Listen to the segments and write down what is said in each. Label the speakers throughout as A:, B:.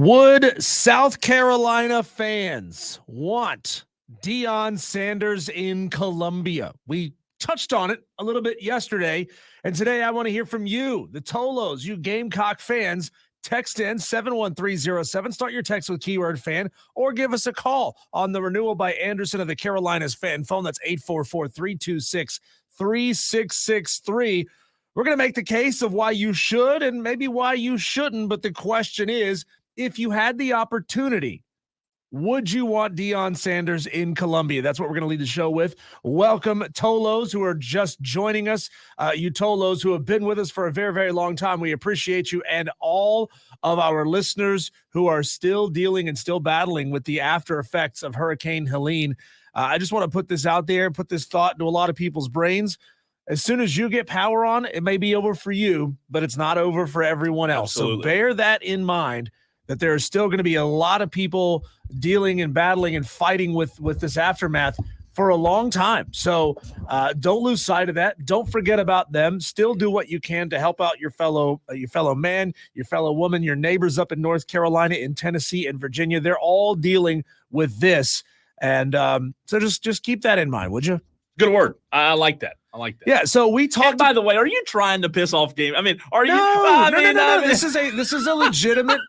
A: Would South Carolina fans want Deion Sanders in Columbia? We touched on it a little bit yesterday, and today I want to hear from you, the Tolos, you Gamecock fans. Text in 71307. Start your text with keyword fan, or give us a call on the Renewal by Anderson of the Carolinas fan phone. That's 844-326-3663. We're going to make the case of why you should and maybe why you shouldn't, but the question is, if you had the opportunity, would you want Deion Sanders in Columbia? That's what we're going to lead the show with. Welcome, Tolos, who are just joining us. You Tolos who have been with us for a very, very long time. We appreciate you, and all of our listeners who are still dealing and still battling with the after effects of Hurricane Helene. I just want to put this out there, put this thought into a lot of people's brains. As soon as you get power on, it may be over for you, but it's not over for everyone else.
B: Absolutely.
A: So bear that in mind, that there are still going to be a lot of people dealing and battling and fighting with this aftermath for a long time. So don't lose sight of that. Don't forget about them. Still do what you can to help out your fellow man, your fellow woman, your neighbors up in North Carolina, in Tennessee, and Virginia. They're all dealing with this. And so just keep that in mind, would you?
B: Good word. I like that.
A: Yeah. So we talked.
B: And by the way, are you trying to piss off Game? I mean, are you?
A: No. This is a legitimate,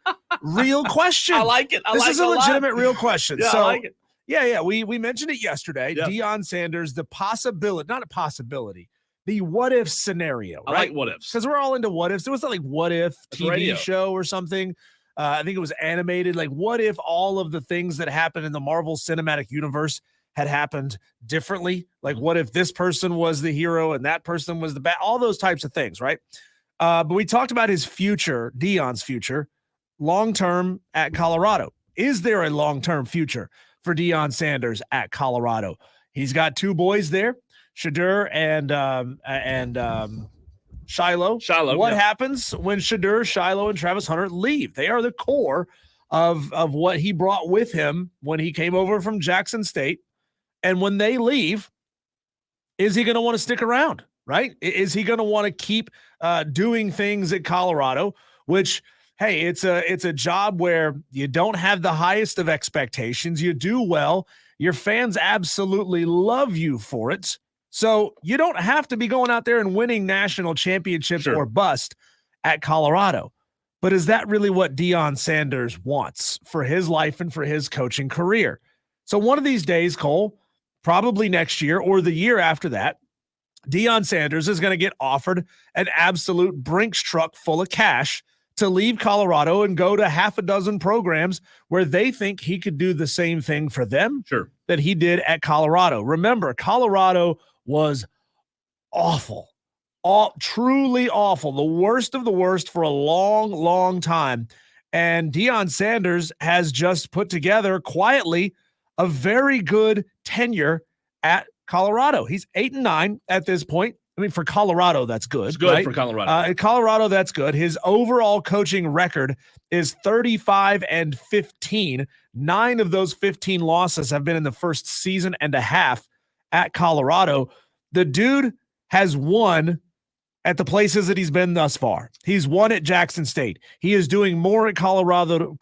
A: real question.
B: I like it.
A: This is a legitimate, real question.
B: Yeah,
A: So,
B: I like it.
A: Yeah. We mentioned it yesterday.
B: Yep.
A: Deion Sanders, the possibility, not a possibility, the what if scenario.
B: I
A: Right?
B: like what ifs.
A: Because we're all into what ifs. There was that what if TV
B: radio.
A: show or something. I think it was animated. Like, what if all of the things that happened in the Marvel Cinematic Universe had happened differently? Like, what if this person was the hero and that person was the bad? All those types of things, right? But we talked about his future, Deion's future, long-term at Colorado. Is there a long-term future for Deion Sanders at Colorado? He's got two boys there, Shadur and Shiloh. What happens when Shadur, Shiloh, and Travis Hunter leave? They are the core of what he brought with him when he came over from Jackson State. And when they leave, is he going to want to stick around, right? Is he going to want to keep doing things at Colorado, which, hey, it's a job where you don't have the highest of expectations. You do well. Your fans absolutely love you for it. So you don't have to be going out there and winning national championships or bust at Colorado. But is that really what Deion Sanders wants for his life and for his coaching career? So one of these days, Cole, probably next year or the year after that, Deion Sanders is going to get offered an absolute Brinks truck full of cash to leave Colorado and go to half a dozen programs where they think he could do the same thing for them that he did at Colorado. Remember, Colorado was awful, truly awful, the worst of the worst for a long, long time. And Deion Sanders has just put together quietly a very good tenure at Colorado. He's 8-9 at this point. I mean, for Colorado, that's good.
B: It's good
A: right?
B: for Colorado.
A: In Colorado, that's good. His overall coaching record is 35-15. 9 of those 15 losses have been in the first season and a half at Colorado. The dude has won at the places that he's been thus far. He's won at Jackson State. He is doing more at Colorado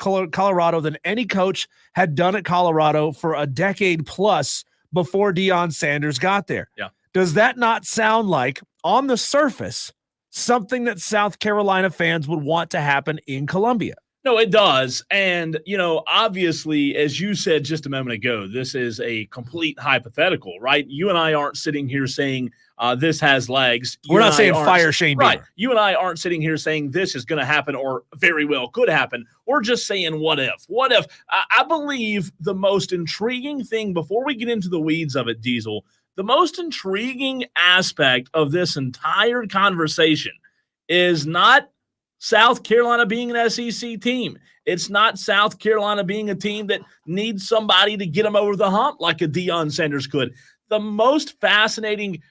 A: than any coach had done at Colorado for a decade plus before Deion Sanders got there.
B: Yeah.
A: Does that not sound like, on the surface, something that South Carolina fans would want to happen in Columbia?
B: No, it does. And, obviously, as you said just a moment ago, this is a complete hypothetical, right? You and I aren't sitting here saying this has legs.
A: We're not saying fire Shane Beamer.
B: Right. You and I aren't sitting here saying this is going to happen or very well could happen. We're just saying what if. What if? I believe the most intriguing thing, before we get into the weeds of it, Diesel, the most intriguing aspect of this entire conversation is not South Carolina being an SEC team. It's not South Carolina being a team that needs somebody to get them over the hump like a Deion Sanders could. The most fascinating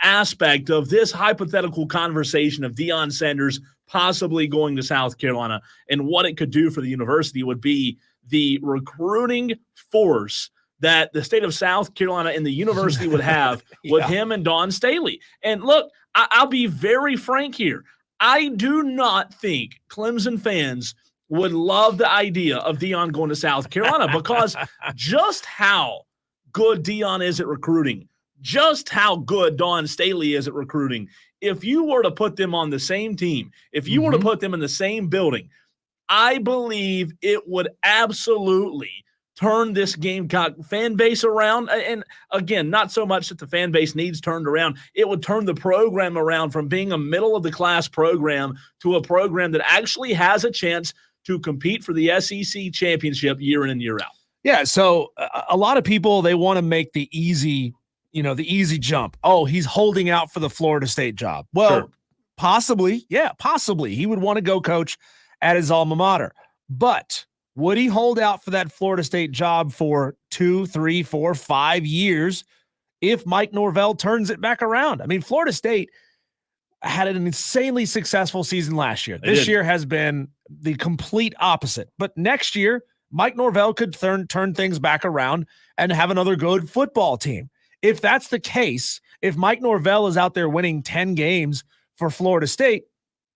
B: aspect of this hypothetical conversation of Deion Sanders possibly going to South Carolina and what it could do for the university would be the recruiting force that the state of South Carolina and the university would have with him and Dawn Staley. And look, I'll be very frank here. I do not think Clemson fans would love the idea of Deion going to South Carolina because just how good Deion is at recruiting, just how good Dawn Staley is at recruiting, if you were to put them on the same team, if you were to put them in the same building, I believe it would absolutely turn this Gamecock fan base around. And again, not so much that the fan base needs turned around. It would turn the program around from being a middle-of-the-class program to a program that actually has a chance to compete for the SEC championship year in and year out.
A: Yeah, so a lot of people, they want to make the easy jump. Oh, he's holding out for the Florida State job. Well,
B: Sure.
A: Possibly. Yeah, possibly. He would want to go coach at his alma mater. But would he hold out for that Florida State job for 2, 3, 4, 5 years if Mike Norvell turns it back around? I mean, Florida State had an insanely successful season last year. This year has been the complete opposite. But next year, Mike Norvell could turn things back around and have another good football team. If that's the case, if Mike Norvell is out there winning 10 games for Florida State,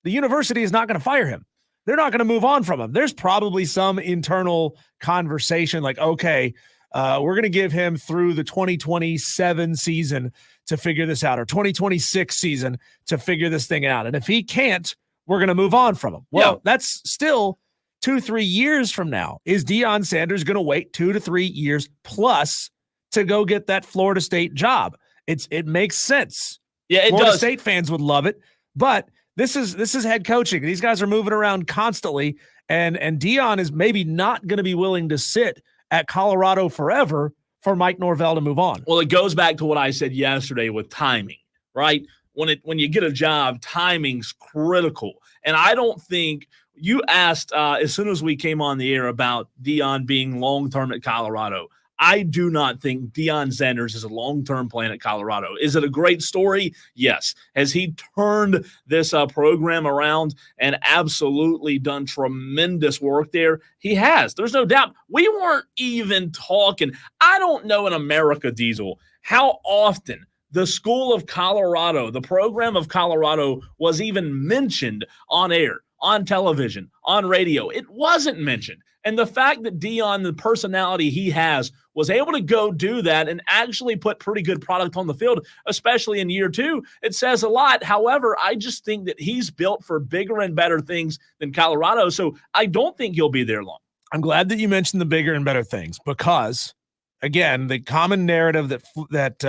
A: the university is not going to fire him. They're not going to move on from him. There's probably some internal conversation like, okay, we're going to give him through the 2027 season to figure this out, or 2026 season to figure this thing out. And if he can't, we're going to move on from him. Well, that's still 2-3 years from now. Is Deion Sanders going to wait 2 to 3 years plus to go get that Florida State job? It makes sense.
B: Yeah, it
A: Florida
B: does.
A: State fans would love it, but this is head coaching. These guys are moving around constantly, and Deion is maybe not going to be willing to sit at Colorado forever for Mike Norvell to move on.
B: Well, it goes back to what I said yesterday with timing, right? When you get a job, timing's critical. And I don't think you asked as soon as we came on the air about Deion being long-term at Colorado. I do not think Deion Sanders is a long-term plan at Colorado. Is it a great story? Yes. Has he turned this program around and absolutely done tremendous work there? He has. There's no doubt. We weren't even talking. I don't know in America, Diesel, how often the School of Colorado, the program of Colorado, was even mentioned on air, on television, on radio. It wasn't mentioned. And the fact that Deion, the personality he has, was able to go do that and actually put pretty good product on the field, especially in year 2, it says a lot. However, I just think that he's built for bigger and better things than Colorado, so I don't think he'll be there long.
A: I'm glad that you mentioned the bigger and better things because, again, the common narrative that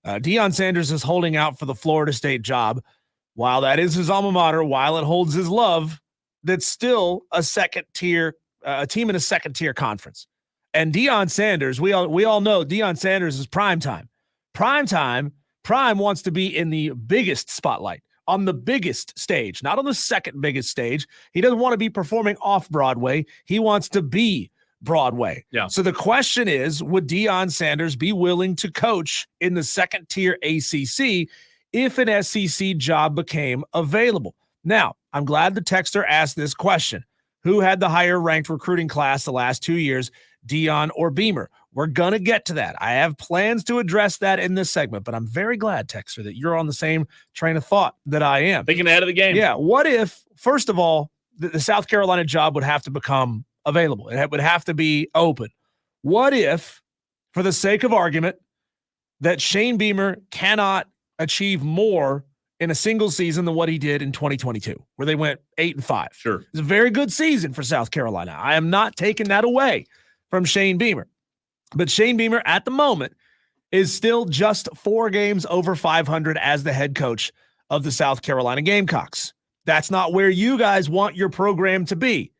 A: Deion Sanders is holding out for the Florida State job, while that is his alma mater, while it holds his love, that's still a second-tier a team in a second-tier conference. And Deion Sanders, we all know Deion Sanders is prime time. Prime wants to be in the biggest spotlight, on the biggest stage, not on the second biggest stage. He doesn't want to be performing off Broadway. He wants to be Broadway.
B: Yeah.
A: So the question is, would Deion Sanders be willing to coach in the second-tier ACC if an SEC job became available? Now, I'm glad the texter asked this question. Who had the higher ranked recruiting class the last 2 years, Deion or Beamer? We're going to get to that. I have plans to address that in this segment, but I'm very glad, texter, that you're on the same train of thought that I am.
B: Thinking ahead of the game.
A: Yeah. What if, first of all, the South Carolina job would have to become available? It would have to be open. What if, for the sake of argument, that Shane Beamer cannot achieve more in a single season than what he did in 2022, where they went 8-5.
B: Sure.
A: It's a very good season for South Carolina. I am not taking that away from Shane Beamer. But Shane Beamer at the moment is still just 4 games over 500 as the head coach of the South Carolina Gamecocks. That's not where you guys want your program to be.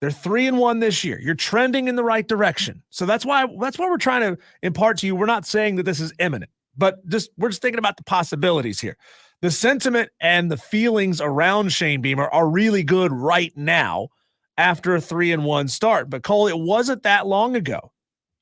A: They're 3-1 this year. You're trending in the right direction. So that's why we're trying to impart to you. We're not saying that this is imminent, but we're just thinking about the possibilities here. The sentiment and the feelings around Shane Beamer are really good right now after a 3-1 start. But Cole, it wasn't that long ago.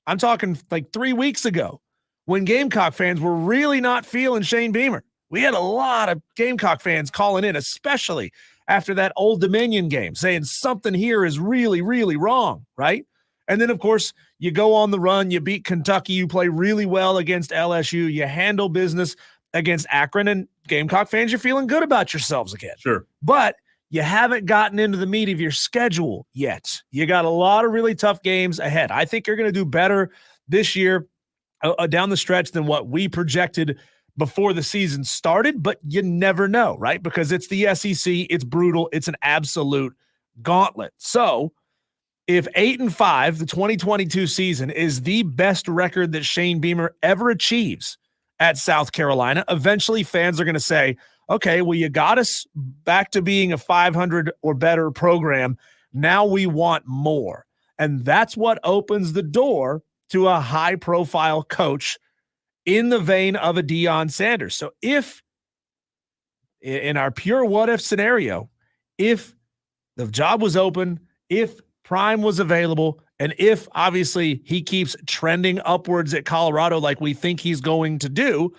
A: I'm talking like 3 weeks ago when Gamecock fans were really not feeling Shane Beamer. We had a lot of Gamecock fans calling in, especially after that Old Dominion game, saying something here is really, really wrong, right? And then, of course, you go on the run, you beat Kentucky, you play really well against LSU, you handle business against Akron, and Gamecock fans, you're feeling good about yourselves again.
B: Sure.
A: But you haven't gotten into the meat of your schedule yet. You got a lot of really tough games ahead. I think you're going to do better this year down the stretch than what we projected before the season started, but you never know, right? Because it's the SEC, it's brutal, it's an absolute gauntlet. So if 8-5, the 2022 season, is the best record that Shane Beamer ever achieves at South Carolina, eventually fans are going to say, okay, well, you got us back to being a 500 or better program. Now we want more. And that's what opens the door to a high-profile coach in the vein of a Deion Sanders. So if, in our pure what-if scenario, if the job was open, if Prime was available, and if, obviously, he keeps trending upwards at Colorado like we think he's going to do,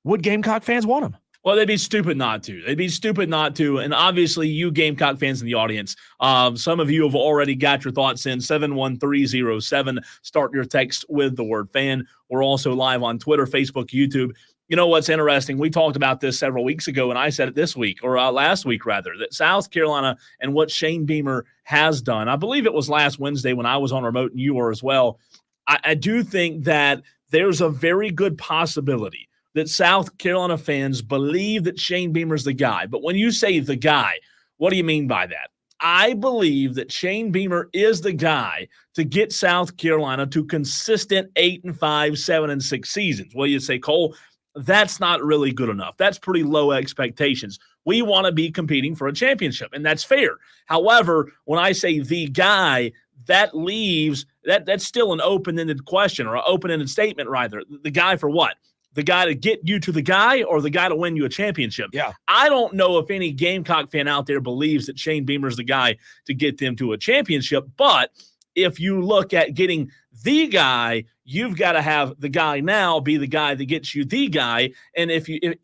A: would Gamecock fans want him?
B: Well, they'd be stupid not to. They'd be stupid not to. And obviously, you Gamecock fans in the audience, some of you have already got your thoughts in. 71307. Start your text with the word fan. We're also live on Twitter, Facebook, YouTube. You know what's interesting? We talked about this several weeks ago, and I said it this week, or last week rather, that South Carolina and what Shane Beamer has done. I believe it was last Wednesday when I was on remote and you were as well. I do think that there's a very good possibility that South Carolina fans believe that Shane Beamer's the guy. But when you say the guy, what do you mean by that? I believe that Shane Beamer is the guy to get South Carolina to consistent 8-5, 7-6 seasons. Well, you say, Cole, that's not really good enough. That's pretty low expectations. We want to be competing for a championship, and that's fair. However, when I say the guy, that leaves that's still an open-ended question, or an open-ended statement, rather. The guy for what? The guy to get you to the guy, or the guy to win you a championship?
A: Yeah.
B: I don't know if any Gamecock fan out there believes that Shane Beamer's the guy to get them to a championship, but if you look at getting the guy, you've got to have the guy now be the guy that gets you the guy. And if it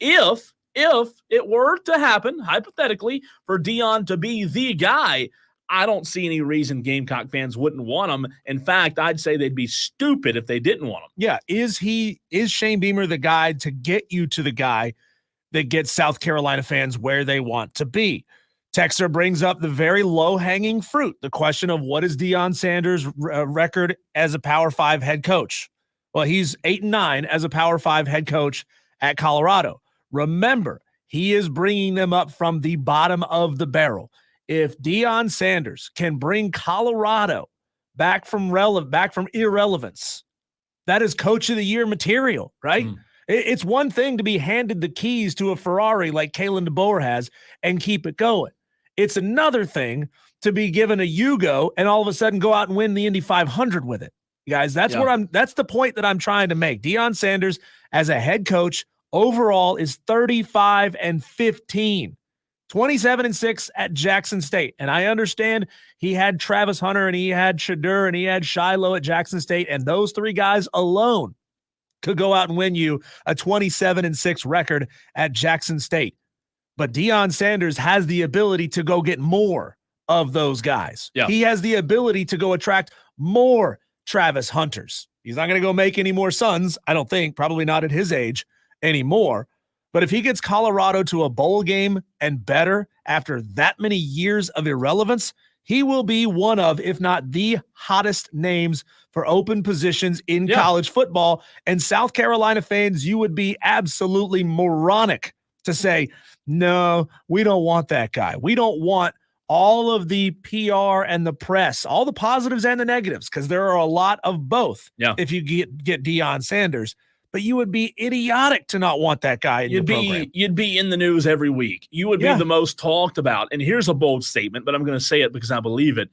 B: were to happen, hypothetically, for Deion to be the guy, I don't see any reason Gamecock fans wouldn't want him. In fact, I'd say they'd be stupid if they didn't want him.
A: Yeah. Is Shane Beamer the guy to get you to the guy that gets South Carolina fans where they want to be? Texter brings up the very low-hanging fruit, the question of what is Deion Sanders' record as a Power 5 head coach? Well, he's 8-9 as a Power 5 head coach at Colorado. Remember, he is bringing them up from the bottom of the barrel. If Deion Sanders can bring Colorado back from irrelevance, that is coach of the year material, right? It's one thing to be handed the keys to a Ferrari like Kalen DeBoer has and keep it going. It's another thing to be given a Yugo and all of a sudden go out and win the Indy 500 with it. You guys, that's the point that I'm trying to make. Deion Sanders as a head coach overall is 35-15. 27-6 at Jackson State. And I understand he had Travis Hunter and he had Shadur and he had Shiloh at Jackson State. And those three guys alone could go out and win you a 27-6 record at Jackson State. But Deion Sanders has the ability to go get more of those guys.
B: Yeah.
A: He has the ability to go attract more Travis Hunters. He's not going to go make any more sons, I don't think, probably not at his age anymore. But if he gets Colorado to a bowl game and better after that many years of irrelevance, he will be one of, if not the hottest names for open positions in college football. And South Carolina fans, you would be absolutely moronic to say, no, we don't want that guy. We don't want all of the PR and the press, all the positives and the negatives, because there are a lot of both if you get Deion Sanders. But you would be idiotic to not want that guy in your program.
B: You'd be in the news every week. You would be the most talked about. And here's a bold statement, but I'm going to say it because I believe it.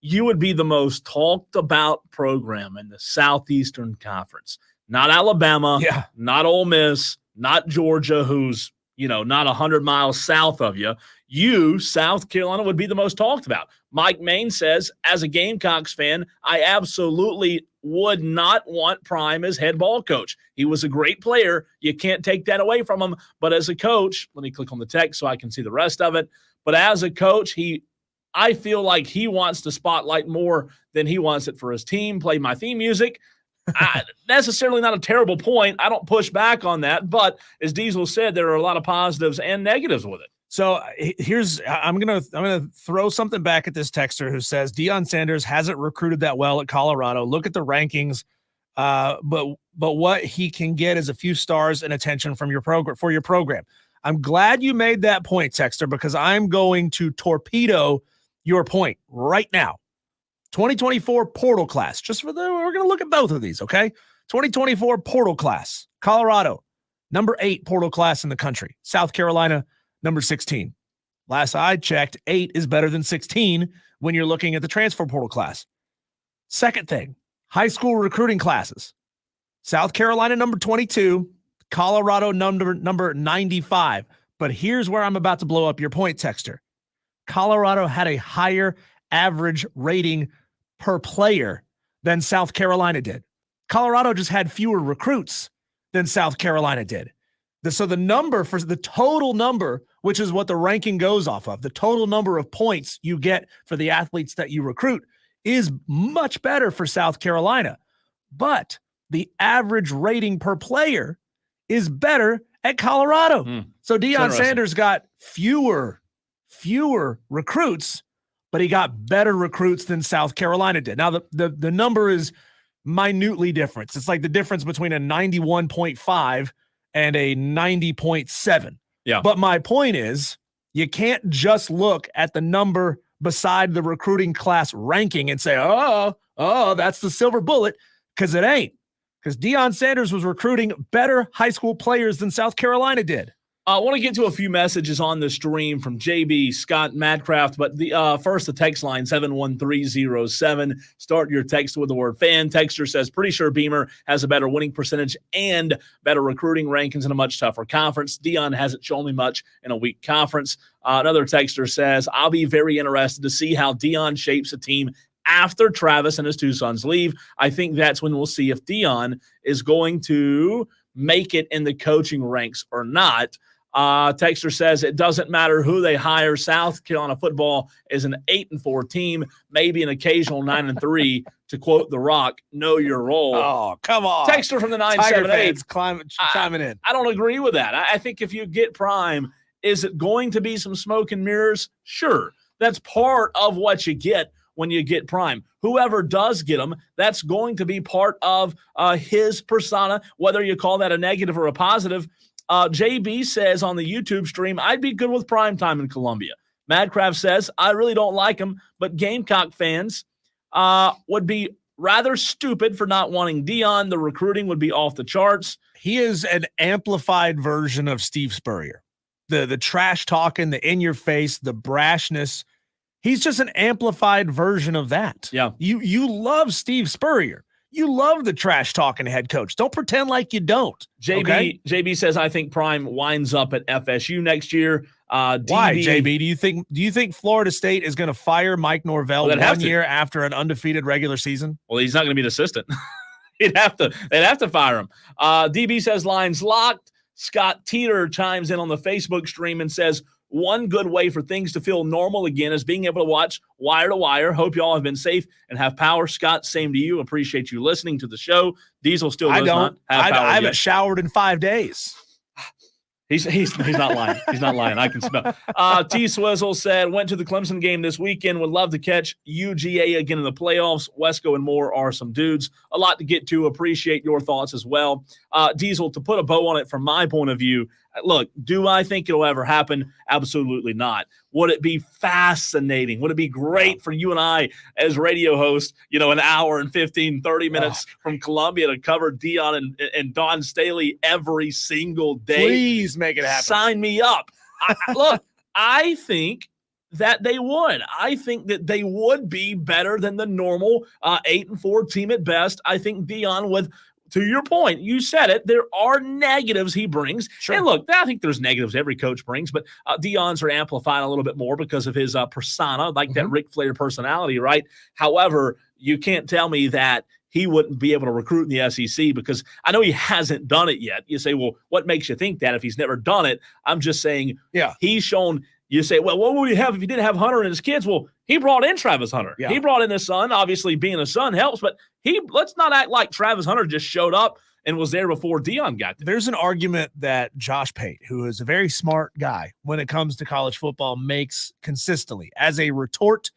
B: You would be the most talked about program in the Southeastern Conference. Not Alabama, not Ole Miss, not Georgia, who's, not 100 miles south of you. You, South Carolina, would be the most talked about. Mike Main says, as a Gamecocks fan, I absolutely would not want Prime as head ball coach. He was a great player. You can't take that away from him. But as a coach, let me click on the text so I can see the rest of it. But as a coach, I feel like he wants the spotlight more than he wants it for his team. Play my theme music. Necessarily not a terrible point. I don't push back on that. But as Diesel said, there are a lot of positives and negatives with it.
A: So I'm gonna throw something back at this texter who says Deion Sanders hasn't recruited that well at Colorado. Look at the rankings, but what he can get is a few stars and attention from your program. I'm glad you made that point, texter, because I'm going to torpedo your point right now. 2024 portal class. We're going to look at both of these, okay? 2024 portal class. Colorado, number 8 portal class in the country. South Carolina, number 16. Last I checked, 8 is better than 16 when you're looking at the transfer portal class. Second thing, high school recruiting classes. South Carolina, number 22. Colorado, number 95. But here's where I'm about to blow up your point, texter. Colorado had a higher average rating per player than South Carolina did. Colorado just had fewer recruits than South Carolina did. So the number for the total number, which is what the ranking goes off of, the total number of points you get for the athletes that you recruit is much better for South Carolina. But the average rating per player is better at Colorado. So Deion Sanders got fewer recruits, but he got better recruits than South Carolina did. Now, the number is minutely different. It's like the difference between a 91.5 and a 90.7.
B: Yeah.
A: But my point is, you can't just look at the number beside the recruiting class ranking and say, oh, that's the silver bullet, because it ain't. Because Deion Sanders was recruiting better high school players than South Carolina did.
B: I want to get to a few messages on the stream from JB, Scott, Madcraft, but first the text line 71307. Start your text with the word fan. Texter says, pretty sure Beamer has a better winning percentage and better recruiting rankings in a much tougher conference. Deion hasn't shown me much in a weak conference. Another texter says, I'll be very interested to see how Deion shapes a team after Travis and his 2 sons leave. I think that's when we'll see if Deion is going to make it in the coaching ranks or not. Texter says it doesn't matter who they hire. South Carolina football is an 8-4 team, maybe an occasional 9-3. To quote The Rock, know your role.
A: Oh, come on.
B: Texter from the 978
A: chiming in.
B: I don't agree with that. I think if you get Prime, is it going to be some smoke and mirrors? Sure. That's part of what you get when you get Prime. Whoever does get him, that's going to be part of his persona, whether you call that a negative or a positive. JB says on the YouTube stream, I'd be good with Prime time in Columbia. Madcraft says, I really don't like him, but Gamecock fans would be rather stupid for not wanting Deion. The recruiting would be off the charts.
A: He is an amplified version of Steve Spurrier. The trash talking, the in your face, the brashness. He's just an amplified version of that.
B: Yeah.
A: You love Steve Spurrier. You love the trash talking head coach. Don't pretend like you don't.
B: JB says, I think Prime winds up at FSU next year.
A: Why, JB? Do you think Florida State is going to fire Mike Norvell 1 year after an undefeated regular season?
B: Well, he's not going to be an assistant. They'd have to fire him. DB says lines locked. Scott Teeter chimes in on the Facebook stream and says, one good way for things to feel normal again is being able to watch wire to wire. Hope you all have been safe and have power. Scott, same to you. Appreciate you listening to the show. Diesel still does not have power.
A: I haven't showered in 5 days.
B: He's not lying. He's not lying. I can smell. T Swizzle said, went to the Clemson game this weekend. Would love to catch UGA again in the playoffs. Wesco and Moore are some dudes. A lot to get to. Appreciate your thoughts as well. Diesel, to put a bow on it from my point of view, look, do I think it'll ever happen? Absolutely not. Would it be fascinating? Would it be great for you and I as radio hosts, an hour and 15, 30 minutes from Columbia to cover Deion and Don Staley every single day?
A: Please make it happen.
B: Sign me up. Look, I think that they would. I think that they would be better than the normal 8-4 team at best. I think Deion with – to your point, you said it, there are negatives he brings. Sure. And look, I think there's negatives every coach brings, but Deion's are amplified a little bit more because of his persona, like that Ric Flair personality, right? However, you can't tell me that he wouldn't be able to recruit in the SEC because I know he hasn't done it yet. You say, well, what makes you think that if he's never done it? I'm just saying he's shown – you say, well, what would he have if he didn't have Hunter and his kids? Well, He brought in Travis Hunter.
A: Yeah.
B: He brought in his son. Obviously, being a son helps, but let's not act like Travis Hunter just showed up and was there before Deion got there.
A: There's an argument that Josh Pate, who is a very smart guy when it comes to college football, makes consistently as a retort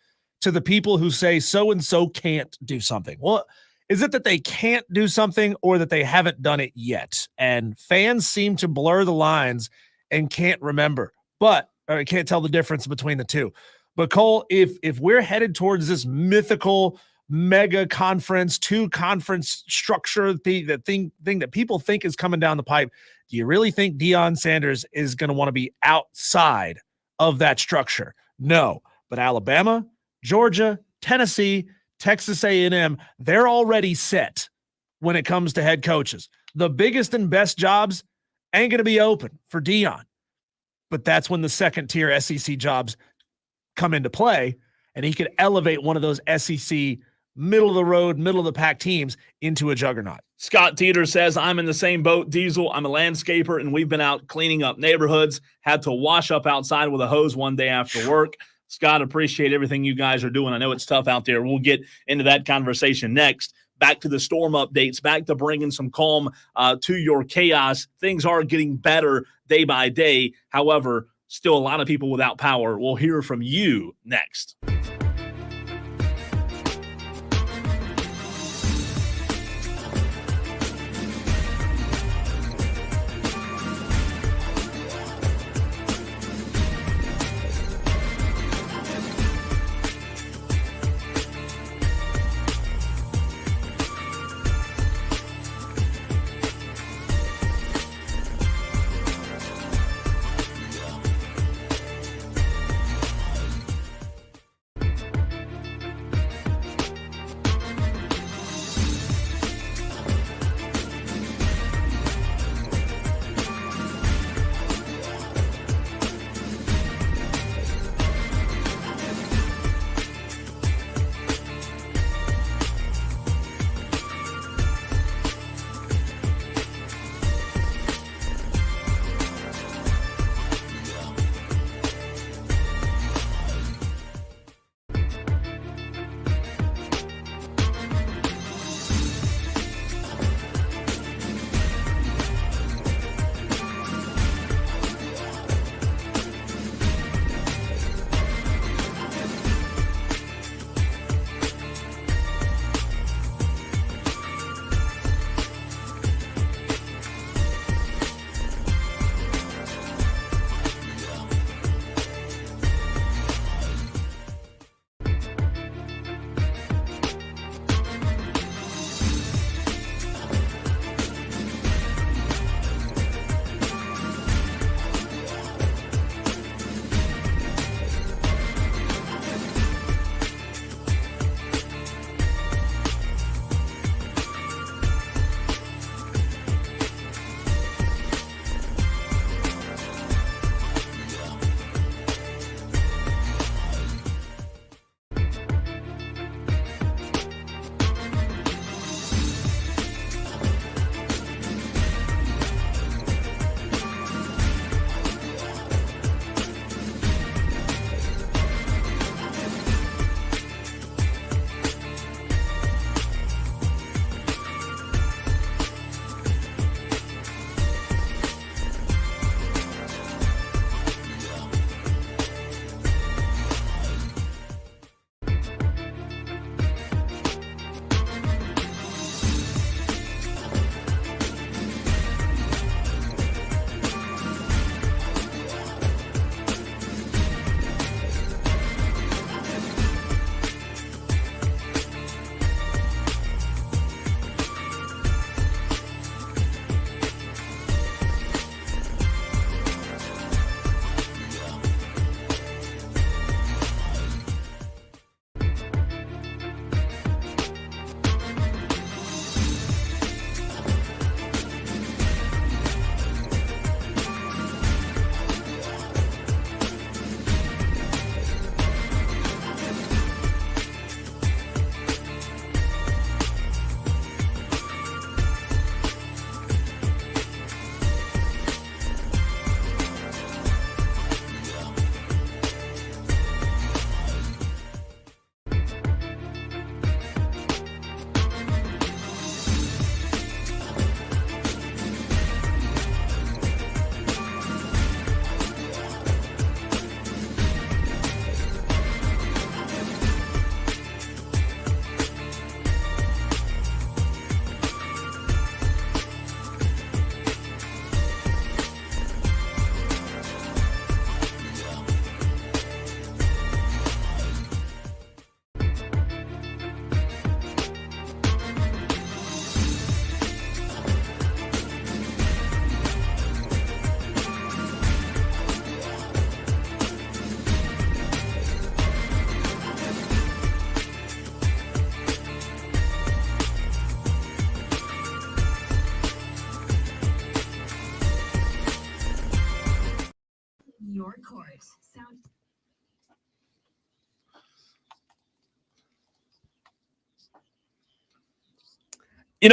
A: to the people who say so-and-so can't do something. Well, is it that they can't do something or that they haven't done it yet? And fans seem to blur the lines and can't remember, or can't tell the difference between the two. But Cole, if we're headed towards this mythical mega conference, 2-conference structure, the thing that people think is coming down the pipe, do you really think Deion Sanders is going to want to be outside of that structure? No, but Alabama, Georgia, Tennessee, Texas A&M, they're already set when it comes to head coaches. The biggest and best jobs ain't going to be open for Deion, but that's when the second-tier SEC jobs come into play, and he could elevate one of those SEC middle-of-the-road, middle-of-the-pack teams into a juggernaut.
B: Scott Teeter says, I'm in the same boat, Diesel. I'm a landscaper, and we've been out cleaning up neighborhoods, had to wash up outside with a hose one day after work. Scott, appreciate everything you guys are doing. I know it's tough out there. We'll get into that conversation next. Back to the storm updates, back to bringing some calm to your chaos. Things are getting better day by day. However, still a lot of people without power. We'll hear from you next.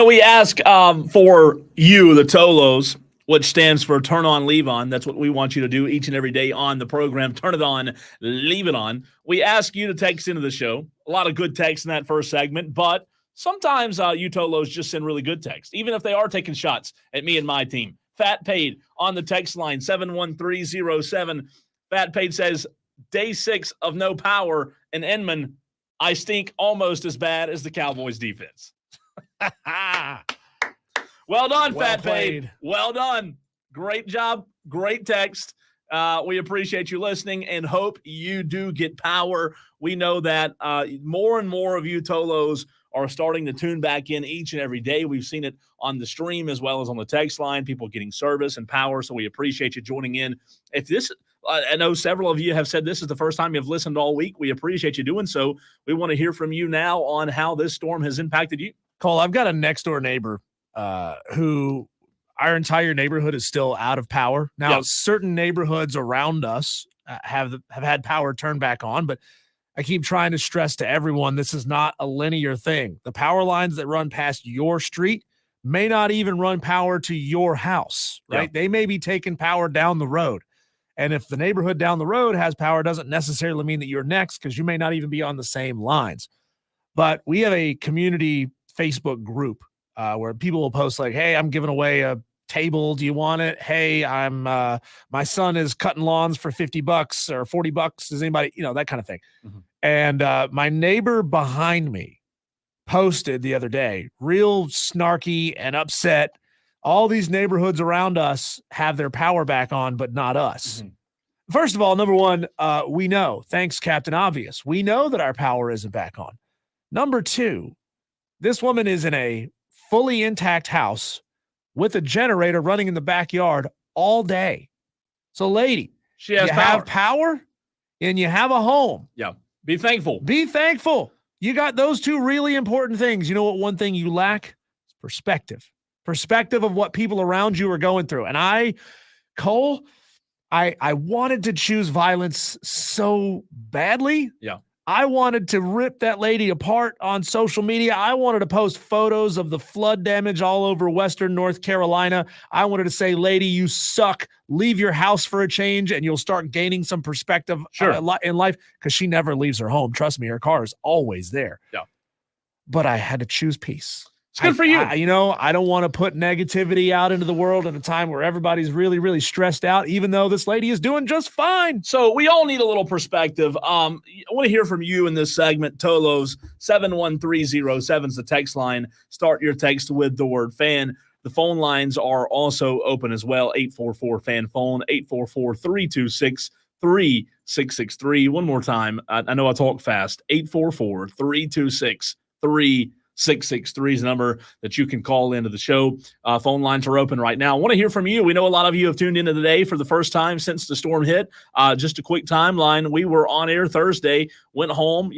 B: We ask for you, the Tolos, which stands for Turn On, Leave On. That's what we want you to do each and every day on the program. Turn it on, leave it on. We ask you to text into the show. A lot of good text in that first segment, but sometimes you Tolos just send really good text, even if they are taking shots at me and my team. Fat Paid on the text line, 71307. Fat Paid says, day 6 of no power in Inman. I stink almost as bad as the Cowboys defense. Well done,
A: Well
B: Fat
A: played.
B: Paid. Well done. Great job. Great text. We appreciate you listening and hope you do get power. We know that more and more of you Tolos are starting to tune back in each and every day. We've seen it on the stream as well as on the text line, people getting service and power. So we appreciate you joining in. If this, I know several of you have said this is the first time you've listened all week. We appreciate you doing so. We want to hear from you now on how this storm has impacted you.
A: Cole, I've got a next door neighbor who our entire neighborhood is still out of power. Now, certain neighborhoods around us have had power turned back on, but I keep trying to stress to everyone, this is not a linear thing. The power lines that run past your street may not even run power to your house, right? They may be taking power down the road. And if the neighborhood down the road has power, doesn't necessarily mean that you're next, because you may not even be on the same lines. But we have a community Facebook group where people will post like, hey, I'm giving away a table. Do you want it? Hey, my son is cutting lawns for $50 or $40. Does anybody, that kind of thing. Mm-hmm. And my neighbor behind me posted the other day, real snarky and upset. All these neighborhoods around us have their power back on, but not us. Mm-hmm. First of all, number one, we know, thanks, Captain Obvious. We know that our power isn't back on. Number two, this woman is in a fully intact house with a generator running in the backyard all day. So, lady,
B: she has
A: have power and you have a home.
B: Yeah. Be thankful.
A: Be thankful. You got those two really important things. You know what one thing you lack? It's perspective. Perspective of what people around you are going through. And Cole, I wanted to choose violence so badly.
B: Yeah.
A: I wanted to rip that lady apart on social media. I wanted to post photos of the flood damage all over Western North Carolina. I wanted to say, lady, you suck. Leave your house for a change, and you'll start gaining some perspective in life, because she never leaves her home. Trust me, her car is always there.
B: Yeah.
A: But I had to choose peace.
B: It's good for you.
A: I don't want to put negativity out into the world at a time where everybody's really, really stressed out, even though this lady is doing just fine.
B: So we all need a little perspective. I want to hear from you in this segment. Tolos, 71307 is the text line. Start your text with the word fan. The phone lines are also open as well. 844-FAN phone, 844-326-3663. One more time. I know I talk fast. 844-326-3663 is the number that you can call into the show. Phone lines are open right now. I want to hear from you. We know a lot of you have tuned into today for the first time since the storm hit. Just a quick timeline. We were on air Thursday, went home,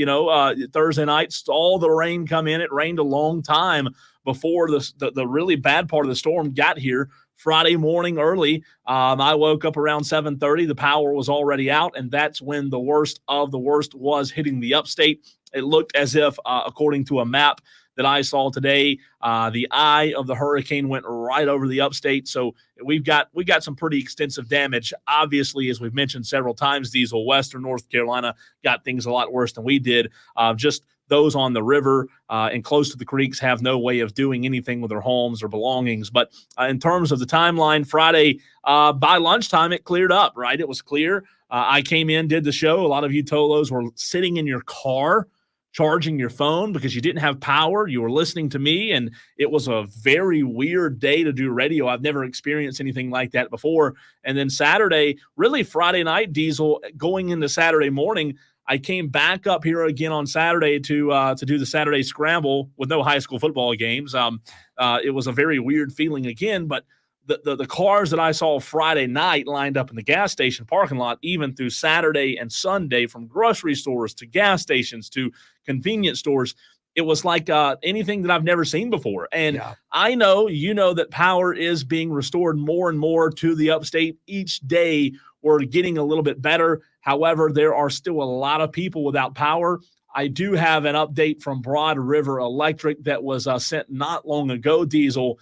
B: Thursday night, all the rain come in. It rained a long time before the really bad part of the storm got here. Friday morning early, I woke up around 7:30. The power was already out, and that's when the worst of the worst was hitting the upstate. It looked as if, according to a map that I saw today, the eye of the hurricane went right over the upstate. So we got some pretty extensive damage. Obviously, as we've mentioned several times, Diesel, Western North Carolina got things a lot worse than we did. Just those on the river and close to the creeks have no way of doing anything with their homes or belongings. But in terms of the timeline, Friday, by lunchtime, it cleared up, right? It was clear. I came in, did the show. A lot of you Tolos were sitting in your car, charging your phone because you didn't have power. You were listening to me, and it was a very weird day to do radio. I've never experienced anything like that before. And then Saturday, really Friday night, Diesel, going into Saturday morning, I came back up here again on Saturday to do the Saturday scramble with no high school football games. It was a very weird feeling again, but the cars that I saw Friday night lined up in the gas station parking lot, even through Saturday and Sunday, from grocery stores to gas stations to convenience stores, it was like anything that I've never seen before. And I know, that power is being restored more and more to the upstate each day. We're getting a little bit better. However, there are still a lot of people without power. I do have an update from Broad River Electric that was sent not long ago, Diesel.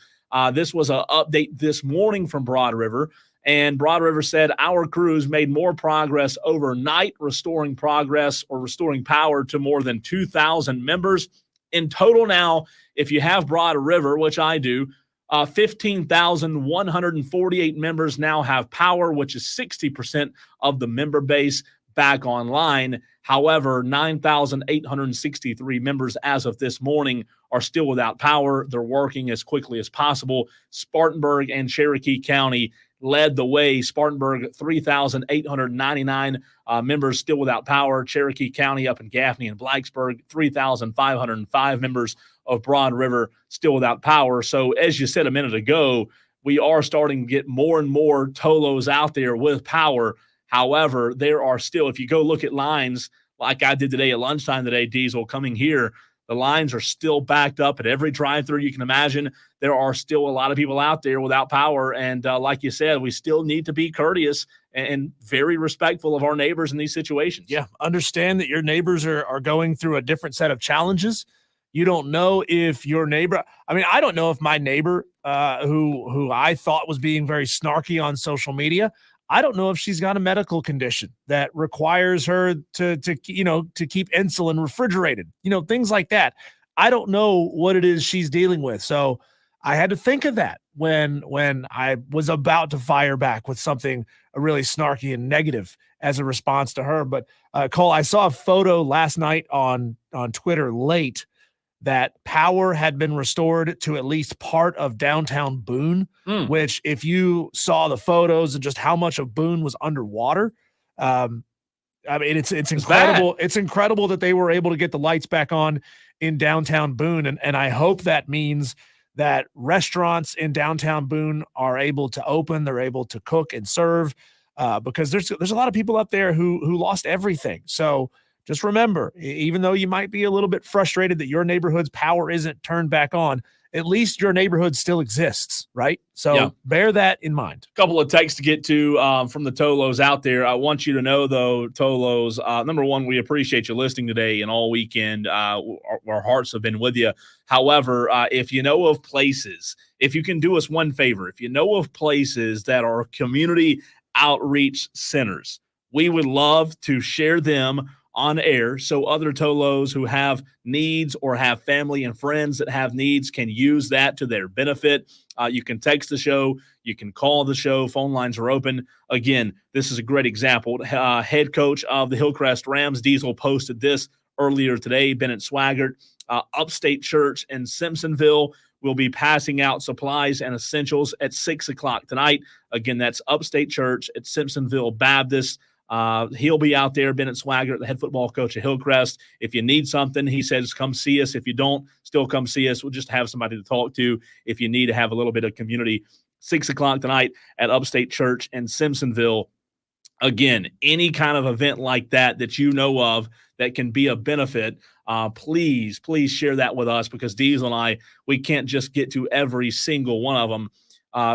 B: This was an update this morning from Broad River. And Broad River said, our crews made more progress overnight, restoring power to more than 2,000 members. In total now, if you have Broad River, which I do, 15,148 members now have power, which is 60% of the member base back online. However, 9,863 members as of this morning are still without power. They're working as quickly as possible. Spartanburg and Cherokee County led the way. Spartanburg, 3,899 members still without power. Cherokee County up in Gaffney and Blacksburg, 3,505 members of Broad River still without power. So as you said a minute ago, we are starting to get more and more Tolos out there with power. However, there are still, if you go look at lines like I did today at lunchtime today, Diesel, coming here, the lines are still backed up at every drive-through you can imagine. There are still a lot of people out there without power. And like you said, we still need to be courteous and very respectful of our neighbors in these situations.
A: Yeah, understand that your neighbors are going through a different set of challenges. You don't know if your neighbor – I mean, I don't know if my neighbor who I thought was being very snarky on social media – I don't know if she's got a medical condition that requires her to keep insulin refrigerated, things like that. I don't know what it is she's dealing with. So I had to think of that when I was about to fire back with something really snarky and negative as a response to her. But Cole, I saw a photo last night on Twitter late that power had been restored to at least part of downtown Boone, which if you saw the photos and just how much of Boone was underwater, I mean, it's incredible. It's incredible that they were able to get the lights back on in downtown Boone. And I hope that means that restaurants in downtown Boone are able to open, they're able to cook and serve, because there's a lot of people up there who lost everything. So just remember, even though you might be a little bit frustrated that your neighborhood's power isn't turned back on, at least your neighborhood still exists, right? So bear that in mind.
B: A couple of texts to get to from the Tolos out there. I want you to know, though, Tolos, number one, we appreciate you listening today and all weekend. Our hearts have been with you. However, if you know of places, if you can do us one favor, if you know of places that are community outreach centers, we would love to share them on air so other Tolos who have needs or have family and friends that have needs can use that to their benefit. You can text the show. You can call the show. Phone lines are open. Again, this is a great example. Head coach of the Hillcrest Rams, Diesel, posted this earlier today. Bennett Swaggart, Upstate Church in Simpsonville, will be passing out supplies and essentials at 6 o'clock tonight. Again, that's Upstate Church at Simpsonville Baptist. He'll be out there, Bennett Swaggart, the head football coach at Hillcrest. If you need something, he says, come see us. If you don't, still come see us. We'll just have somebody to talk to if you need to have a little bit of community. 6 o'clock tonight at Upstate Church in Simpsonville. Again, any kind of event like that you know of that can be a benefit, please share that with us, because Diesel and I, we can't just get to every single one of them.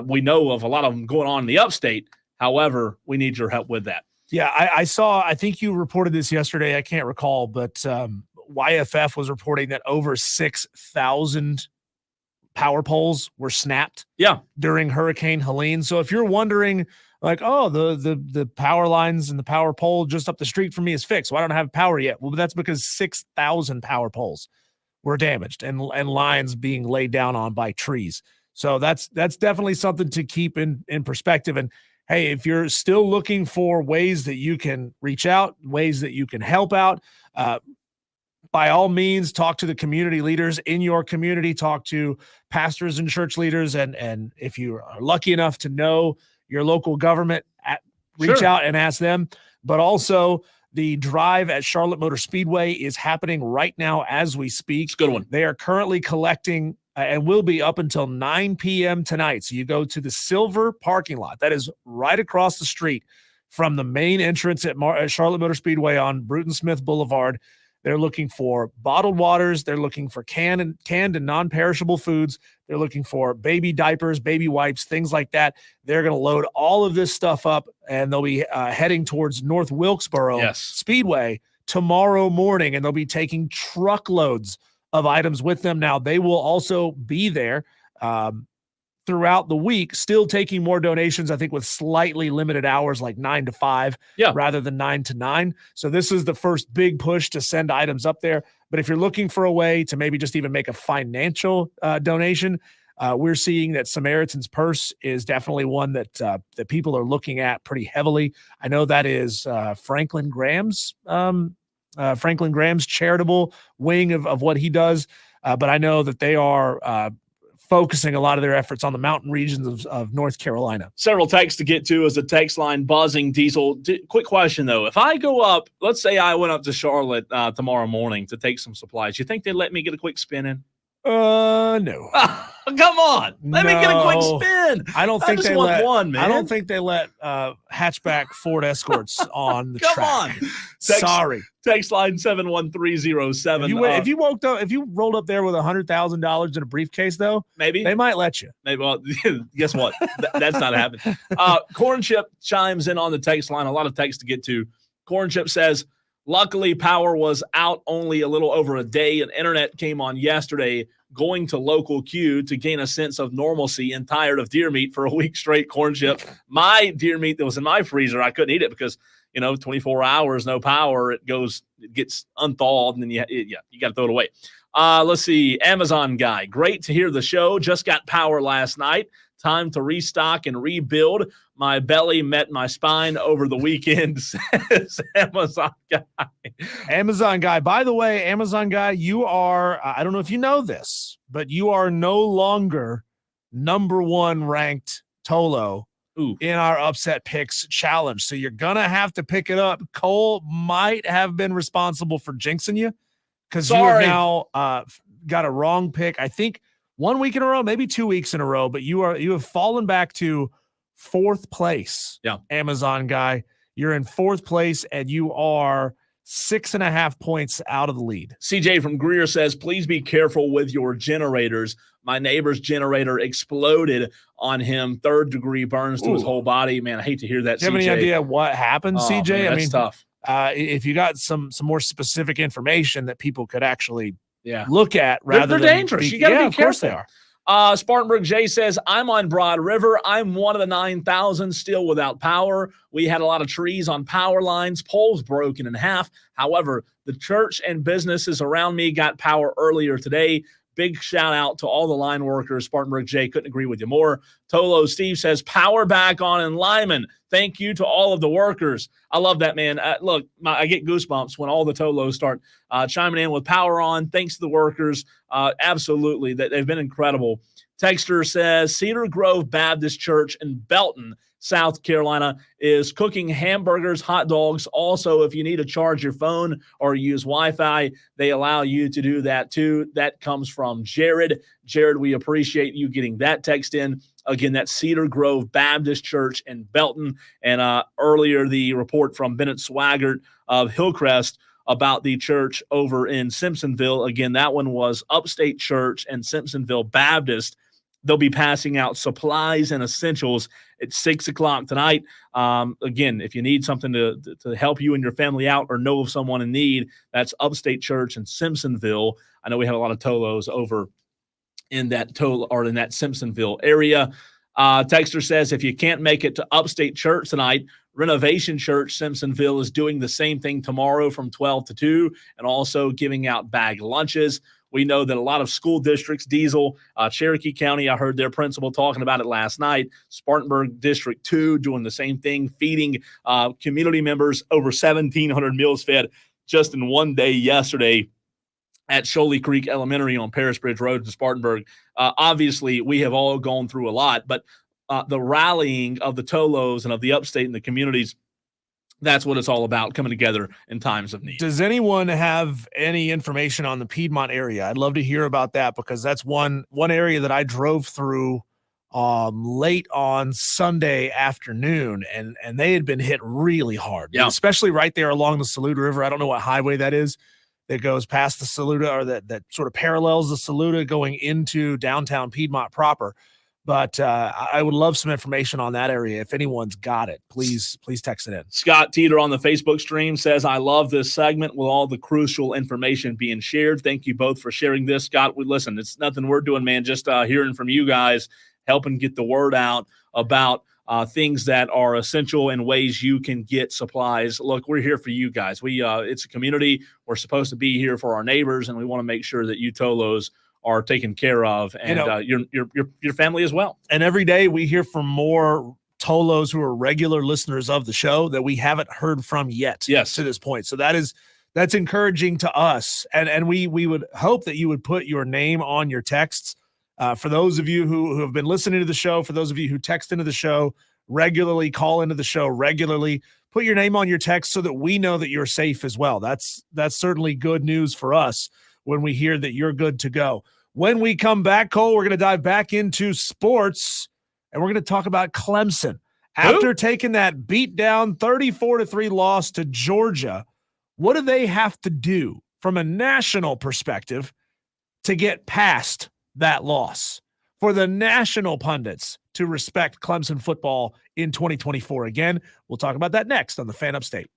B: We know of a lot of them going on in the upstate. However, we need your help with that.
A: Yeah, I saw, I think you reported this yesterday. I can't recall, but YFF was reporting that over 6,000 power poles were snapped during Hurricane Helene. So if you're wondering, like, oh, the power lines and the power pole just up the street from me is fixed, well, I don't have power yet. Well, that's because 6,000 power poles were damaged and lines being laid down on by trees. So that's definitely something to keep in perspective. And hey, if you're still looking for ways that you can reach out, ways that you can help out, by all means, talk to the community leaders in your community, talk to pastors and church leaders. And if you are lucky enough to know your local government, reach out and ask them. But also, the drive at Charlotte Motor Speedway is happening right now as we speak.
B: It's a good one.
A: They are currently collecting and will be up until 9 p.m. tonight. So you go to the Silver parking lot. That is right across the street from the main entrance at Charlotte Motor Speedway on Bruton Smith Boulevard. They're looking for bottled waters. They're looking for canned and non-perishable foods. They're looking for baby diapers, baby wipes, things like that. They're going to load all of this stuff up, and they'll be heading towards North Wilkesboro Speedway tomorrow morning, and they'll be taking truckloads of items with them. Now, they will also be there throughout the week, still taking more donations, I think with slightly limited hours, like 9 to 5 rather than 9 to 9. So this is the first big push to send items up there. But if you're looking for a way to maybe just even make a financial donation, we're seeing that Samaritan's Purse is definitely one that that people are looking at pretty heavily. I know that is Franklin Graham's charitable wing of what he does, but I know that they are focusing a lot of their efforts on the mountain regions of North Carolina.
B: Several texts to get to as the text line buzzing. Diesel, quick question, though. If I go up, let's say I went up to Charlotte tomorrow morning to take some supplies, you think they'd let me get a quick spin in?
A: No.
B: Come on. Let me get a quick spin.
A: I don't think
B: they let one, man.
A: I don't think they let hatchback Ford Escorts on the
B: track.
A: Come on. Sorry.
B: Text line 71307.
A: If you rolled up there with $100,000 in a briefcase, though,
B: maybe
A: they might let you.
B: Maybe. Well, guess what? That's not happening. Corn Chip chimes in on the text line. A lot of text to get to. Corn Chip says, luckily, power was out only a little over a day, and internet came on yesterday. Going to local Q to gain a sense of normalcy and tired of deer meat for a week straight. Corn Chip. My deer meat that was in my freezer, I couldn't eat it because 24 hours, no power, it gets unthawed, and then you got to throw it away. Let's see. Amazon guy. Great to hear the show. Just got power last night. Time to restock and rebuild. My belly met my spine over the weekend, says Amazon guy.
A: Amazon guy. By the way, Amazon guy, you are, I don't know if you know this, but you are no longer number 1 ranked Tolo in our upset picks challenge. So you're going to have to pick it up. Cole might have been responsible for jinxing you because you have now got a wrong pick. I think 1 week in a row, maybe 2 weeks in a row, but you have fallen back to 4th place.
B: Yeah.
A: Amazon guy, you're in 4th place and you are 6.5 points out of the lead.
B: CJ from Greer says, please be careful with your generators. My neighbor's generator exploded on him. 3rd-degree burns to his whole body. Man, I hate to hear that,
A: Do you have any idea what happened, CJ?
B: Man, that's tough.
A: If you got some more specific information that people could actually look at rather
B: they're dangerous. You got to be careful.
A: Of course they are.
B: Spartanburg J says, I'm on Broad River. I'm one of the 9,000 still without power. We had a lot of trees on power lines, poles broken in half. However, the church and businesses around me got power earlier today. Big shout out to all the line workers. Spartanburg J, couldn't agree with you more. Tolo Steve says, power back on in Lyman. Thank you to all of the workers. I love that, man. Look, I get goosebumps when all the Tolos start chiming in with power on. Thanks to the workers. Absolutely. They've been incredible. Texter says, Cedar Grove Baptist Church in Belton, South Carolina, is cooking hamburgers, hot dogs. Also, if you need to charge your phone or use Wi-Fi, they allow you to do that too. That comes from Jared. Jared, we appreciate you getting that text in. Again, that's Cedar Grove Baptist Church in Belton. And earlier, the report from Bennett Swaggart of Hillcrest about the church over in Simpsonville. Again, that one was Upstate Church and Simpsonville Baptist. They'll be passing out supplies and essentials at 6 o'clock tonight. Again, if you need something to help you and your family out or know of someone in need, that's Upstate Church in Simpsonville. I know we have a lot of Tolos over in that Simpsonville area. Texter says, if you can't make it to Upstate Church tonight, Renovation Church Simpsonville is doing the same thing tomorrow from 12 to 2 and also giving out bag lunches. We know that a lot of school districts, Diesel, Cherokee County, I heard their principal talking about it last night. Spartanburg District 2 doing the same thing, feeding community members over 1,700 meals fed just in one day yesterday at Sholey Creek Elementary on Paris Bridge Road in Spartanburg. Obviously, we have all gone through a lot, but the rallying of the Tolos and of the upstate and the communities, that's what it's all about, coming together in times of need.
A: Does anyone have any information on the Piedmont area? I'd love to hear about that because that's one area that I drove through late on Sunday afternoon, and they had been hit really hard, especially right there along the Saluda River. I don't know what highway that is that goes past the Saluda or that sort of parallels the Saluda going into downtown Piedmont proper. But I would love some information on that area. If anyone's got it, please text it in.
B: Scott Teeter on the Facebook stream says, I love this segment with all the crucial information being shared. Thank you both for sharing this. Scott, listen, it's nothing we're doing, man. Just hearing from you guys, helping get the word out about things that are essential and ways you can get supplies. Look, we're here for you guys. It's a community. We're supposed to be here for our neighbors, and we want to make sure that you Tolos are taken care of, and your family as well.
A: And every day we hear from more Tolos who are regular listeners of the show that we haven't heard from yet.
B: Yes.
A: To this point. So that's encouraging to us. And we would hope that you would put your name on your texts. For those of you who have been listening to the show, for those of you who text into the show regularly, call into the show regularly, put your name on your text so that we know that you're safe as well. That's certainly good news for us when we hear that you're good to go. When we come back, Cole, we're going to dive back into sports, and we're going to talk about Clemson. After taking that beat-down 34-3 loss to Georgia, what do they have to do from a national perspective to get past that loss, for the national pundits to respect Clemson football in 2024? Again, we'll talk about that next on the Fan Upstate.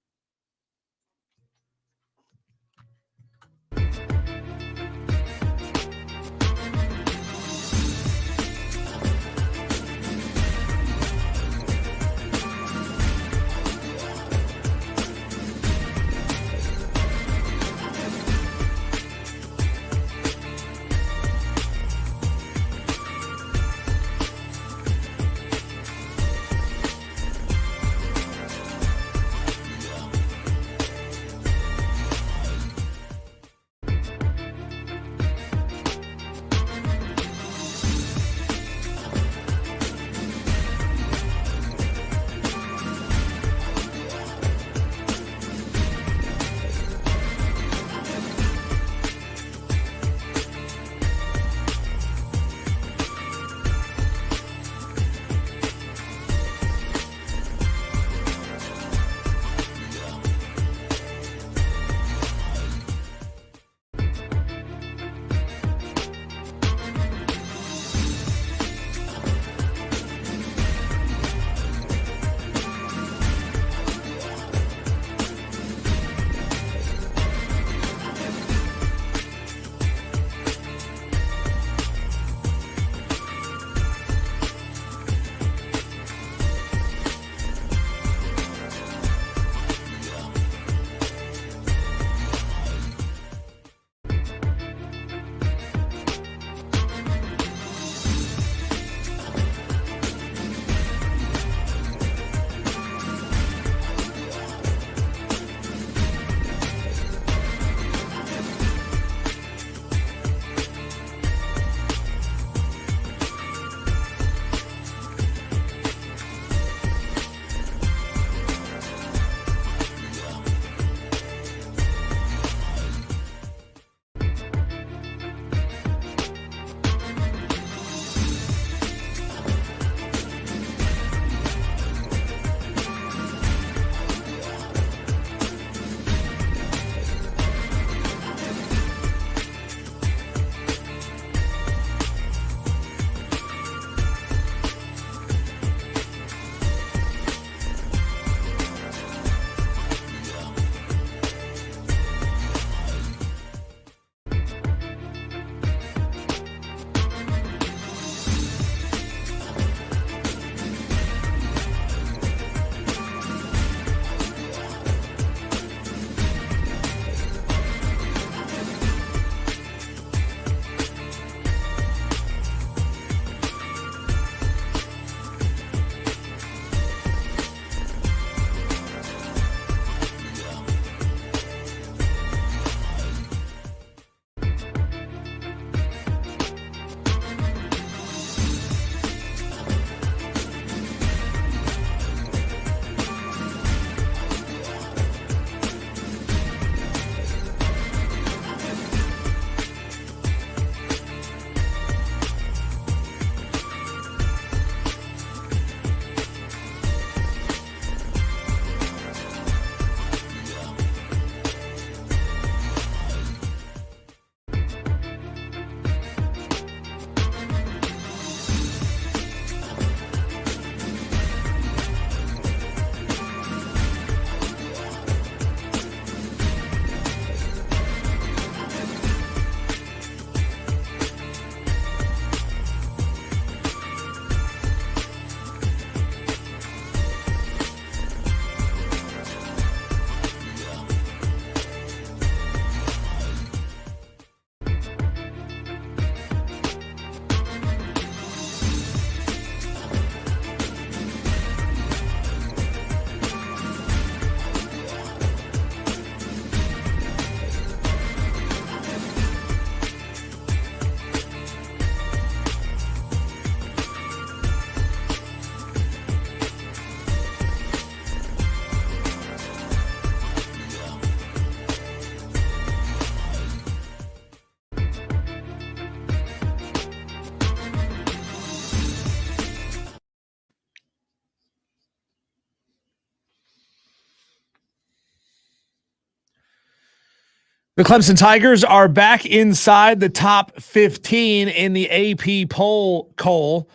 A: The Clemson Tigers are back inside the top 15 in the AP poll, Cole.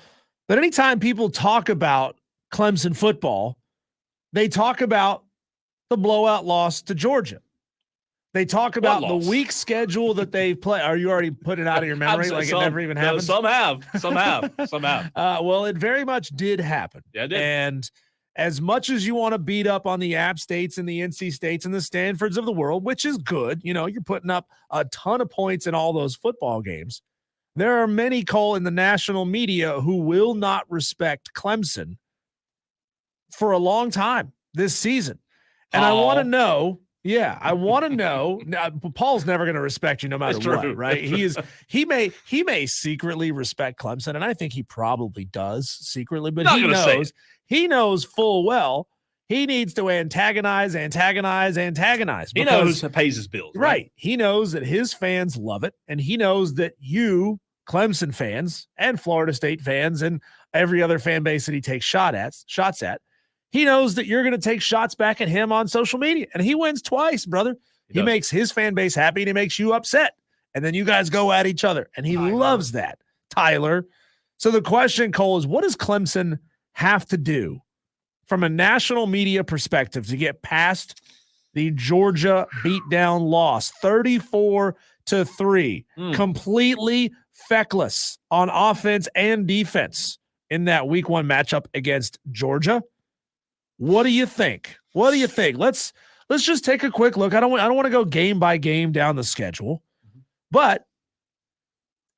A: But anytime people talk about Clemson football, they talk about the blowout loss to Georgia. They talk about the weak schedule that they've played. Are you already putting it out of your memory like it never even happened?
B: Some have.
A: Well, it very much did happen.
B: Yeah, it did.
A: And as much as you want to beat up on the App States and the NC States and the Stanfords of the world, which is good, you know, you're putting up a ton of points in all those football games. There are many, Cole, in the national media who will not respect Clemson for a long time this season. And I want to know, now, Paul's never going to respect you no matter what, right? He may secretly respect Clemson, and I think he probably does secretly, but he knows full well he needs to antagonize.
B: He knows who pays his bills.
A: Right. He knows that his fans love it, and he knows that you, Clemson fans and Florida State fans and every other fan base that he takes shots at, he knows that you're going to take shots back at him on social media, and he wins twice, brother. He makes his fan base happy, and he makes you upset, and then you guys go at each other, and he loves that, Tyler. So the question, Cole, is what does Clemson have to do from a national media perspective to get past the Georgia beatdown loss, 34-3, completely feckless on offense and defense in that week 1 matchup against Georgia? What do you think? Let's just take a quick look. I don't want to go game by game down the schedule, but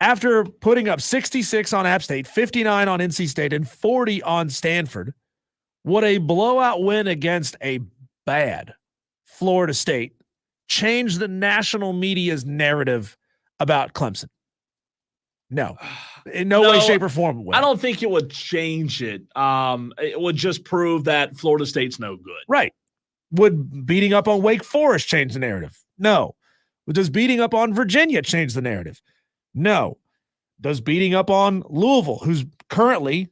A: after putting up 66 on App State, 59 on NC State, and 40 on Stanford, would a blowout win against a bad Florida State change the national media's narrative about Clemson? No. In no way, shape, or form.
B: I don't think it would change it. It would just prove that Florida State's no good.
A: Right. Would beating up on Wake Forest change the narrative? No. Does beating up on Virginia change the narrative? No. Does beating up on Louisville, who's currently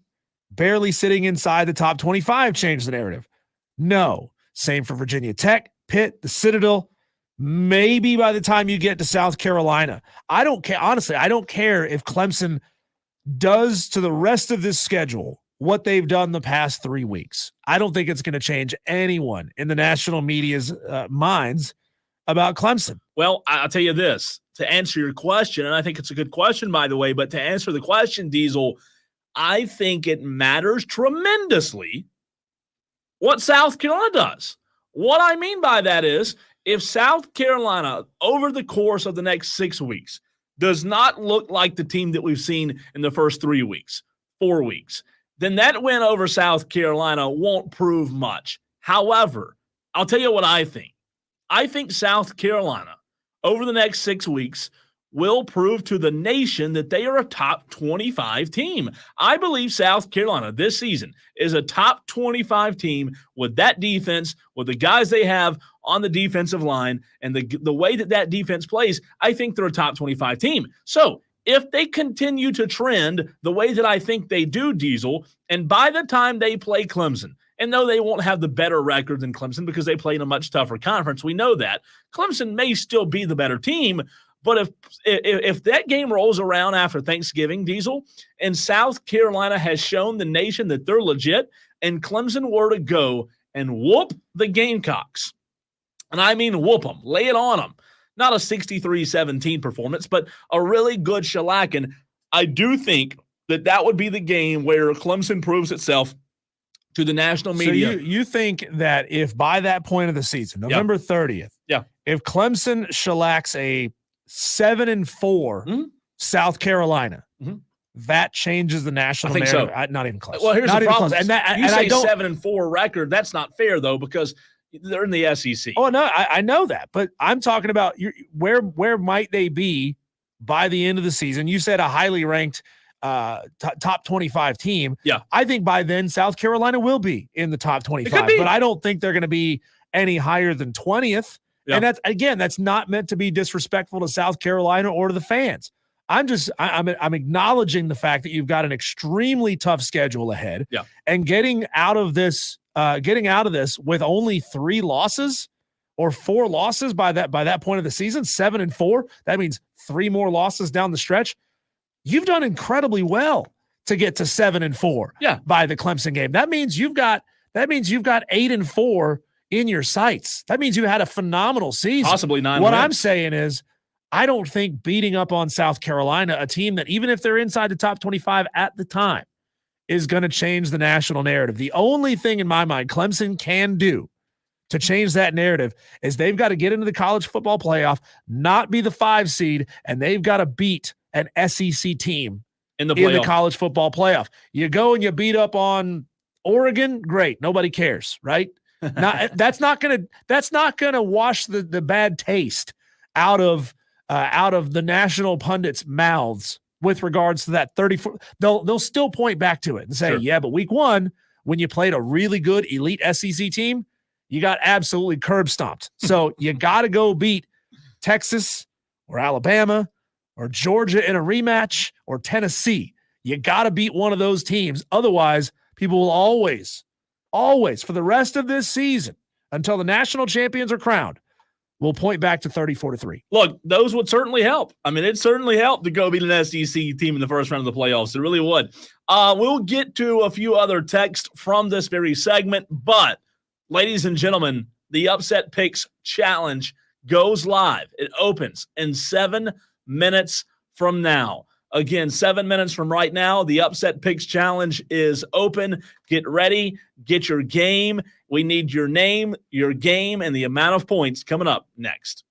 A: barely sitting inside the top 25, change the narrative? No. Same for Virginia Tech, Pitt, the Citadel. Maybe by the time you get to South Carolina. I don't care. Honestly, I don't care if Clemson does to the rest of this schedule what they've done the past 3 weeks. I don't think it's going to change anyone in the national media's minds about Clemson.
B: Well, I'll tell you this, to answer your question, and I think it's a good question, by the way, but to answer the question, Diesel, I think it matters tremendously what South Carolina does. What I mean by that is, if South Carolina, over the course of the next 6 weeks, does not look like the team that we've seen in the first 3 weeks, 4 weeks, then that win over South Carolina won't prove much. However, I'll tell you what I think. I think South Carolina, over the next 6 weeks, will prove to the nation that they are a top 25 team. I believe South Carolina this season is a top 25 team with that defense, with the guys they have on the defensive line, and the way that defense plays. I think they're a top 25 team. So if they continue to trend the way that I think they do, Diesel, and by the time they play Clemson, and though they won't have the better record than Clemson because they play in a much tougher conference, we know that Clemson may still be the better team. But if that game rolls around after Thanksgiving, Diesel, and South Carolina has shown the nation that they're legit, and Clemson were to go and whoop the Gamecocks, and I mean whoop them, lay it on them, not a 63-17 performance, but a really good shellacking, I do think that would be the game where Clemson proves itself to the national media.
A: So you think that if by that point of the season, November 30th, if Clemson shellacks a 7-4 South Carolina, that changes the national narrative?
B: So.
A: Not even close.
B: Well, here's the problem.
A: And
B: you say 7-4 record. That's not fair, though, because they're in the SEC.
A: Oh, no, I know that. But I'm talking about where might they be by the end of the season? You said a highly ranked top 25 team.
B: Yeah.
A: I think by then South Carolina will be in the top 25, but I don't think they're going to be any higher than 20th. Yeah. And that's not meant to be disrespectful to South Carolina or to the fans. I'm acknowledging the fact that you've got an extremely tough schedule ahead.
B: Yeah.
A: And getting out of this with only 3 losses or 4 losses by that point of the season, 7-4, that means 3 more losses down the stretch. You've done incredibly well to get to 7-4 by the Clemson game. That means you've got 8-4 in your sights. That means you had a phenomenal season.
B: Possibly 9
A: What
B: wins.
A: I'm saying is, I don't think beating up on South Carolina, a team that even if they're inside the top 25 at the time, is going to change the national narrative. The only thing in my mind Clemson can do to change that narrative is they've got to get into the college football playoff, not be the 5 seed, and they've got to beat an SEC team in the college football playoff. You go and you beat up on Oregon, great. Nobody cares, right? That's not gonna wash the bad taste out of the national pundits' mouths with regards to that 34. They'll still point back to it and say, yeah, but week 1, when you played a really good elite SEC team, you got absolutely curb stomped. So you got to go beat Texas or Alabama or Georgia in a rematch or Tennessee. You got to beat one of those teams. Otherwise, people will always, for the rest of this season, until the national champions are crowned, we'll point back to 34-3.
B: Look, those would certainly help. I mean, it certainly helped to go beat an SEC team in the first round of the playoffs. It really would. We'll get to a few other texts from this very segment, but ladies and gentlemen, the Upset Picks Challenge goes live. It opens in 7 minutes from now. Again, 7 minutes from right now, the Upset Picks Challenge is open. Get ready. Get your game. We need your name, your game, and the amount of points coming up next.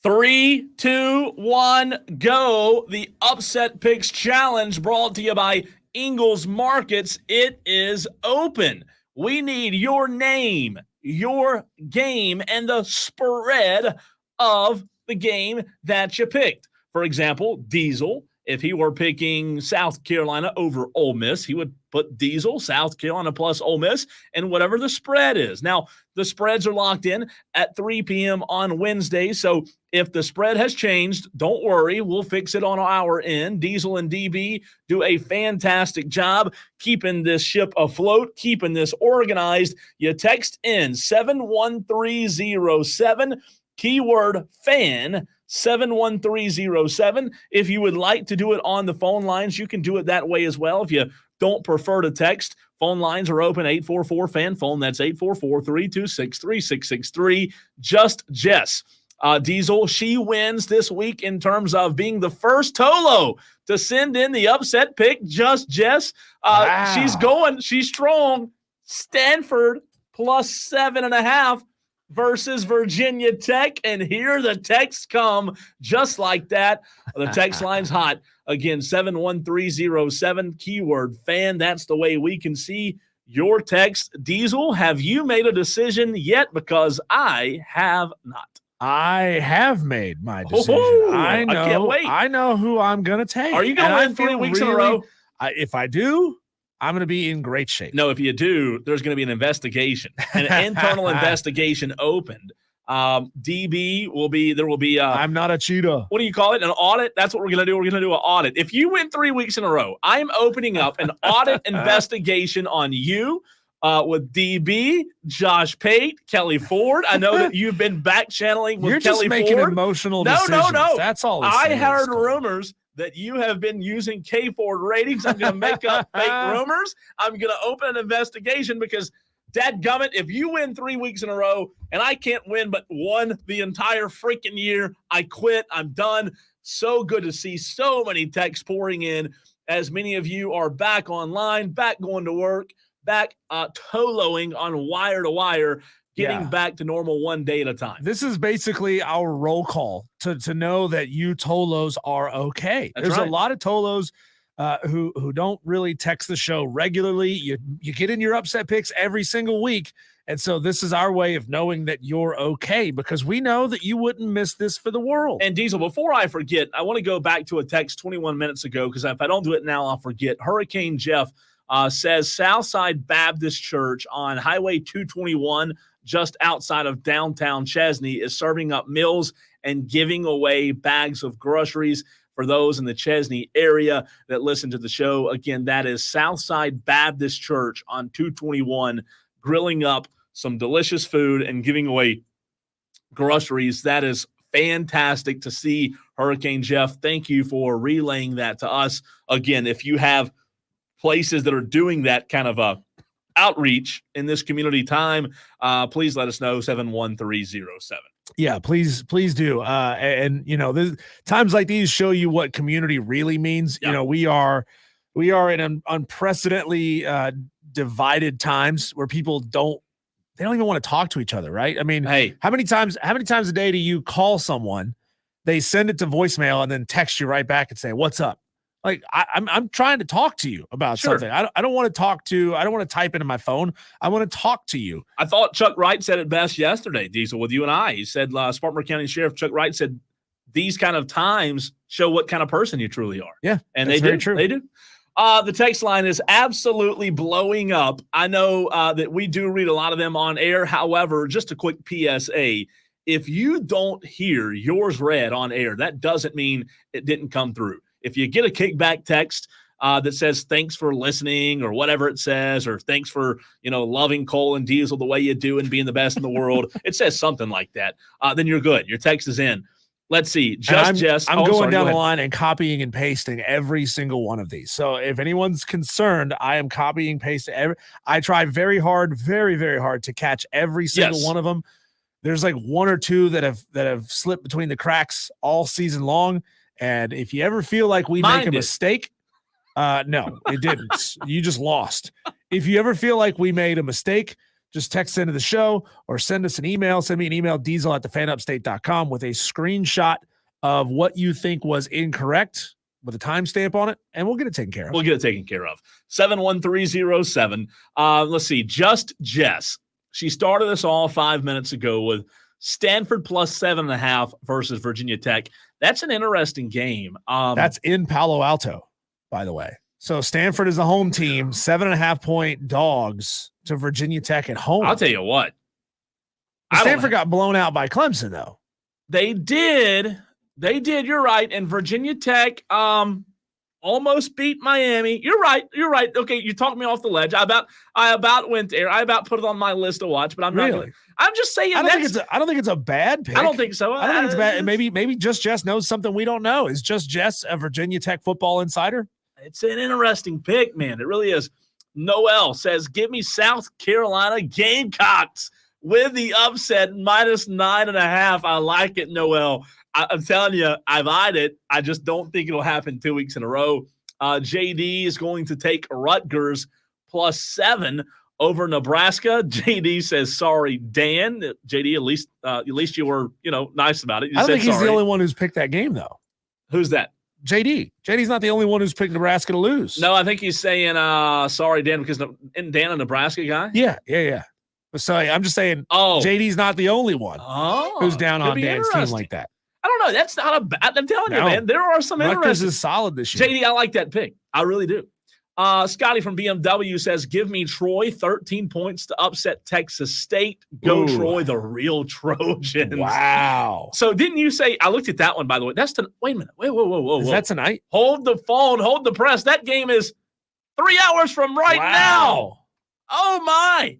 B: 3, 2, 1, go. The Upset Picks Challenge brought to you by Ingles Markets. It is open. We need your name, your game, and the spread of the game that you picked. For example, Diesel, if he were picking South Carolina over Ole Miss, he would put Diesel, South Carolina plus Ole Miss, and whatever the spread is. Now, the spreads are locked in at 3 p.m. on Wednesday, so if the spread has changed, don't worry. We'll fix it on our end. Diesel and DB do a fantastic job keeping this ship afloat, keeping this organized. You text in 71307, keyword FAN, 71307. If you would like to do it on the phone lines, you can do it that way as well. If you don't prefer to text, phone lines are open, 844-FAN phone. That's 844-326-3663. Just Jess. Diesel, she wins this week in terms of being the first Tolo to send in the upset pick. Just Jess.
A: Wow.
B: She's strong. Stanford plus 7.5 versus Virginia Tech. And here the texts come just like that. The text line's hot. Again, 71307, keyword FAN. That's the way we can see your text. Diesel, have you made a decision yet? Because I have not.
A: I have made my decision. I
B: can't wait.
A: I know who I'm going to take.
B: Are you going to win 3 weeks in a row?
A: If I do, I'm going to be in great shape.
B: No, if you do, there's going to be an investigation, an internal investigation opened. DB will be, there will be
A: I'm not a cheetah.
B: What do you call it? An audit? That's what we're going to do. We're going to do an audit. If you win 3 weeks in a row, I'm opening up an audit investigation on you. With DB, Josh Pate, Kelly Ford. I know that you've been back channeling with Kelly Ford.
A: You're just making emotional decisions.
B: No.
A: That's all.
B: I heard rumors that you have been using K Ford ratings. I'm going to make up fake rumors. I'm going to open an investigation because, dadgummit, if you win 3 weeks in a row and I can't win but one the entire freaking year, I quit. I'm done. So good to see so many texts pouring in as many of you are back online, back going to work, back toloing on wire to wire, getting back to normal one day at a time.
A: This is basically our roll call to know that you tolos are okay.
B: That's
A: There's
B: right.
A: a lot of tolos who don't really text the show regularly. You get in your upset picks every single week. And so this is our way of knowing that you're okay, because we know that you wouldn't miss this for the world.
B: And Diesel, before I forget, I want to go back to a text 21 minutes ago, because if I don't do it now, I'll forget. Hurricane Jeff says Southside Baptist Church on Highway 221, just outside of downtown Chesney, is serving up meals and giving away bags of groceries for those in the Chesney area that listen to the show. Again, that is Southside Baptist Church on 221, grilling up some delicious food and giving away groceries. That is fantastic to see, Hurricane Jeff. Thank you for relaying that to us. Again, if you have places that are doing that kind of outreach in this community time, please let us know. 71307.
A: Yeah, please do. And you know, times like these show you what community really means.
B: Yep.
A: You know, we are in unprecedentedly divided times where people don't even want to talk to each other, right? I mean,
B: hey,
A: how many times a day do you call someone, they send it to voicemail, and then text you right back and say, "What's up?" Like, I'm trying to talk to you about something. I don't want to type into my phone. I want to talk to you.
B: I thought Chuck Wright said it best yesterday, Diesel, with you and I. He said, Spartanburg County Sheriff Chuck Wright said, these kind of times show what kind of person you truly are.
A: Yeah,
B: and they do. True. They do. The text line is absolutely blowing up. I know that we do read a lot of them on air. However, just a quick PSA. If you don't hear yours read on air, that doesn't mean it didn't come through. If you get a kickback text that says thanks for listening or whatever it says, or thanks for, loving Cole and Diesel the way you do and being the best in the world, it says something like that, then you're good. Your text is in. Let's see. I'm
A: going down the line and copying and pasting every single one of these. So if anyone's concerned, I am copying, pasting. I try very hard, very, very hard to catch every single one of them. There's like one or two that have slipped between the cracks all season long. And if you ever feel like we make a mistake, no, it didn't. You just lost. If you ever feel like we made a mistake, just text into the show or send us an email. Send me an email, diesel@thefanupstate.com, with a screenshot of what you think was incorrect with a timestamp on it, and we'll get it taken care of.
B: We'll get it taken care of. 71307. Let's see. Just Jess. She started us all 5 minutes ago with Stanford plus 7.5 versus Virginia Tech. That's an interesting game.
A: That's in Palo Alto, by the way. So Stanford is the home team, 7.5-point dogs to Virginia Tech at home.
B: I'll tell you what.
A: Stanford got blown out by Clemson, though.
B: They did. You're right. And Virginia Tech almost beat Miami. You're right. Okay, you talked me off the ledge. I about went there. I about put it on my list to watch, but I'm not really. I'm just saying.
A: I don't think it's a bad pick.
B: I don't think so.
A: I don't think it's bad. Maybe Just Jess knows something we don't know. Is Just Jess a Virginia Tech football insider?
B: It's an interesting pick, man. It really is. Noel says, give me South Carolina Gamecocks with the upset minus 9.5. I like it, Noel. I'm telling you, I've eyed it. I just don't think it'll happen 2 weeks in a row. JD is going to take Rutgers plus 7 over Nebraska. JD says, sorry, Dan. JD, at least you were, nice about it.
A: I don't think he's the only one who's picked that game, though.
B: Who's that?
A: JD. JD's not the only one who's picked Nebraska to lose.
B: No, I think he's saying, sorry, Dan, because isn't Dan a Nebraska guy?
A: Yeah. So I'm just saying, JD's not the only one who's down on Dan's team like that.
B: I don't know. That's not a bad. I'm telling you, man. There are some
A: Rutgers
B: interesting.
A: is solid this year.
B: JD, I like that pick. I really do. Scotty from BMW says, give me Troy 13 points to upset Texas State. Go Troy, the real Trojans.
A: Wow.
B: So didn't you say, I looked at that one, by the way. That's wait a minute. Whoa.
A: Is that tonight?
B: Hold the phone. Hold the press. That game is 3 hours from now. Oh, my.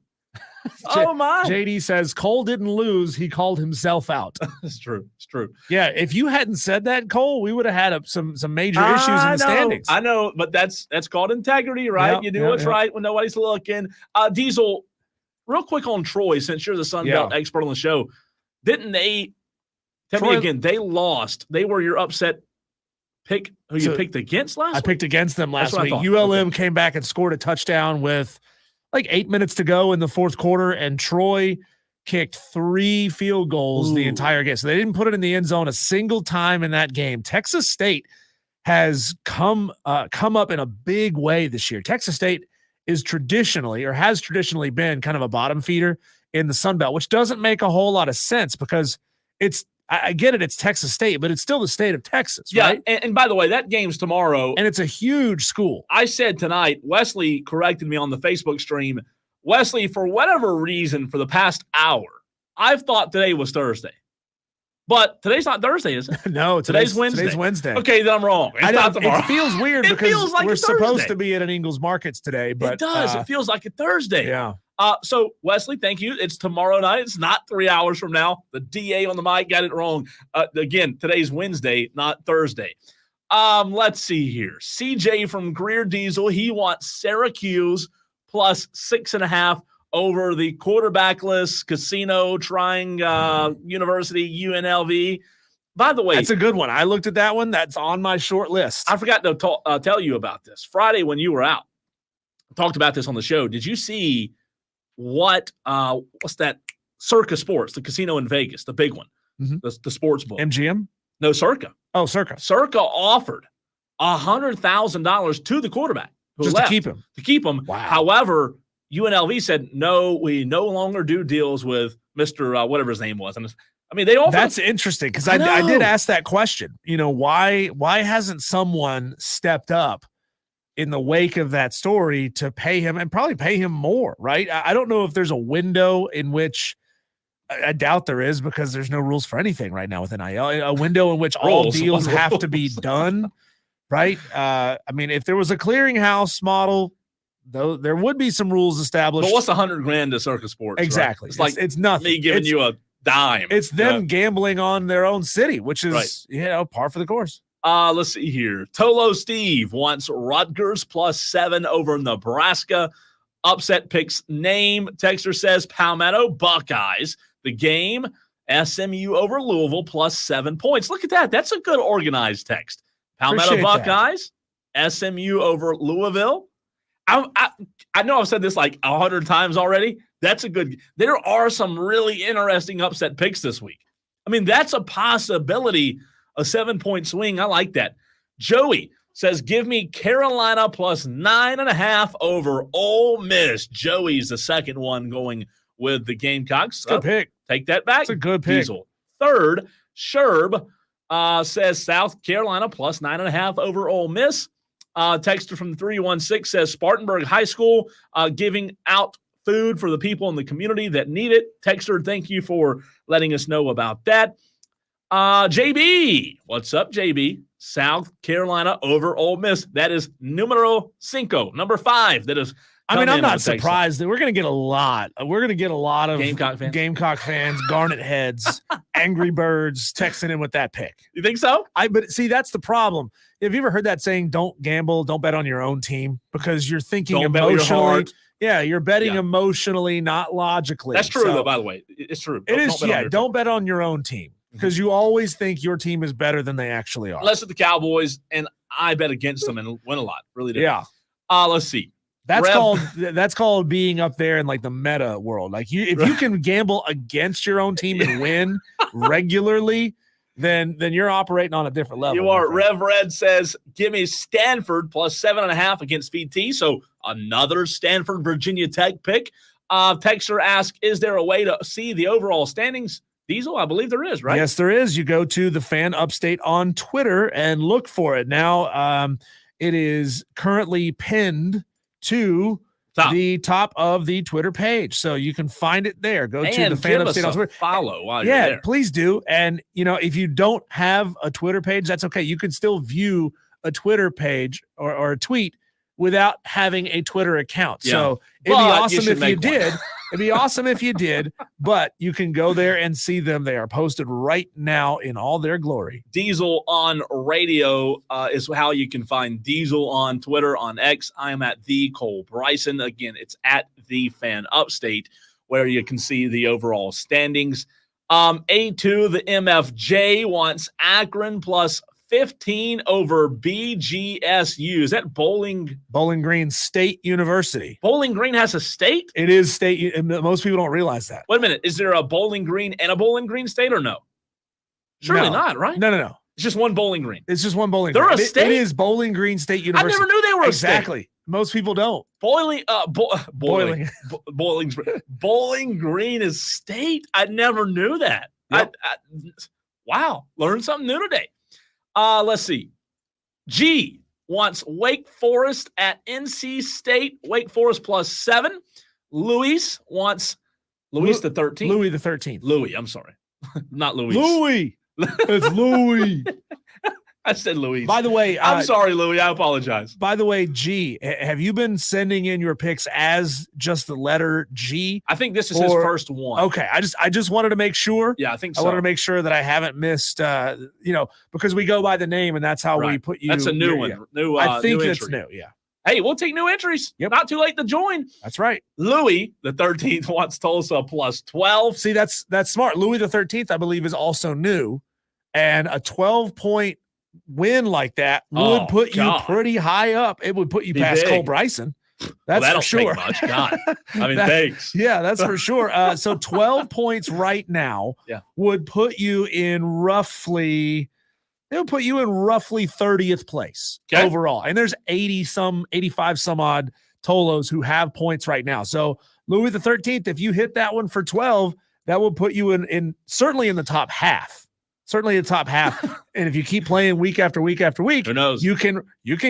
B: Oh, my.
A: JD says, Cole didn't lose. He called himself out.
B: It's true.
A: Yeah, if you hadn't said that, Cole, we would have had some major issues in the standings.
B: I know, but that's called integrity, right?
A: Yep,
B: you do what's right when nobody's looking. Diesel, real quick on Troy, since you're the Sun Belt expert on the show, didn't they – tell me again, they lost. They were your upset pick who you picked against last week?
A: I picked against them last week. ULM came back and scored a touchdown with – like 8 minutes to go in the fourth quarter, and Troy kicked 3 field goals the entire game. So they didn't put it in the end zone a single time in that game. Texas State has come up in a big way this year. Texas State has traditionally been kind of a bottom feeder in the Sun Belt, which doesn't make a whole lot of sense because I get it, it's Texas State, but it's still the state of Texas, right?
B: And by the way, that game's tomorrow.
A: And it's a huge school.
B: I said tonight, Wesley corrected me on the Facebook stream. Wesley, for whatever reason, for the past hour, I've thought today was Thursday. But today's not Thursday, is it?
A: No, today's Wednesday. Today's Wednesday.
B: Okay, then I'm wrong. It's not tomorrow.
A: It feels weird because feels like we're supposed to be at an Ingles Markets today. But
B: it does. It feels like a Thursday.
A: Yeah.
B: So, Wesley, thank you. It's tomorrow night. It's not 3 hours from now. The DA on the mic got it wrong. Again, today's Wednesday, not Thursday. Let's see here. CJ from Greer Diesel, he wants Syracuse plus 6.5 over the quarterbackless casino trying University UNLV. By the way,
A: that's a good one. I looked at that one. That's on my short list.
B: I forgot to tell you about this. Friday when you were out, I talked about this on the show. Did you see what's that? Circa Sports, the casino in Vegas, the big one, the sports book.
A: MGM?
B: No, Circa.
A: Oh, Circa.
B: Circa offered $100,000 to the quarterback
A: just
B: left,
A: to keep him.
B: Wow. However, UNLV said, no, we no longer do deals with Mr. Whatever his name was. And I mean, they offered.
A: That's interesting because I did ask that question. Why hasn't someone stepped up in the wake of that story to pay him and probably pay him more, right? I don't know if there's a window in which I doubt there is because there's no rules for anything right now with NIL. A window in which all deals have to be done, right? I mean, if there was a clearinghouse model, though, there would be some rules established.
B: But what's $100,000 to Circa Sports?
A: Exactly.
B: Right?
A: It's nothing.
B: Me giving you a dime.
A: It's them gambling on their own city, which is par for the course.
B: Let's see here. Tolo Steve wants Rutgers plus 7 over Nebraska. Upset picks name. Texter says Palmetto Buckeyes. The game, SMU over Louisville plus 7 points. Look at that. That's a good organized text. Palmetto Buckeyes, SMU over Louisville. I know I've said this like 100 times already. That's a good – there are some really interesting upset picks this week. I mean, that's a possibility, a 7-point swing. I like that. Joey says, give me Carolina plus 9.5 over Ole Miss. Joey's the second one going with the Gamecocks.
A: Good pick.
B: Take that back.
A: It's a good pick.
B: Diesel. Third, Sherb says South Carolina plus 9.5 over Ole Miss. Texter from 316 says Spartanburg High School giving out food for the people in the community that need it. Texter, thank you for letting us know about that. JB, what's up, JB? South Carolina over Ole Miss. That is numero 5, number 5. That is.
A: I mean, I'm not surprised that we're going to get a lot. We're going to get a lot of
B: Gamecock
A: fans, Garnet heads, Angry Birds texting in with that pick.
B: You think so?
A: But see, that's the problem. Have you ever heard that saying, don't gamble, don't bet on your own team? Because you're thinking emotionally. Yeah, you're betting emotionally, not logically.
B: That's true, though, by the way. It's true.
A: It is, don't bet on your own team. Because you always think your team is better than they actually are.
B: Unless it's the Cowboys, and I bet against them and win a lot. Really do.
A: Yeah.
B: Let's see.
A: That's called being up there in like the meta world. Like if you can gamble against your own team and win regularly, then you're operating on a different level.
B: You are. Rev Red says, give me Stanford plus 7.5 against VT. So another Stanford Virginia Tech pick. Texter asks, is there a way to see the overall standings? Diesel, I believe there is, right?
A: Yes, there is. You go to the Fan Upstate on Twitter and look for it. Now, it is currently pinned to the top of the Twitter page, so you can find it there. Go to the Fan Upstate on Twitter.
B: Follow while you're there.
A: Please do. And if you don't have a Twitter page, that's okay. You can still view a Twitter page or a tweet without having a Twitter account. Yeah. So it'd be awesome if you did. It'd be awesome if you did, but you can go there and see them. They are posted right now in all their glory.
B: Diesel on radio is how you can find Diesel on Twitter, on X. I am at the Cole Bryson. Again, it's at the Fan Upstate where you can see the overall standings. A2, the MFJ wants Akron plus 15 over BGSU. Is that Bowling
A: Green State University?
B: Bowling Green has a state?
A: It is state. Most people don't realize that.
B: Wait a minute. Is there a Bowling Green and a Bowling Green State or no? Surely not, right?
A: No.
B: It's just one Bowling Green.
A: It's just one Bowling
B: Green.
A: They're
B: a state?
A: It is Bowling Green State University.
B: I never knew they were
A: exactly.
B: A state.
A: Most people don't.
B: Bowling Green is state? I never knew that.
A: Yep.
B: Wow. Learned something new today. Let's see. G wants Wake Forest at NC State. Wake Forest plus 7. Luis wants Louis the 13th.
A: Louis the 13th.
B: Louis, I'm sorry. Not Louis.
A: Louis. It's Louis.
B: I said Louis.
A: By the way,
B: I'm sorry, Louis. I apologize.
A: By the way, G, have you been sending in your picks as just the letter G?
B: I think this is his first one.
A: Okay, I just wanted to make sure.
B: Yeah, I think so.
A: I wanted to make sure that I haven't missed, because we go by the name and that's how we put you.
B: That's a new one.
A: Yeah.
B: New.
A: I think
B: new
A: that's
B: entry.
A: new. Yeah.
B: Hey, we'll take new entries.
A: Yep.
B: Not too late to join.
A: That's right.
B: Louis the 13th wants Tulsa plus 12.
A: See, that's smart. Louis the 13th, I believe, is also new, and a 12-point win like that would put you pretty high up. It would put you past Cole Bryson. That's for sure.
B: Take much. God. I mean, thanks.
A: Yeah, that's for sure. So 12 points right now would put you in roughly 30th place overall. And there's 85 some odd Tolos who have points right now. So Louis the 13th, if you hit that one for 12, that will put you in certainly in the top half. Certainly the top half. And if you keep playing week after week after week,
B: who knows?
A: You can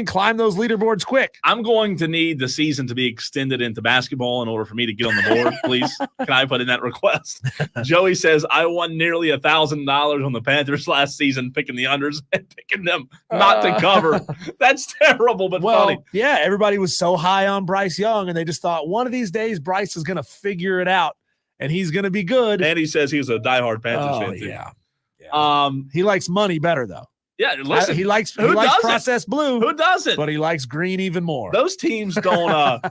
A: climb those leaderboards quick.
B: I'm going to need the season to be extended into basketball in order for me to get on the board, please. Can I put in that request? Joey says, I won nearly $1,000 on the Panthers last season, picking the unders and picking them not to cover. That's terrible, but funny.
A: Yeah, everybody was so high on Bryce Young, and they just thought one of these days Bryce is going to figure it out, and he's going to be good.
B: And he says he's a diehard Panthers fan, too.
A: Yeah. He likes money better though.
B: Yeah, listen.
A: He likes processed blue.
B: Who doesn't?
A: But he likes green even more.
B: Those teams don't.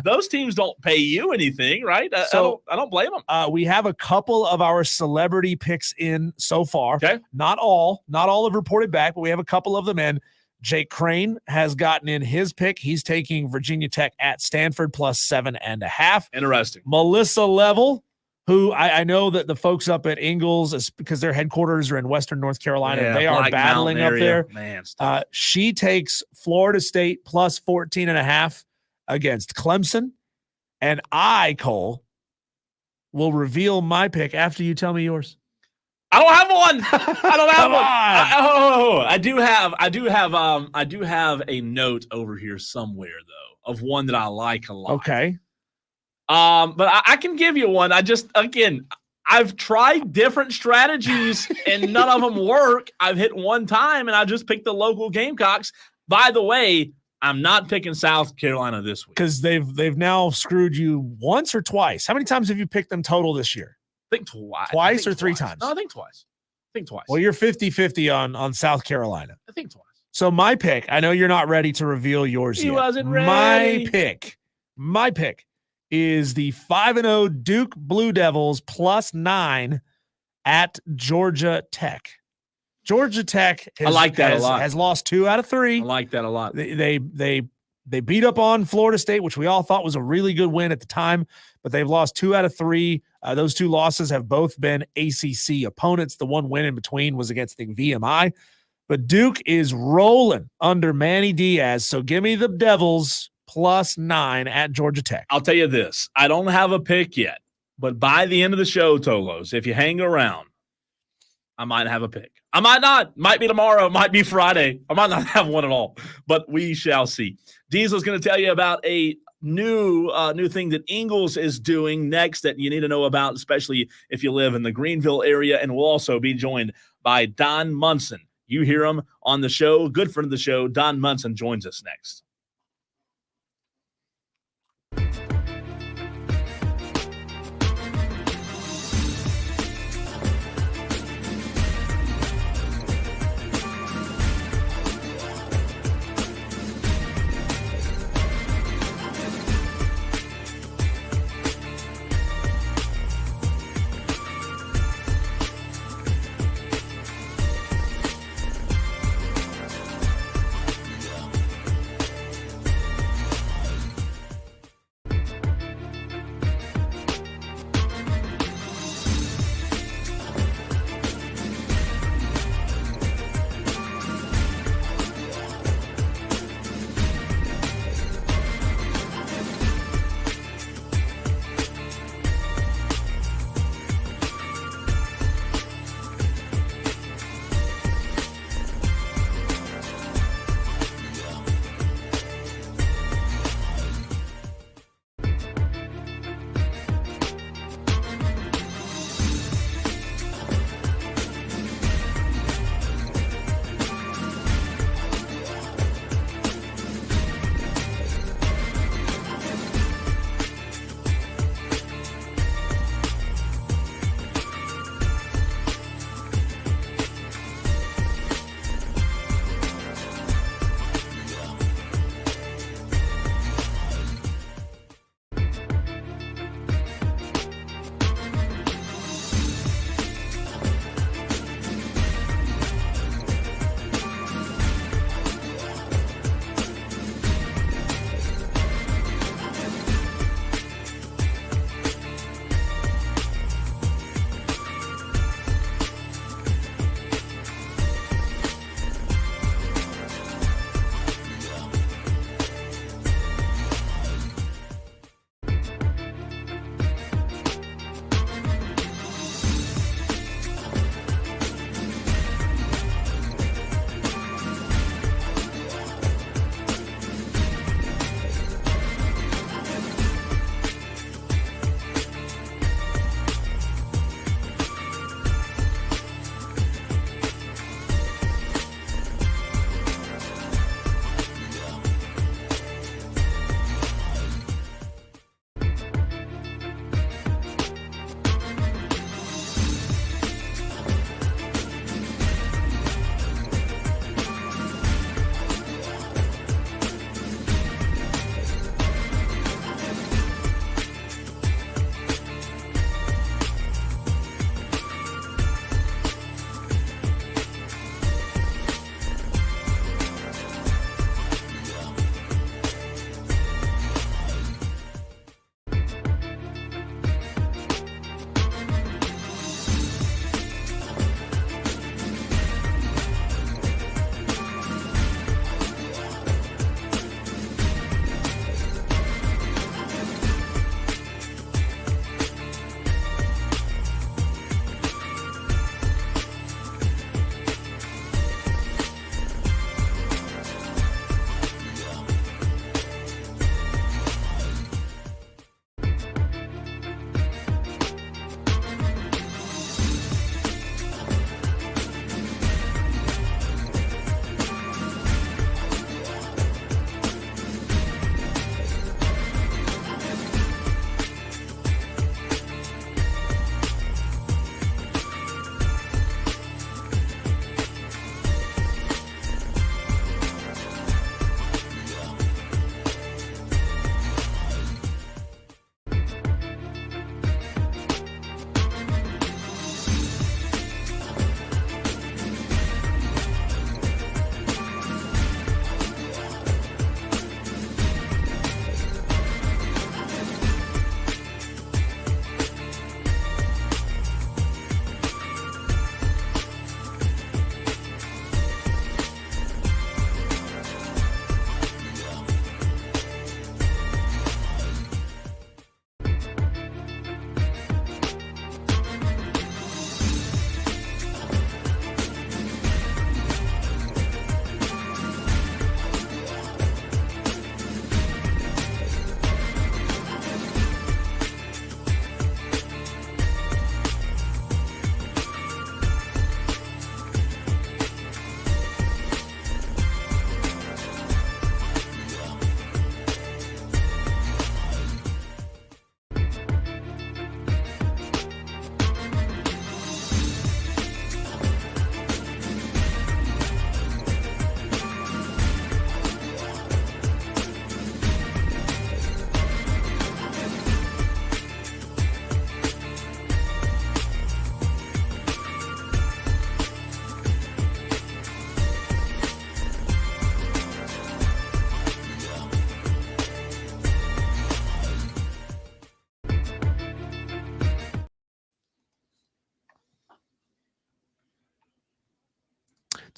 B: Those teams don't pay you anything, right? I don't blame them.
A: We have a couple of our celebrity picks in so far.
B: Okay,
A: not all have reported back, but we have a couple of them in. Jake Crane has gotten in his pick. He's taking Virginia Tech at Stanford plus 7.5.
B: Interesting.
A: Melissa Level, who I know that the folks up at Ingalls, is because their headquarters are in Western North Carolina.
B: Yeah,
A: they are
B: Black
A: battling
B: Mountain
A: up there.
B: Man,
A: she takes Florida State plus 14.5 against Clemson. And I, Cole, will reveal my pick after you tell me yours.
B: I don't have one. I don't have
A: Come
B: one.
A: on.
B: I do have a note over here somewhere though of one that I like a lot.
A: Okay.
B: But I can give you one. I've tried different strategies and none of them work. I've hit one time and I just picked the local Gamecocks. By the way, I'm not picking South Carolina this week.
A: Because they've now screwed you once or twice. How many times have you picked them total this year?
B: I think twice.
A: Twice or three times?
B: No, I think twice.
A: Well, you're 50-50 on South Carolina.
B: I think twice.
A: So my pick, I know you're not ready to reveal yours
B: He
A: yet.
B: wasn't ready.
A: My pick is the 5-0 Duke Blue Devils plus 9 at Georgia Tech. Georgia Tech
B: I like that a lot.
A: Has lost 2 out of 3.
B: I like that a lot.
A: They beat up on Florida State, which we all thought was a really good win at the time, but they've lost 2 out of 3. Those 2 losses have both been ACC opponents. The one win in between was against the VMI. But Duke is rolling under Manny Diaz, so give me the Devils plus 9 at Georgia Tech.
B: I'll tell you this. I don't have a pick yet, but by the end of the show, Tolos, if you hang around, I might have a pick. I might not. Might be tomorrow. Might be Friday. I might not have one at all, but we shall see. Diesel's going to tell you about a new thing that Ingalls is doing next that you need to know about, especially if you live in the Greenville area, and we'll also be joined by Don Munson. You hear him on the show. Good friend of the show, Don Munson, joins us next.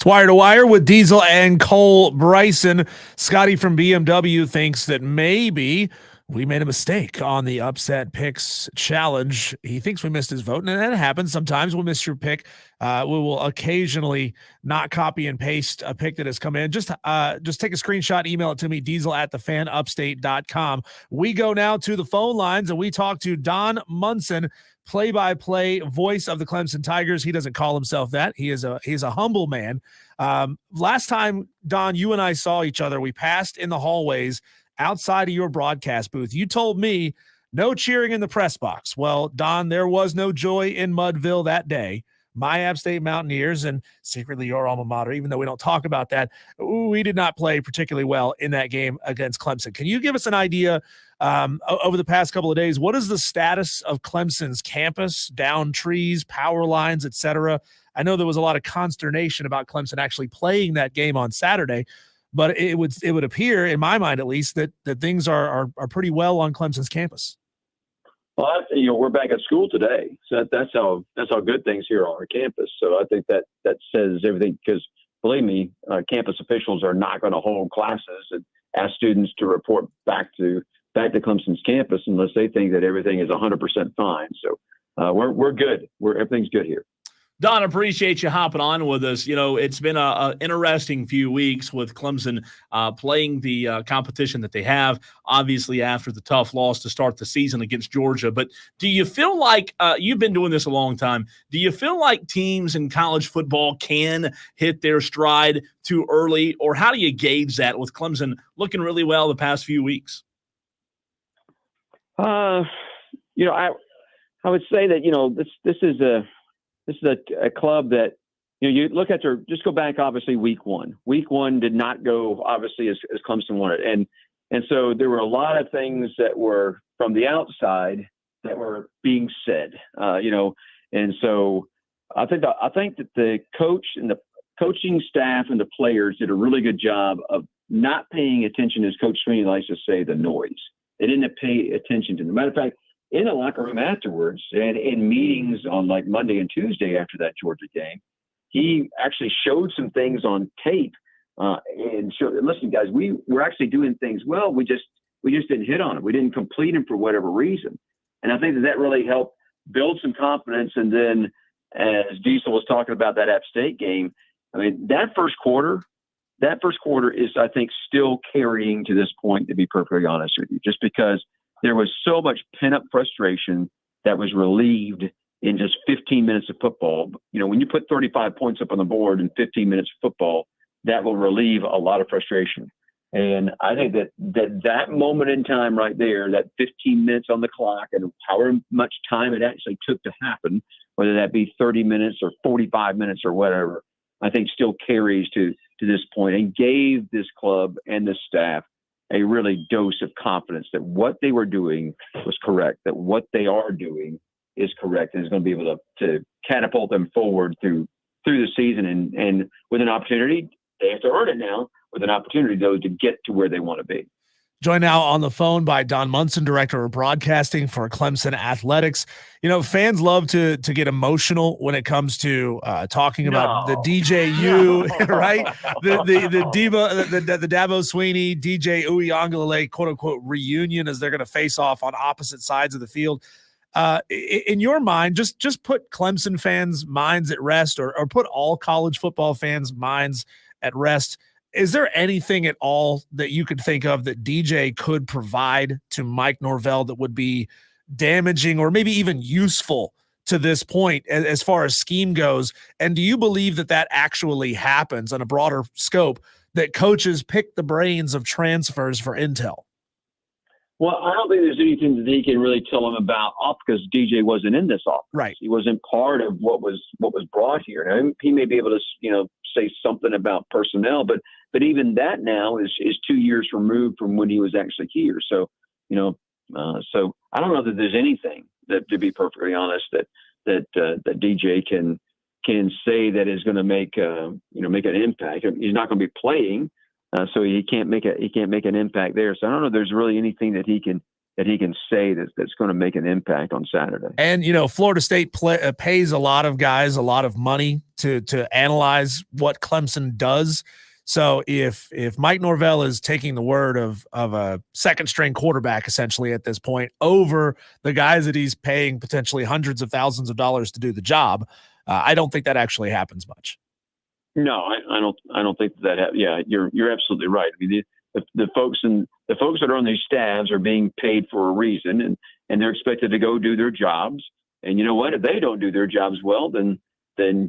A: It's Wire to Wire with Diesel and Cole Bryson. Scotty from BMW thinks that maybe we made a mistake on the Upset Picks Challenge. He thinks we missed his vote, and that happens. Sometimes we'll miss your pick. We will occasionally not copy and paste a pick that has come in. Just take a screenshot, email it to me, diesel@thefanupstate.com. We go now to the phone lines, and we talk to Don Munson, play-by-play voice of the Clemson Tigers. He doesn't call himself that. He's a humble man. Last time, Don, you and I saw each other, we passed in the hallways outside of your broadcast booth. You told me no cheering in the press box. Well, Don, there was no joy in Mudville that day. My App State Mountaineers, and secretly your alma mater, even though we don't talk about that, we did not play particularly well in that game against Clemson. Can you give us an idea over the past couple of days, what is the status of Clemson's campus, down trees, power lines, et cetera? I know there was a lot of consternation about Clemson actually playing that game on Saturday, but it would appear, in my mind at least, that things are pretty well on Clemson's campus.
C: Well, we're back at school today, so that's how good things here are on our campus. So I think that says everything, because believe me, campus officials are not going to hold classes and ask students to report back to Clemson's campus unless they think that everything is 100% fine. So we're good. Everything's good here.
B: Don, appreciate you hopping on with us. It's been a interesting few weeks with Clemson playing the competition that they have, obviously after the tough loss to start the season against Georgia. But do you feel like you've been doing this a long time? Do you feel like teams in college football can hit their stride too early, or how do you gauge that with Clemson looking really well the past few weeks?
C: I would say that this is a club that you look at just go back, obviously week one. Week one did not go obviously as Clemson wanted, and so there were a lot of things that were from the outside that were being said, and so I think that the coach and the coaching staff and the players did a really good job of not paying attention, as Coach Sweeney likes to say, the noise. They didn't pay attention to. As a matter of fact, in the locker room afterwards and in meetings on like Monday and Tuesday after that Georgia game, he actually showed some things on tape and showed, listen, guys, we're actually doing things well. We just didn't hit on it. We didn't complete them for whatever reason. And I think that really helped build some confidence. And then as Diesel was talking about that App State game, I mean, that first quarter is, I think, still carrying to this point, to be perfectly honest with you, just because there was so much pent-up frustration that was relieved in just 15 minutes of football. When you put 35 points up on the board in 15 minutes of football, that will relieve a lot of frustration. And I think that moment in time right there, that 15 minutes on the clock and however much time it actually took to happen, whether that be 30 minutes or 45 minutes or whatever, I think still carries to this point and gave this club and this staff a really dose of confidence that what they were doing was correct, that what they are doing is correct, and is going to be able to catapult them forward through the season. And with an opportunity, they have to earn it now, with an opportunity, though, to get to where they want to be.
A: Joined now on the phone by Don Munson, Director of Broadcasting for Clemson Athletics. Fans love to get emotional when it comes to talking about the DJU, right? The Dabo Sweeney, DJ Uiagalelei, quote unquote, reunion, as they're going to face off on opposite sides of the field. In your mind, just put Clemson fans' minds at rest, or put all college football fans' minds at rest. Is there anything at all that you could think of that DJ could provide to Mike Norvell that would be damaging or maybe even useful to this point as far as scheme goes? And do you believe that actually happens on a broader scope, that coaches pick the brains of transfers for intel?
C: Well, I don't think there's anything that he can really tell him about because DJ wasn't in this offense.
A: Right.
C: He wasn't part of what was brought here. Now, he may be able to, say something about personnel, but even that now is 2 years removed from when he was actually here. So, so I don't know that there's anything that, to be perfectly honest, that DJ can say that is going to make an impact. He's not going to be playing. So he can't make an impact there. So I don't know if there's really anything that he can he can say that's going to make an impact on Saturday.
A: And, Florida State pays a lot of guys a lot of money to analyze what Clemson does. So if Mike Norvell is taking the word of a second-string quarterback essentially at this point over the guys that he's paying potentially hundreds of thousands of dollars to do the job, I don't think that actually happens much.
C: No, I don't think that. Yeah, you're absolutely right. I mean, the folks that are on these staffs are being paid for a reason, and they're expected to go do their jobs. And you know what? If they don't do their jobs well, then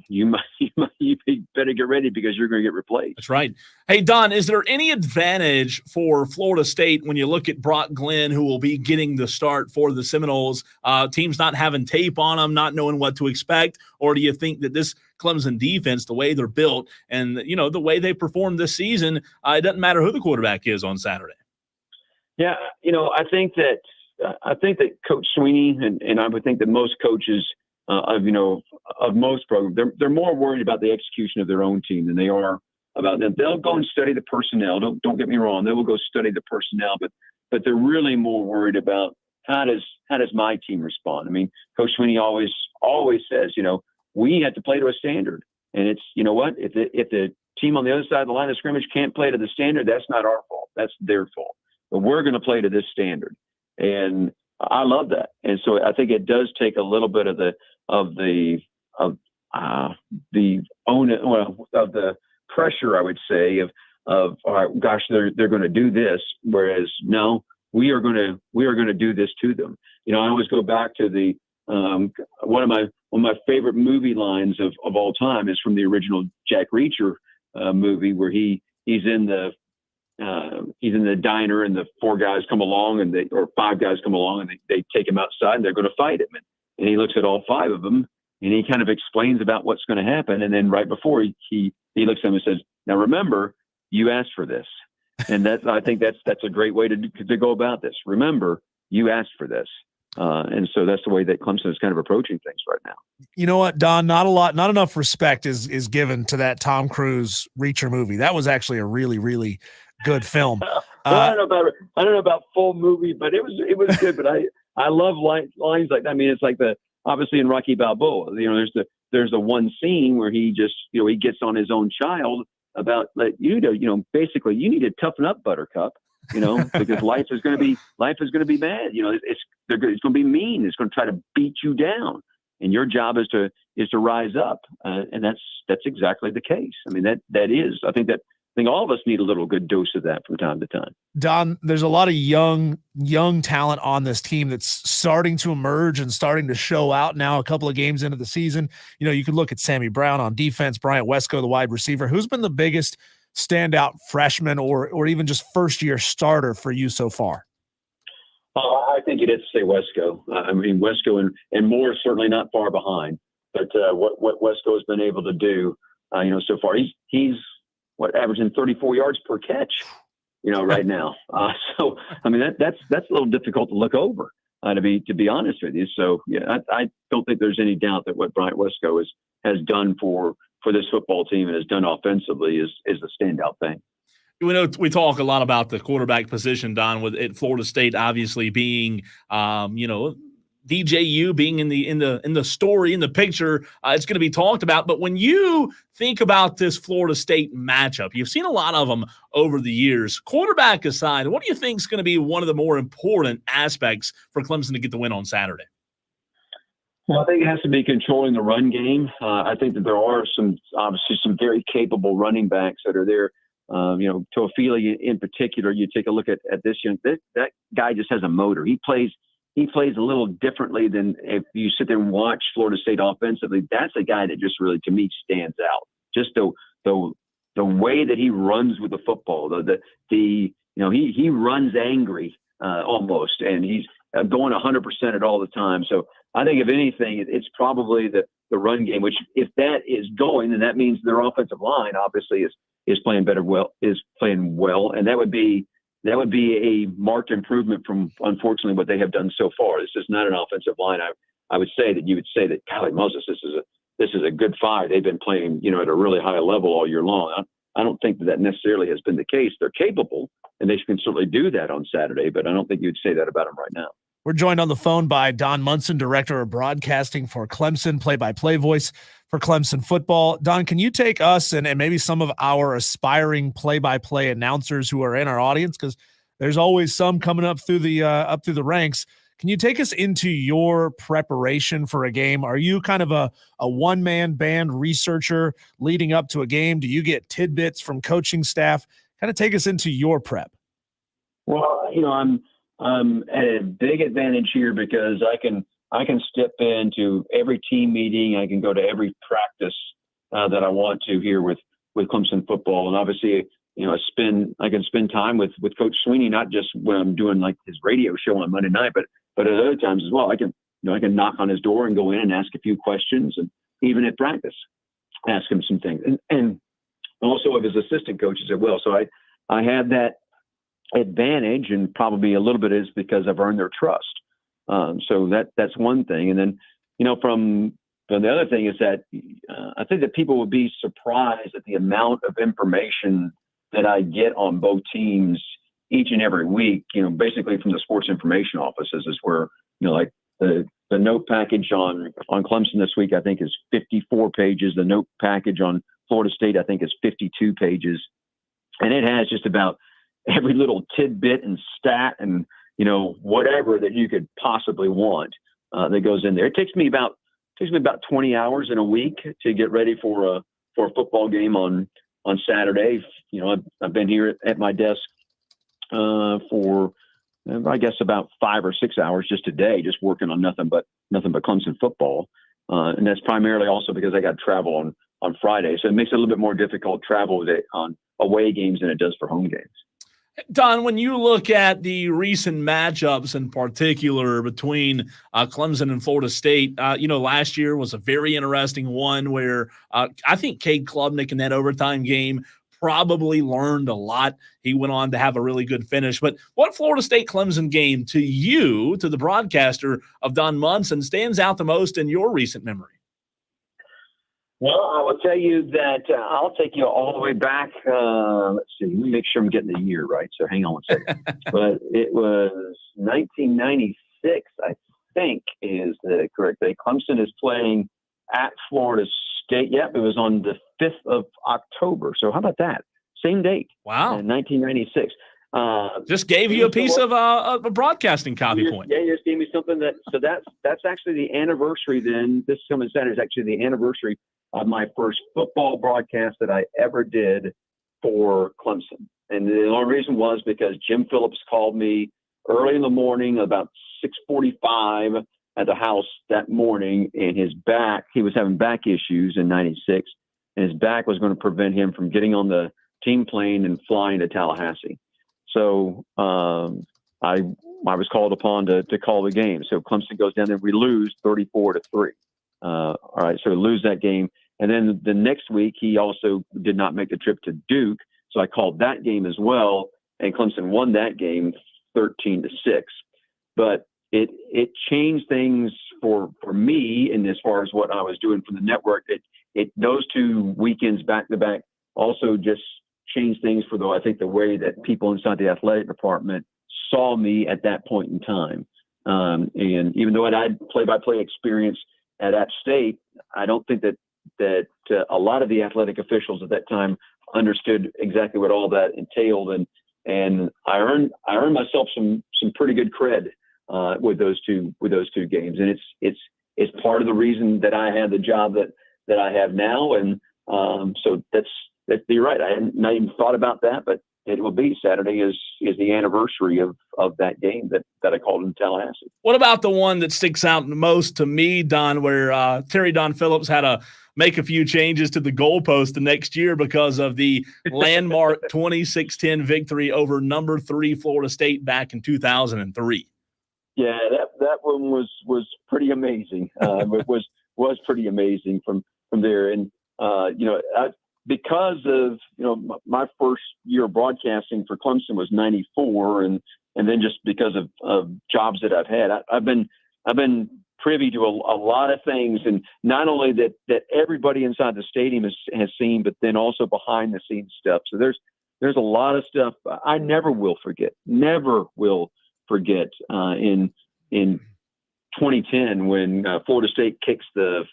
C: you better get ready because you're going to get replaced.
B: That's right. Hey, Don, is there any advantage for Florida State when you look at Brock Glenn, who will be getting the start for the Seminoles? Teams not having tape on them, not knowing what to expect, or do you think that this Clemson defense, the way they're built and the way they performed this season, it doesn't matter who the quarterback is on Saturday?
C: Yeah, I think that Coach Sweeney and I would think that most coaches of most programs, they're more worried about the execution of their own team than they are about them. They'll go and study the personnel. Don't get me wrong. They will go study the personnel, but they're really more worried about how does my team respond? I mean, Coach Sweeney always says, we have to play to a standard. And it's, if the team on the other side of the line of scrimmage can't play to the standard, that's not our fault. That's their fault. But we're going to play to this standard. And I love that. And so I think it does take a little bit of the pressure, I would say, of all right, gosh, they're going to do this. Whereas no, we are going to do this to them. I always go back to the one of my favorite movie lines of all time is from the original Jack Reacher movie, where he's in the diner and the four guys come along or five guys come along and they take him outside and they're going to fight him. And he looks at all five of them and he kind of explains about what's going to happen. And then right before he looks at them and says, now remember, you asked for this. And I think that's a great way to go about this. Remember, you asked for this. And so that's the way that Clemson is kind of approaching things right now.
A: You know what, Don? Not enough respect is given to that Tom Cruise Reacher movie. That was actually a really, really good film.
C: Well, I don't know about full movie, but it was good. But I love lines like that. I mean, it's like obviously in Rocky Balboa, there's the one scene where he just, he gets on his own child about basically you need to toughen up, Buttercup. Because life is going to be bad. It's going to be mean. It's going to try to beat you down, and your job is to rise up. And that's exactly the case. I mean, that is. I think all of us need a little good dose of that from time to time.
A: Don, there's a lot of young talent on this team that's starting to emerge and starting to show out now. A couple of games into the season, you could look at Sammy Brown on defense, Bryant Wesco, the wide receiver. Who's been the biggest standout freshman or even just first-year starter for you so far?
C: I think you'd have to say Wesco. I mean, Wesco and Moore certainly not far behind. But what Wesco has been able to do, so far, he's averaging 34 yards per catch, right now. So I mean that's a little difficult to look over, to be honest with you. So yeah, I don't think there's any doubt that what Bryant Wesco has done for this football team and has done offensively is a standout thing.
B: We talk a lot about the quarterback position, Don, at Florida State obviously being, DJU being in the story, in the picture. It's going to be talked about. But when you think about this Florida State matchup, you've seen a lot of them over the years. Quarterback aside, what do you think is going to be one of the more important aspects for Clemson to get the win on Saturday?
C: Well, I think it has to be controlling the run game. I think that there are obviously some very capable running backs that are there. Toafili in particular, you take a look at this young, that guy just has a motor. He plays a little differently than if you sit there and watch Florida State offensively. That's a guy that just really, to me, stands out. Just the way that he runs with the football, he runs angry almost, and he's going 100% at all the time. So I think if anything, it's probably the run game, which if that is going, then that means their offensive line obviously is playing well, and that would be a marked improvement from, unfortunately, what they have done so far. This is not an offensive line. I would say that you would say that, golly Moses, this is a good five. They've been playing, at a really high level all year long. I don't think that necessarily has been the case. They're capable, and they can certainly do that on Saturday, but I don't think you'd say that about them right now.
A: We're joined on the phone by Don Munson, Director of Broadcasting for Clemson, play-by-play voice for Clemson football. Don, can you take us and maybe some of our aspiring play-by-play announcers who are in our audience, because there's always some coming up through the ranks. Can you take us into your preparation for a game? Are you kind of a one-man band researcher leading up to a game? Do you get tidbits from coaching staff? Kind of take us into your prep.
C: Well, I'm at a big advantage here because I can step into every team meeting. I can go to every practice that I want to here with Clemson football, and obviously, I can spend time with Coach Sweeney, not just when I'm doing like his radio show on Monday night, but at other times as well. I can knock on his door and go in and ask a few questions, and even at practice, ask him some things, and also of his assistant coaches as well. So I have that advantage, and probably a little bit is because I've earned their trust. So that's one thing. And then, from the other thing is that I think that people would be surprised at the amount of information that I get on both teams each and every week, basically from the sports information offices is where, like the note package on Clemson this week, I think is 54 pages. The note package on Florida State, I think is 52 pages. And it has just about every little tidbit and stat and, whatever that you could possibly want that goes in there. It takes me about 20 hours in a week to get ready for a football game on Saturday. I've been here at my desk for I guess about 5 or 6 hours just today, just working on nothing but Clemson football. And that's primarily also because I got to travel on Friday. So it makes it a little bit more difficult travel on away games than it does for home games.
B: Don, when you look at the recent matchups in particular between Clemson and Florida State, last year was a very interesting one where I think Cade Klubnik in that overtime game probably learned a lot. He went on to have a really good finish. But what Florida State-Clemson game to you, to the broadcaster of Don Munson, stands out the most in your recent memory?
C: Well, I will tell you that I'll take you all the way back. Let's see. Let me make sure I'm getting the year right. So hang on one second. But it was 1996, I think, is the correct date. Clemson is playing at Florida State. Yep, it was on the 5th of October. So how about that? Same date.
B: Wow.
C: 1996.
B: Just gave you a piece of a broadcasting copy point.
C: Yeah, you just gave me something that's actually the anniversary then. This coming Saturday is actually the anniversary of my first football broadcast that I ever did for Clemson. And the only reason was because Jim Phillips called me early in the morning, about 6:45 at the house that morning, and he was having back issues in 96, and his back was going to prevent him from getting on the team plane and flying to Tallahassee. So I was called upon to call the game. So Clemson goes down there. We lose 34-3. All right, so we lose that game. And then the next week, he also did not make the trip to Duke. So I called that game as well, and Clemson won that game 13-6. But it changed things for me, and as far as what I was doing for the network, those 2 weekends back to back also just changed things for I think the way that people inside the athletic department saw me at that point in time. And even though I had play-by-play experience at App State, I don't think that a lot of the athletic officials at that time understood exactly what all that entailed, and I earned myself some pretty good cred with those two games, and it's part of the reason that I had the job that I have now, and so that's you're right. I hadn't not even thought about that, but it will be Saturday is the anniversary of that game that I called in Tallahassee.
B: What about the one that sticks out most to me, Don, where Terry Don Phillips had to make a few changes to the goalpost the next year because of the landmark 26-10 victory over number 3 Florida State back in 2003?
C: Yeah, that one was pretty amazing. It was pretty amazing from there, and because of my first year of broadcasting for Clemson was 94, and then just because of jobs that I've had, I've been privy to a lot of things, and not only that everybody inside the stadium has seen, but then also behind the scenes stuff. So there's a lot of stuff I never will forget in 2010 when Florida State kicks the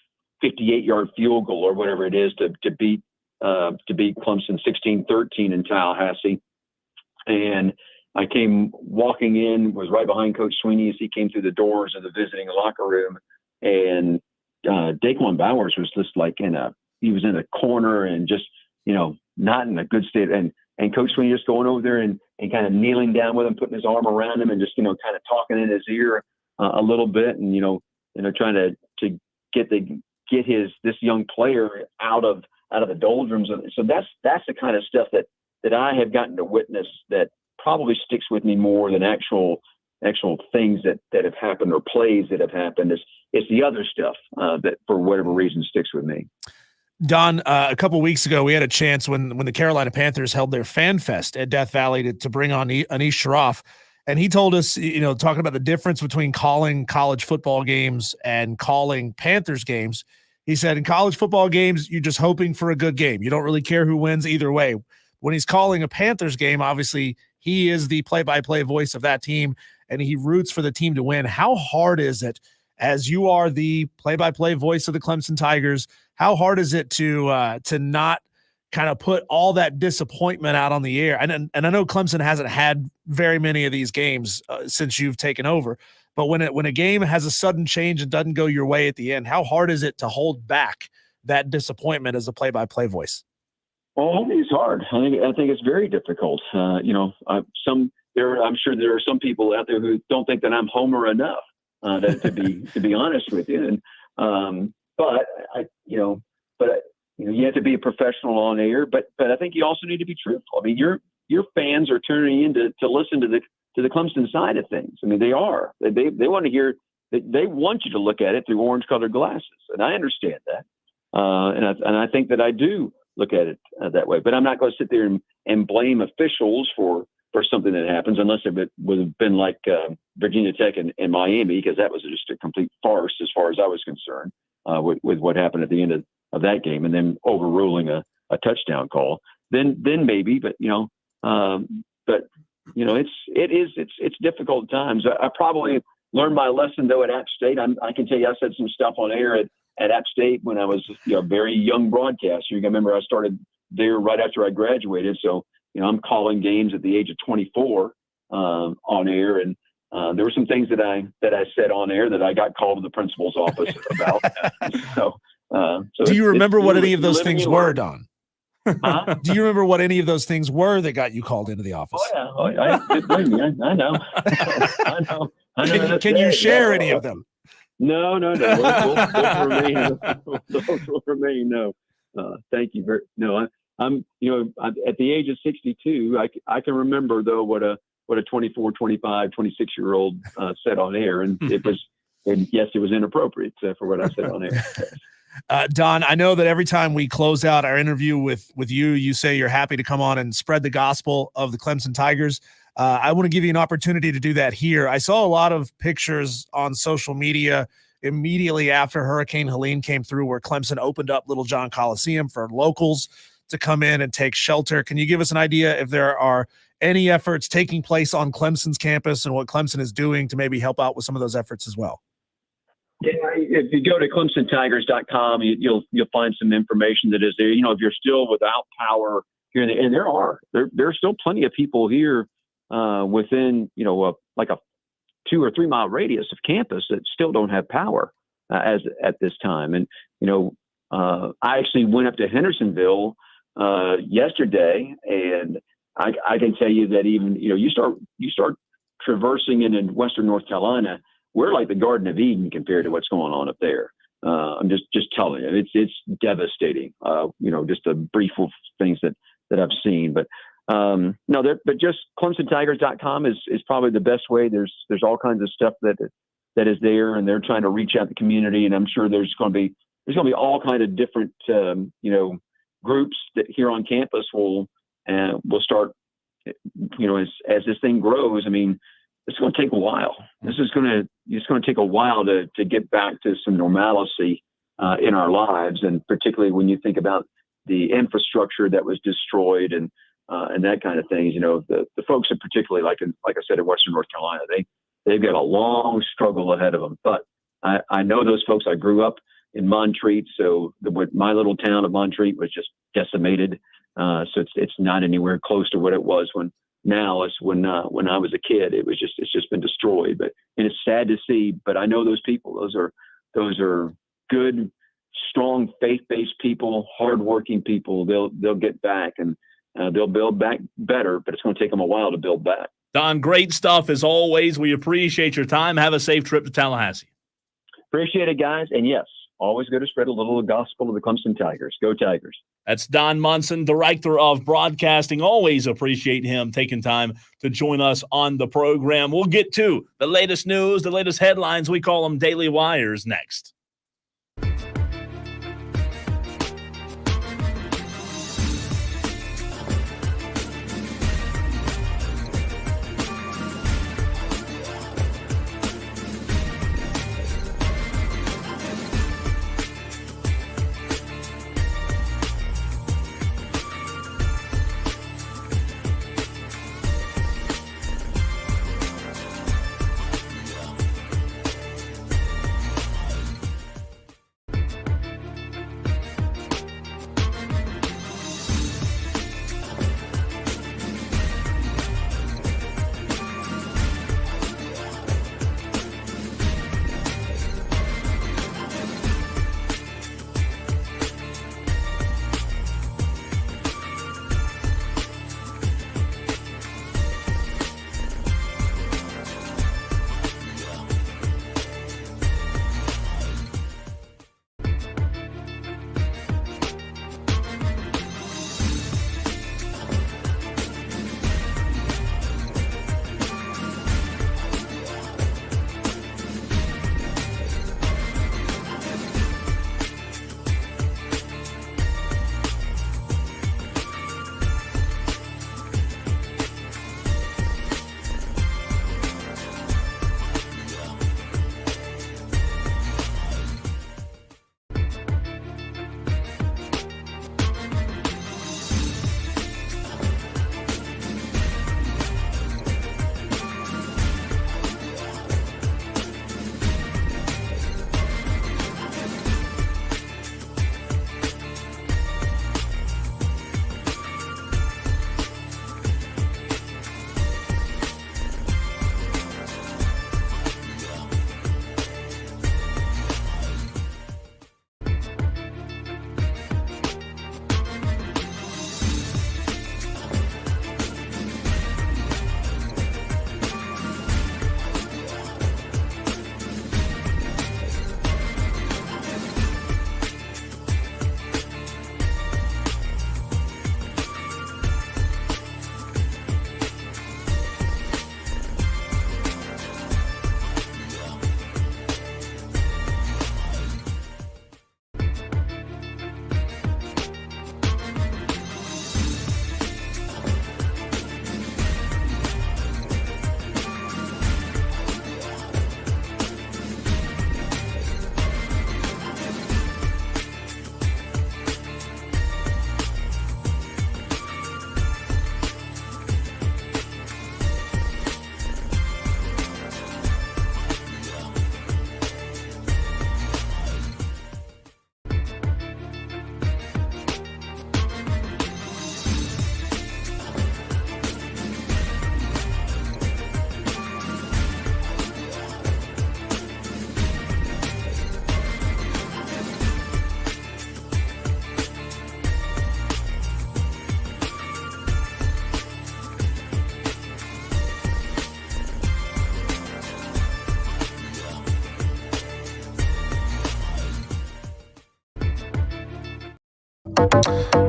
C: 58-yard field goal or whatever it is to beat Clemson 16-13 in Tallahassee. And I came walking in, was right behind Coach Sweeney as he came through the doors of the visiting locker room, and Daquan Bowers was just like he was in a corner and just, not in a good state. And Coach Sweeney just going over there and kind of kneeling down with him, putting his arm around him and just, kind of talking in his ear a little bit, and, trying to get this young player out of the doldrums. So that's the kind of stuff that I have gotten to witness that probably sticks with me more than actual things that have happened or plays that have happened. It's the other stuff that for whatever reason sticks with me.
A: Don, a couple weeks ago, we had a chance when the Carolina Panthers held their Fan Fest at Death Valley to bring on Anish Shroff. And he told us, talking about the difference between calling college football games and calling Panthers games. He said in college football games, you're just hoping for a good game. You don't really care who wins either way. When he's calling a Panthers game, obviously he is the play-by-play voice of that team, and he roots for the team to win. How hard is it, as you are the play-by-play voice of the Clemson Tigers, how hard is it to not kind of put all that disappointment out on the air? And I know Clemson hasn't had very many of these games since you've taken over, but when a game has a sudden change and doesn't go your way at the end, how hard is it to hold back that disappointment as a play-by-play voice?
C: Well, I think it's hard. I think it's very difficult. I'm sure there are some people out there who don't think that I'm Homer enough to be honest with you. And you have to be a professional on air, but I think you also need to be truthful. I mean, your fans are turning in to listen to the Clemson side of things. I mean, they are. They want to hear. They want you to look at it through orange-colored glasses, and I understand that. And I think that I do look at it that way. But I'm not going to sit there and blame officials for something that happens, unless it would have been like Virginia Tech and Miami, because that was just a complete farce as far as I was concerned with what happened at the end of that game, and then overruling a touchdown call. Then maybe, but it's difficult at times. I probably learned my lesson though at App State. I can tell you I said some stuff on air at App State when I was a very young broadcaster. You can remember I started there right after I graduated. So, I'm calling games at the age of 24 on air. And there were some things that I said on air that I got called to the principal's office about. So do
A: you remember what any of those things were, Don?
C: Huh?
A: Do you remember what any of those things were that got you called into the office?
C: Oh, yeah. I know. I know.
A: Can you share any of them?
C: No. Those will remain. No. Thank you. I'm at the age of 62, I can remember though what a 24, 25, 26-year-old said on air, and it was inappropriate for what I said on air.
A: Don, I know that every time we close out our interview with you, you say you're happy to come on and spread the gospel of the Clemson Tigers. I want to give you an opportunity to do that here. I saw a lot of pictures on social media immediately after Hurricane Helene came through, where Clemson opened up Little John Coliseum for locals to come in and take shelter. Can you give us an idea if there are any efforts taking place on Clemson's campus and what Clemson is doing to maybe help out with some of those efforts as well?
C: Yeah, if you go to ClemsonTigers.com, you'll find some information that is there. If you're still without power here, and there are still plenty of people here within like a 2 or 3 mile radius of campus that still don't have power as at this time. And I actually went up to Hendersonville yesterday, and I can tell you that even you start traversing in Western North Carolina, we're like the Garden of Eden compared to what's going on up there. I'm just telling you, it's devastating. Just the brief things that I've seen, but but just ClemsonTigers.com is probably the best way. There's all kinds of stuff that is there, and they're trying to reach out to the community, and I'm sure there's going to be all kind of different groups that here on campus will start as this thing grows. I mean, it's going to take a while. It's going to take a while to get back to some normalcy in our lives, and particularly when you think about the infrastructure that was destroyed and that kind of thing. The folks that particularly like I said, in Western North Carolina, they've got a long struggle ahead of them. But I know those folks. I grew up in Montreat, so my little town of Montreat was just decimated. So it's not anywhere close to what it was when I was a kid. It's just been destroyed. And it's sad to see. But I know those people. Those are good, strong, faith-based people, hardworking people. They'll get back and they'll build back better. But it's going to take them a while to build back.
B: Don, great stuff as always. We appreciate your time. Have a safe trip to Tallahassee.
C: Appreciate it, guys. And yes, always good to spread a little gospel of the Clemson Tigers. Go Tigers.
B: That's Don Munson, Director of Broadcasting. Always appreciate him taking time to join us on the program. We'll get to the latest news, the latest headlines. We call them Daily Wires next.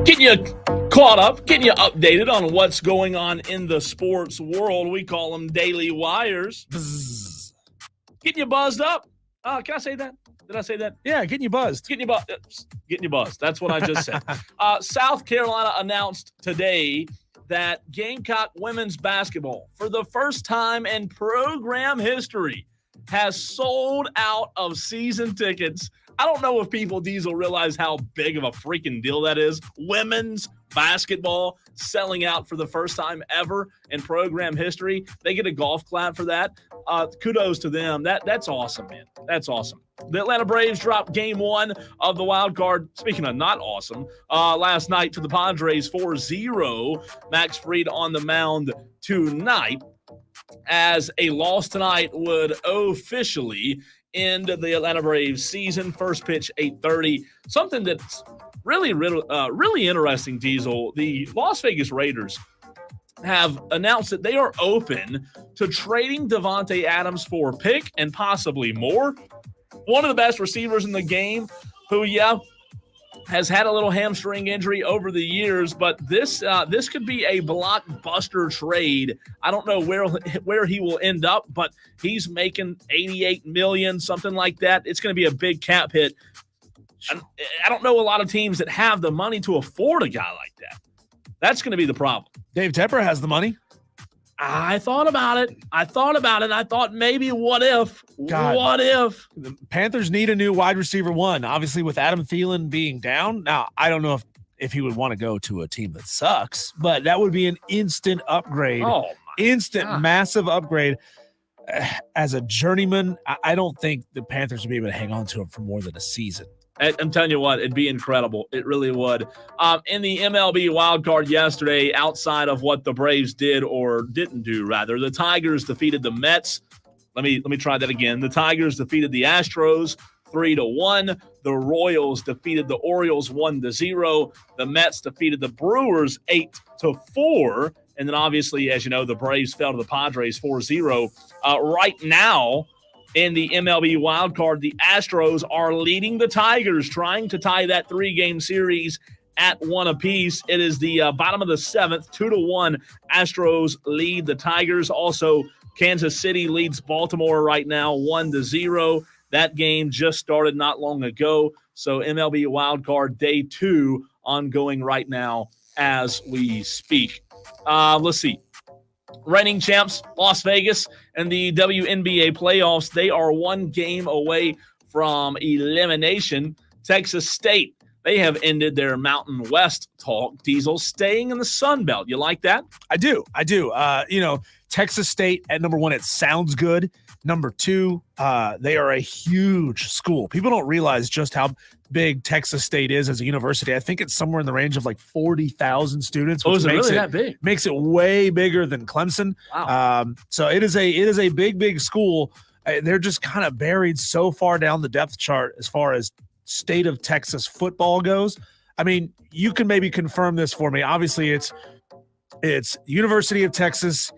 B: Getting you caught up, getting you updated on what's going on in the sports world. We call them Daily Wires. Bzzz. Getting you buzzed up. Can I say that? Did I say that?
A: Yeah, getting you buzzed.
B: Getting you buzzed. That's what I just said. South Carolina announced today that Gamecock women's basketball, for the first time in program history, has sold out of season tickets. I don't know if people, Diesel, realize how big of a freaking deal that is. Women's basketball selling out for the first time ever in program history. They get a golf clap for that. Kudos to them. That's awesome, man. That's awesome. The Atlanta Braves dropped game 1 of the wild card. Speaking of not awesome, last night to the Padres 4-0. Max Fried on the mound tonight, as a loss tonight would officially end the Atlanta Braves season. First pitch 8:30. Something that's really interesting, Diesel. The Las Vegas Raiders have announced that they are open to trading Devontae Adams for a pick and possibly more. One of the best receivers in the game, who, has had a little hamstring injury over the years, but this could be a blockbuster trade. I don't know where he will end up, but he's making $88 million, something like that. It's going to be a big cap hit. I don't know a lot of teams that have the money to afford a guy like that. That's going to be the problem.
A: Dave Tepper has the money.
B: I thought about it. I thought maybe what if?
A: God.
B: What if?
A: The Panthers need a new wide receiver one, obviously with Adam Thielen being down. Now, I don't know if he would want to go to a team that sucks, but that would be an instant upgrade.
B: Oh,
A: massive upgrade. As a journeyman, I don't think the Panthers would be able to hang on to him for more than a season.
B: I'm telling you what, it'd be incredible. It really would. In the MLB wildcard yesterday, outside of what the Braves did or didn't do, rather, the Tigers defeated the Mets. Let me try that again. The Tigers defeated the Astros 3-1. The Royals defeated the Orioles 1-0. The Mets defeated the Brewers 8-4. And then obviously, as you know, the Braves fell to the Padres 4-0. Right now, in the MLB wildcard, the Astros are leading the Tigers, trying to tie that 3-game series at 1 apiece. It is the bottom of the 7th, 2-1. Astros lead the Tigers. Also, Kansas City leads Baltimore right now, 1-0. That game just started not long ago. So MLB wildcard day 2 ongoing right now as we speak. Let's see. Reigning champs, Las Vegas, and the WNBA playoffs, they are 1 game away from elimination. Texas State, they have ended their Mountain West talk. Diesel staying in the Sun Belt. You like that?
A: I do. Texas State at number 1, it sounds good. Number 2, they are a huge school. People don't realize just how big Texas State is as a university. I think it's somewhere in the range of like 40,000 students.
B: Oh, is it really that big?
A: Makes it way bigger than Clemson.
B: Wow.
A: So it is a big school. They're just kind of buried so far down the depth chart as far as state of Texas football goes. I mean, you can maybe confirm this for me. Obviously, it's University of Texas,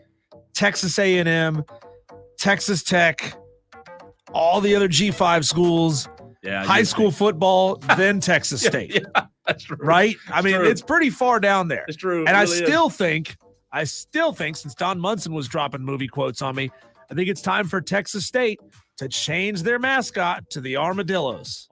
A: Texas A&M, Texas Tech, all the other G5 schools, high school football, then Texas State.
B: Yeah, that's true.
A: Right? It's pretty far down there.
B: It's true.
A: And I still think, since Don Munson was dropping movie quotes on me, I think it's time for Texas State to change their mascot to the Armadillos.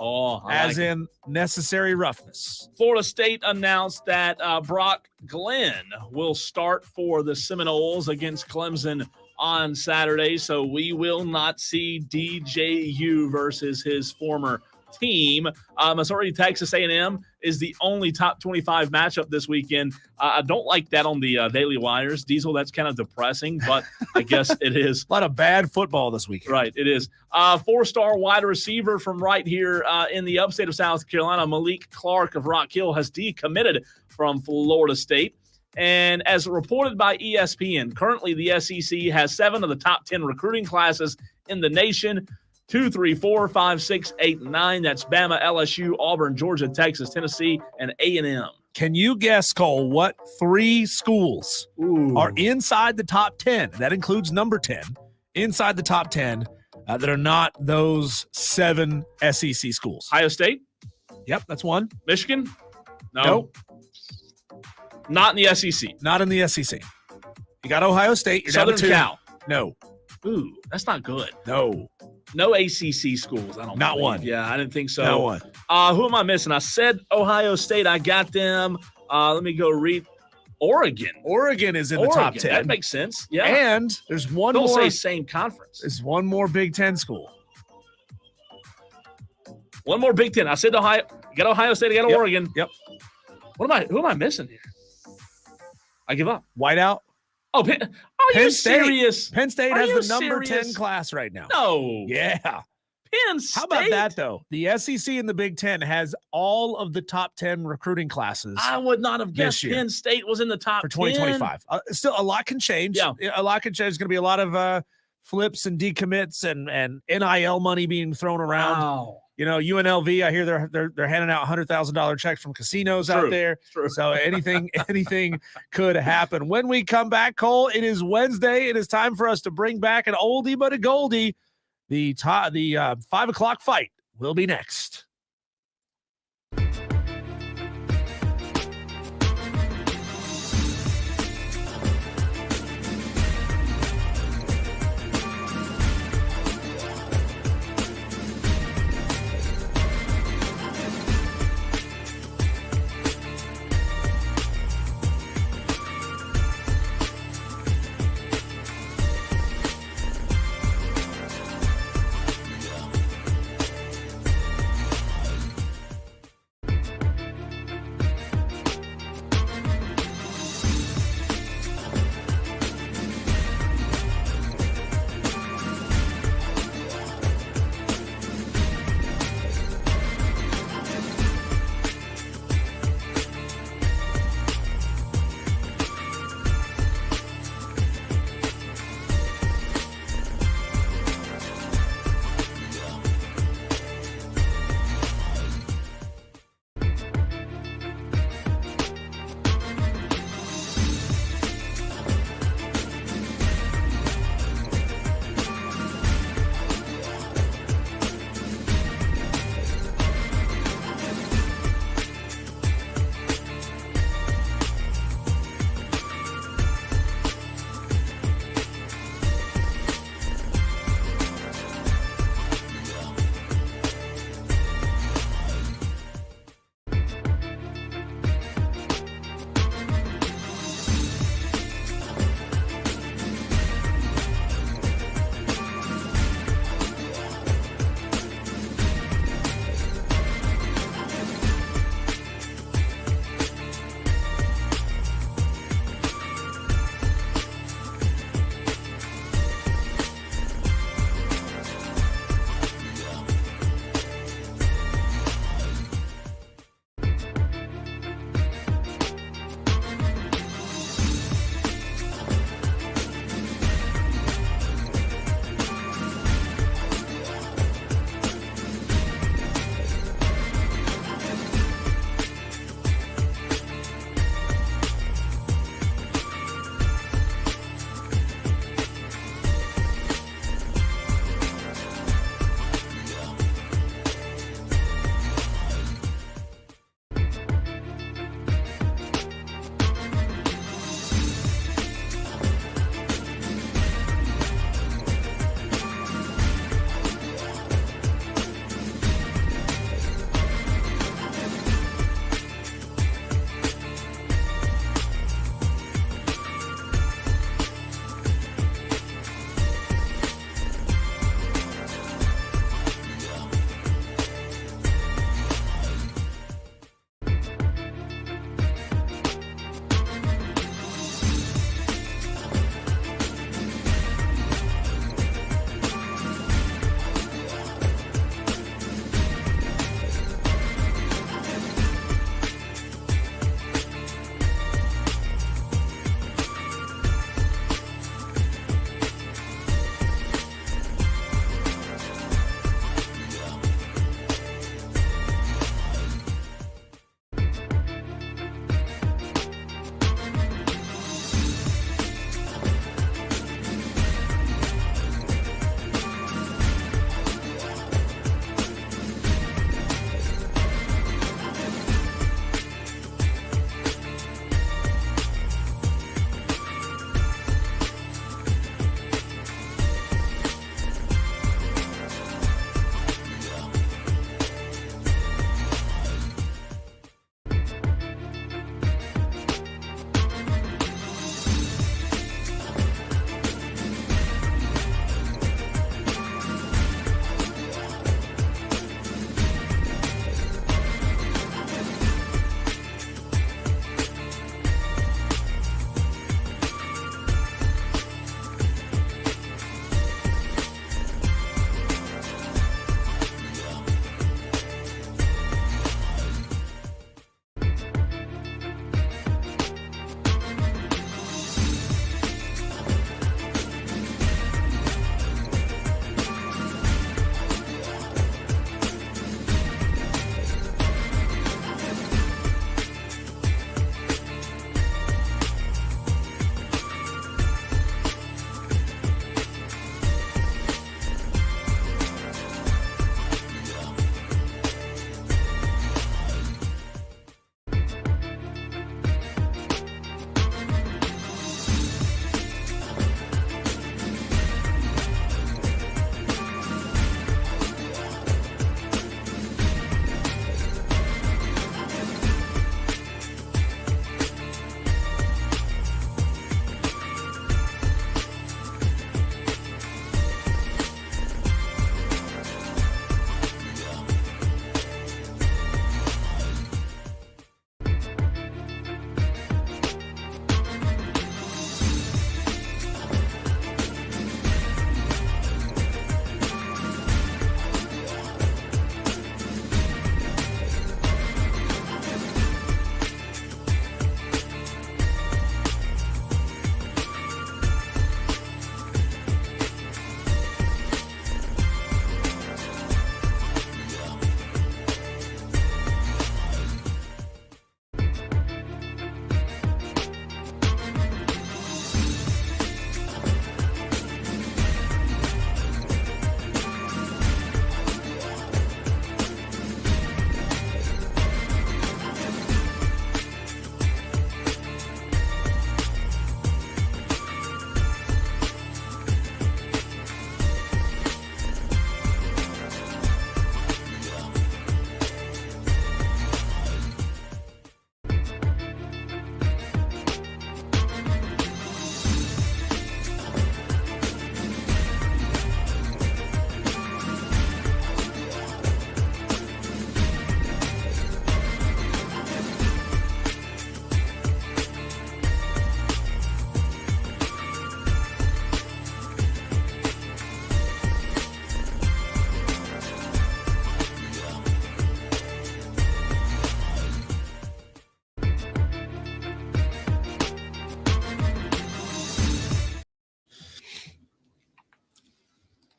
A: In necessary roughness.
B: Florida State announced that Brock Glenn will start for the Seminoles against Clemson on Saturday, so we will not see DJU versus his former team. Missouri Texas A&M is the only top 25 matchup this weekend. I don't like that on the Daily Wires. Diesel, that's kind of depressing, but I guess it is.
A: A lot of bad football this weekend.
B: Right, it is. 4-star wide receiver from right here in the upstate of South Carolina, Malik Clark of Rock Hill, has decommitted from Florida State. And as reported by ESPN, currently the SEC has 7 of the top 10 recruiting classes in the nation. 2, 3, 4, 5, 6, 8, 9. That's Bama, LSU, Auburn, Georgia, Texas, Tennessee, and A&M.
A: Can you guess, Cole, what 3 schools are inside the top 10? That includes number 10, inside the top 10 that are not those 7 SEC schools.
B: Ohio State?
A: Yep, that's one.
B: Michigan? No.
A: Nope.
B: Not in the SEC.
A: Not in the SEC. You got Ohio State. You're
B: Southern
A: down to 2.
B: Cal.
A: No.
B: Ooh, that's not good.
A: No.
B: No ACC schools. I don't.
A: Not
B: believe.
A: one.
B: Yeah, I didn't think so.
A: Not one.
B: Who am I missing? I said Ohio State. I got them. Let me go read. Oregon.
A: Oregon is in the top 10.
B: That makes sense. Yeah.
A: And there's one
B: Don't
A: more.
B: say same conference.
A: There's one more Big Ten school.
B: One more Big Ten. I said Ohio. You got Ohio State. You got Oregon.
A: Yep.
B: Who am I missing here? I give up.
A: Whiteout.
B: Oh, Penn you
A: State.
B: serious?
A: Penn State
B: Are
A: has
B: you
A: the number
B: serious?
A: 10 class right now.
B: No.
A: Yeah.
B: Penn State.
A: How about that, though? The SEC and the Big Ten has all of the top 10 recruiting classes
B: I would not have guessed
A: year.
B: Penn State was in the top
A: for 2025. Still, a lot can change.
B: Yeah.
A: A lot can change. There's going to be a lot of flips and decommits and NIL money being thrown around.
B: Wow.
A: You know, UNLV, I hear they're handing out $100,000 checks from casinos out there.
B: True.
A: So anything could happen. When we come back, Cole, it is Wednesday. It is time for us to bring back an oldie but a goldie. The 5 o'clock fight will be next.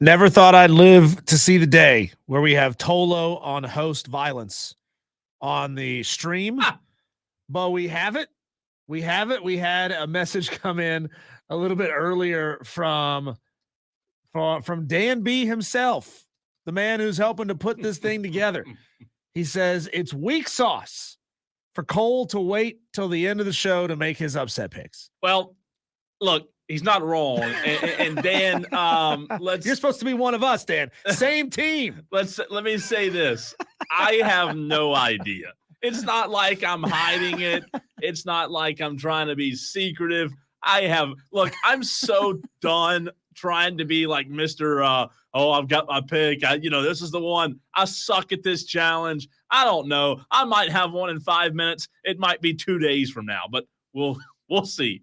A: Never thought I'd live to see the day where we have Tolo on host violence on the stream, but we have it. We have it. We had a message come in a little bit earlier from Dan B himself, the man who's helping to put this thing together. He says it's weak sauce for Cole to wait till the end of the show to make his upset picks.
B: Well, look, he's not wrong. And Dan,
A: you're supposed to be one of us, Dan. Same team.
B: Let me say this. I have no idea. It's not like I'm hiding it. It's not like I'm trying to be secretive. I'm so done trying to be like Mr. I've got my pick. This is the one. I suck at this challenge. I don't know. I might have one in 5 minutes. It might be 2 days from now, but we'll see.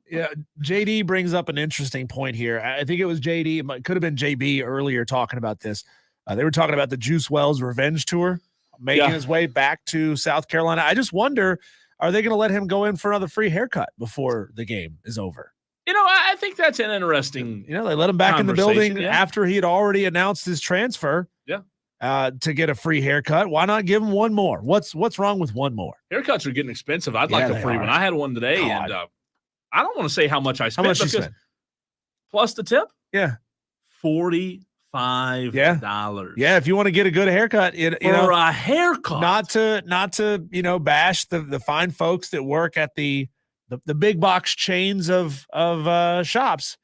A: Yeah, JD brings up an interesting point here. I think it was JD. It could have been JB earlier talking about this. They were talking about the Juice Wells Revenge Tour making his way back to South Carolina. I just wonder, are they going to let him go in for another free haircut before the game is over?
B: I think that's an interesting.
A: They let him back in the building after he had already announced his transfer.
B: Yeah.
A: To get a free haircut. Why not give him one more? What's wrong with one more?
B: Haircuts are getting expensive. I'd like a free one. I had one today,
A: God.
B: and I don't want to say how much I spent.
A: How much you spent?
B: Plus the tip?
A: Yeah.
B: $45.
A: Yeah, if you want to get a good haircut,
B: a haircut.
A: Not to bash the fine folks that work at the big box chains of shops.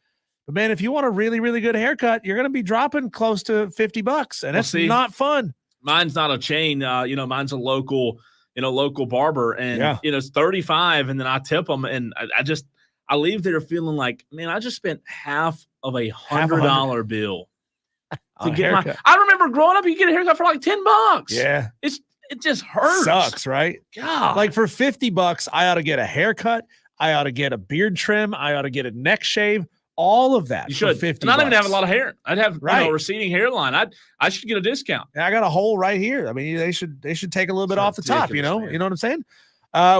A: But man, if you want a really, really good haircut, you're going to be dropping close to $50, and it's not fun.
B: Mine's not a chain. Mine's a local barber, and it's $35, and then I tip them, and I leave there feeling like, man, I just spent half of $100 bill to get my. I remember growing up, you get a haircut for like $10.
A: Yeah,
B: it just hurts.
A: Sucks, right?
B: God,
A: like for $50, I ought to get a haircut. I ought to get a beard trim. I ought to get a neck shave. All of that.
B: You should.
A: $50.
B: And I don't even have a lot of hair. I'd have receding hairline. I should get a discount.
A: I got a hole right here. I mean, they should take a little bit off the top. You know what I'm saying?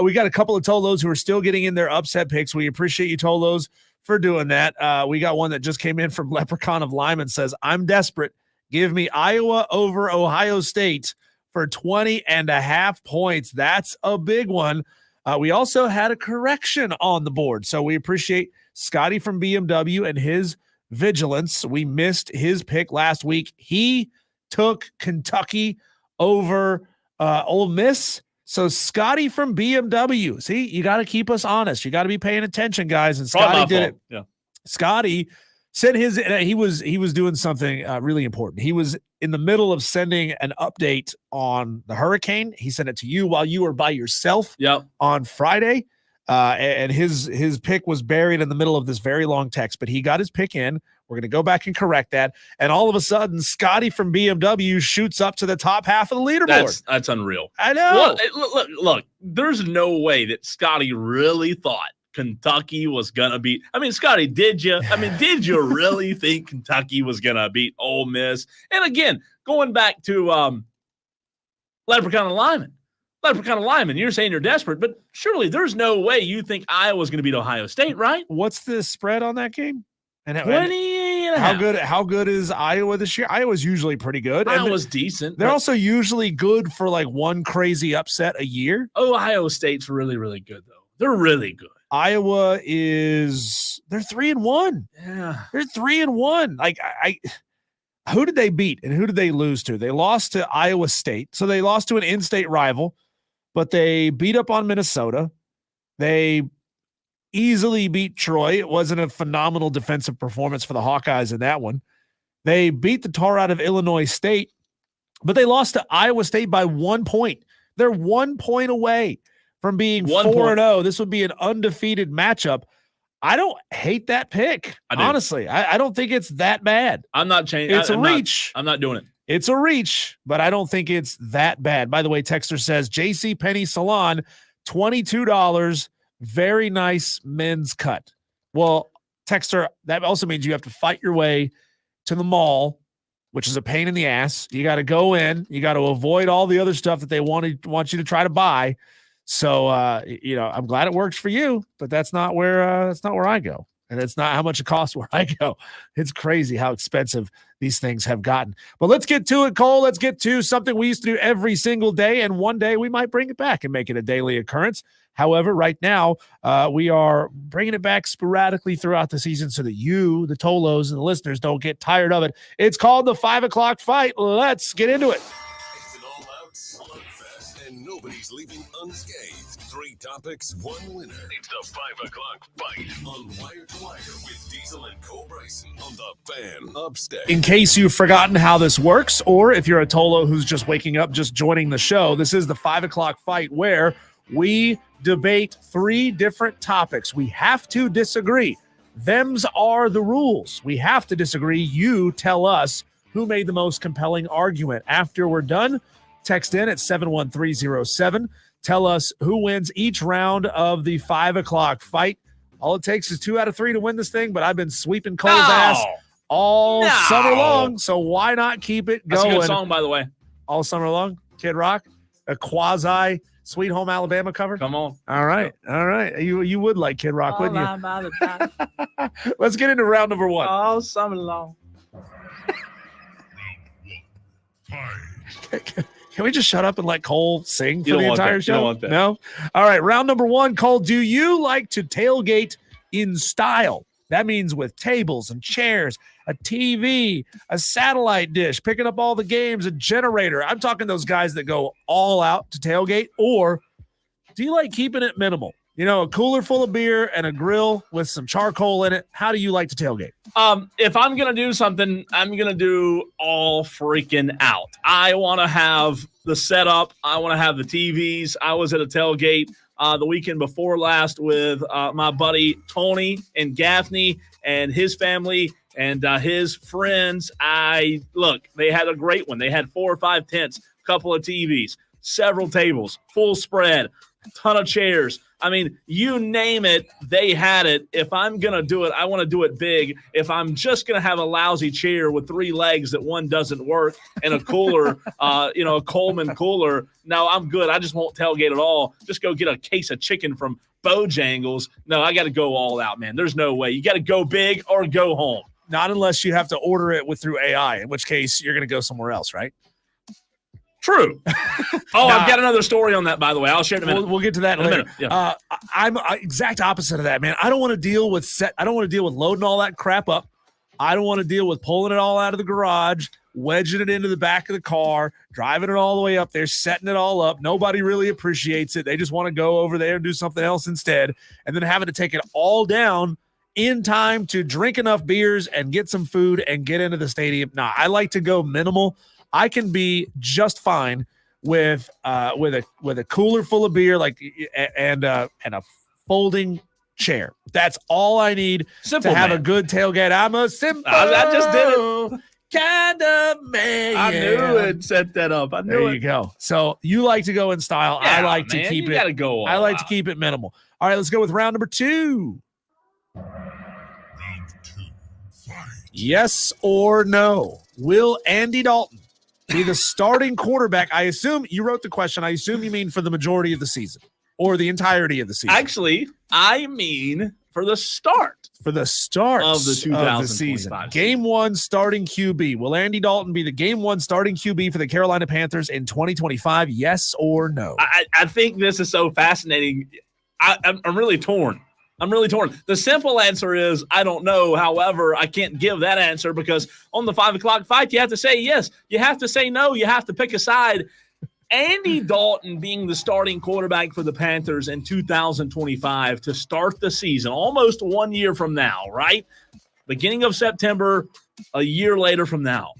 A: We got a couple of Tolos who are still getting in their upset picks. We appreciate you, Tolos, for doing that. We got one that just came in from Leprechaun of Lyman. Says, I'm desperate. Give me Iowa over Ohio State for 20.5 points. That's a big one. We also had a correction on the board, so we appreciate Scotty from BMW and his vigilance. We missed his pick last week. He took Kentucky over Ole Miss. So Scotty from BMW. See, you got to keep us honest. You got to be paying attention, guys. And Scotty did it.
B: Yeah.
A: Scotty said he was doing something really important. He was in the middle of sending an update on the hurricane. He sent it to you while you were by yourself on Friday. And his pick was buried in the middle of this very long text, but he got his pick in. We're going to go back and correct that. And all of a sudden, Scotty from BMW shoots up to the top half of the leaderboard.
B: That's unreal.
A: I know.
B: Look, there's no way that Scotty really thought Kentucky was going to beat. I mean, Scotty, did you really think Kentucky was going to beat Ole Miss? And again, going back to Leprechaun and Lyman. You're saying you're desperate, but surely there's no way you think Iowa's going to beat Ohio State, right?
A: What's the spread on that game? And
B: 20.5.
A: How good is Iowa this year? Iowa's usually pretty good.
B: Iowa's decent.
A: They're also usually good for like one crazy upset a year.
B: Ohio State's really, really good, though. They're really good.
A: Iowa they're 3-1.
B: Yeah.
A: They're 3-1. Like who did they beat and who did they lose to? They lost to Iowa State. So they lost to an in-state rival. But they beat up on Minnesota. They easily beat Troy. It wasn't a phenomenal defensive performance for the Hawkeyes in that one. They beat the tar out of Illinois State, but they lost to Iowa State by 1 point. They're 1 point away from being 4-0. This would be an undefeated matchup. I don't hate that pick. Honestly, I don't think it's that bad.
B: I'm not changing.
A: It's a reach.
B: I'm not doing it.
A: It's a reach, but I don't think it's that bad. By the way, Texter says, J.C. Penney Salon, $22, very nice men's cut. Well, Texter, that also means you have to fight your way to the mall, which is a pain in the ass. You got to go in. You got to avoid all the other stuff that they want you to try to buy. So, I'm glad it works for you, but that's not where I go. And it's not how much it costs where I go. It's crazy how expensive these things have gotten. But let's get to it, Cole. Let's get to something we used to do every single day, and one day we might bring it back and make it a daily occurrence. However, right now, we are bringing it back sporadically throughout the season so that you, the Tolos, and the listeners don't get tired of it. It's called the 5 o'clock fight. Let's get into it.
D: It's an all-out slugfest, and nobody's leaving unscathed. 3 topics, 1 winner. It's the 5 o'clock fight on Wire to Wire with Diesel and Cole Bryson on the Fan Upstate.
A: In case you've forgotten how this works, or if you're a Tolo who's just waking up, just joining the show, this is the 5 o'clock fight where we debate 3 different topics. We have to disagree. Them's are the rules. We have to disagree. You tell us who made the most compelling argument. After we're done, text in at 71307. Tell us who wins each round of the 5 o'clock fight. All it takes is 2 out of 3 to win this thing, but I've been sweeping Cole's ass all summer long, so why not keep it going?
B: That's a good song, by the way.
A: All summer long? Kid Rock? A quasi Sweet Home Alabama cover?
B: Come on.
A: All right. All right. You would like Kid Rock, wouldn't you? Let's get into round number 1.
B: All summer long.
A: Can we just shut up and let Cole sing for
B: You don't
A: the
B: want
A: entire
B: that. You
A: show?
B: don't want that.
A: No? All right. Round number 1. Cole, do you like to tailgate in style? That means with tables and chairs, a TV, a satellite dish, picking up all the games, a generator. I'm talking those guys that go all out to tailgate. Or do you like keeping it minimal? You know, a cooler full of beer and a grill with some charcoal in it. How do you like to tailgate?
B: If I'm going to do something, I'm going to do all freaking out. I want to have the setup. I want to have the TVs. I was at a tailgate the weekend before last with my buddy Tony and Gaffney and his family and his friends. They had a great one. They had 4 or 5 tents, a couple of TVs, several tables, full spread, a ton of chairs. I mean, you name it, they had it. If I'm going to do it, I want to do it big. If I'm just going to have a lousy chair with 3 legs that one doesn't work and a cooler, a Coleman cooler, no, I'm good. I just won't tailgate at all. Just go get a case of chicken from Bojangles. No, I got to go all out, man. There's no way. You got to go big or go home.
A: Not unless you have to order it through AI, in which case you're going to go somewhere else, right?
B: True. I've got another story on that, by the way. I'll share it in a minute.
A: We'll get to that later.
B: Yeah.
A: I'm exact opposite of that, man. I don't want to deal with I don't want to deal with loading all that crap up. I don't want to deal with pulling it all out of the garage, wedging it into the back of the car, driving it all the way up there, setting it all up. Nobody really appreciates it. They just want to go over there and do something else instead, and then having to take it all down in time to drink enough beers and get some food and get into the stadium. Nah, I like to go minimal. I can be just fine with a cooler full of beer, and a folding chair. That's all I need to have a good tailgate. I'm a simple.
B: I just did it.
A: Kind of man.
B: I knew it set that up. I knew
A: There
B: it.
A: you go. So you like to go in style.
B: Yeah,
A: I like to
B: man,
A: keep
B: you
A: it.
B: gotta go all
A: I like to
B: out.
A: keep it minimal. All right, let's go with round number 2. Yes or no? Will Andy Dalton be the starting quarterback? I assume you wrote the question. I assume you mean for the majority of the season or the entirety of the season.
B: Actually, I mean for the start.
A: For the start
B: Of the 2025
A: season.
B: season.
A: Game 1 starting QB. Will Andy Dalton be the game 1 starting QB for the Carolina Panthers in 2025? Yes or no?
B: I think this is so fascinating. I'm really torn. The simple answer is I don't know. However, I can't give that answer because on the 5 o'clock fight, you have to say yes. You have to say no. You have to pick a side. Andy Dalton being the starting quarterback for the Panthers in 2025 to start the season, almost 1 year from now, right? Beginning of September, a year later from now.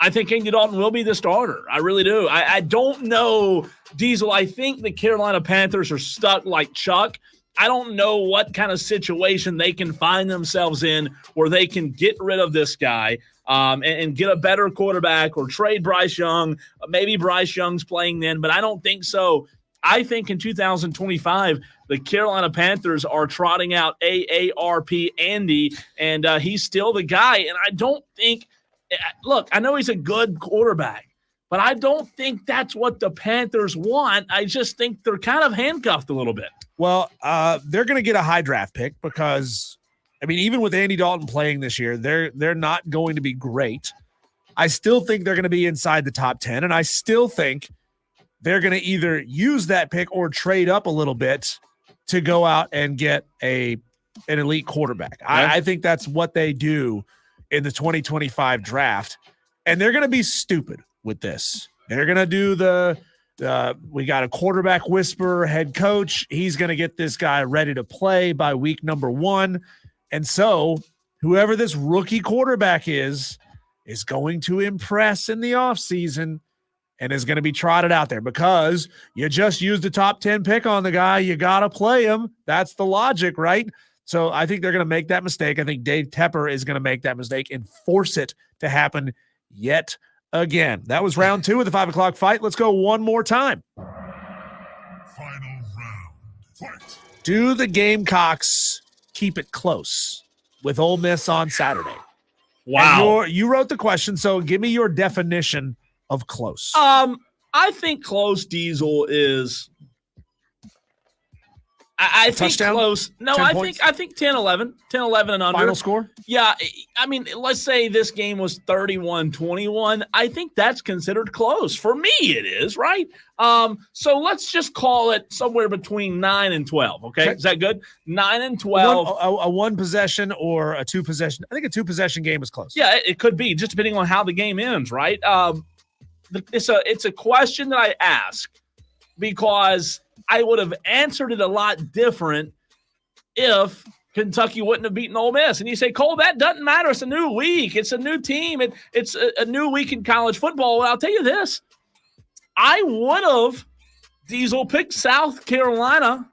B: I think Andy Dalton will be the starter. I really do. I don't know, Diesel. I think the Carolina Panthers are stuck like Chuck. I don't know what kind of situation they can find themselves in where they can get rid of this guy and get a better quarterback or trade Bryce Young. Maybe Bryce Young's playing then, but I don't think so. I think in 2025, the Carolina Panthers are trotting out AARP Andy, and he's still the guy. And I don't think – look, I know he's a good quarterback, But I don't think that's what the Panthers want. I just think they're kind of handcuffed a little bit.
A: Well, they're going to get a high draft pick because, I mean, even with Andy Dalton playing this year, they're not going to be great. I still think they're going to be inside the top 10, and I still think they're going to either use that pick or trade up a little bit to go out and get an elite quarterback.
B: Yeah.
A: I think that's what they do in the 2025 draft, and they're going to be stupid with this. They're going to do we got a quarterback whisperer head coach. He's going to get this guy ready to play by week number 1. And so whoever this rookie quarterback is going to impress in the offseason and is going to be trotted out there because you just used a top 10 pick on the guy. You got to play him. That's the logic, right? So I think they're going to make that mistake. I think Dave Tepper is going to make that mistake and force it to happen yet again. That was round 2 of the 5 o'clock fight. Let's go one more time.
D: Final round. Fight.
A: Do the Gamecocks keep it close with Ole Miss on Saturday?
B: Wow.
A: And you wrote the question, so give me your definition of close.
B: I think close, Diesel, is I think
A: Touchdown?
B: Close. No,
A: 10
B: I
A: points?
B: think 10-11 and under.
A: Final score?
B: Yeah, I mean, let's say this game was 31-21. I think that's considered close. For me, it is, right? So let's just call it somewhere between 9 and 12, okay? Is that good? 9 and 12.
A: A one possession or a two possession. I think a 2 possession game is close.
B: Yeah, it could be, just depending on how the game ends, right? It's a question that I ask because I would have answered it a lot different if Kentucky wouldn't have beaten Ole Miss. And you say, Cole, that doesn't matter. It's a new week. It's a new team. It's a new week in college football. Well, I'll tell you this. I would have, Diesel, picked South Carolina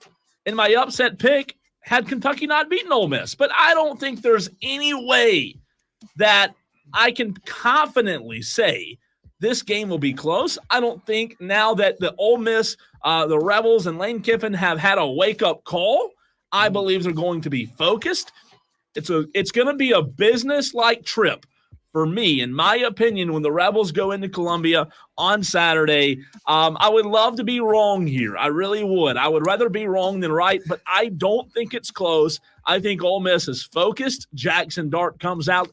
B: in my upset pick had Kentucky not beaten Ole Miss. But I don't think there's any way that I can confidently say this game will be close. I don't think now that the Ole Miss, the Rebels, and Lane Kiffin have had a wake-up call, I believe they're going to be focused. It's going to be a business-like trip for me, in my opinion, when the Rebels go into Columbia on Saturday. I would love to be wrong here. I really would. I would rather be wrong than right, but I don't think it's close. I think Ole Miss is focused. Jackson Dart comes out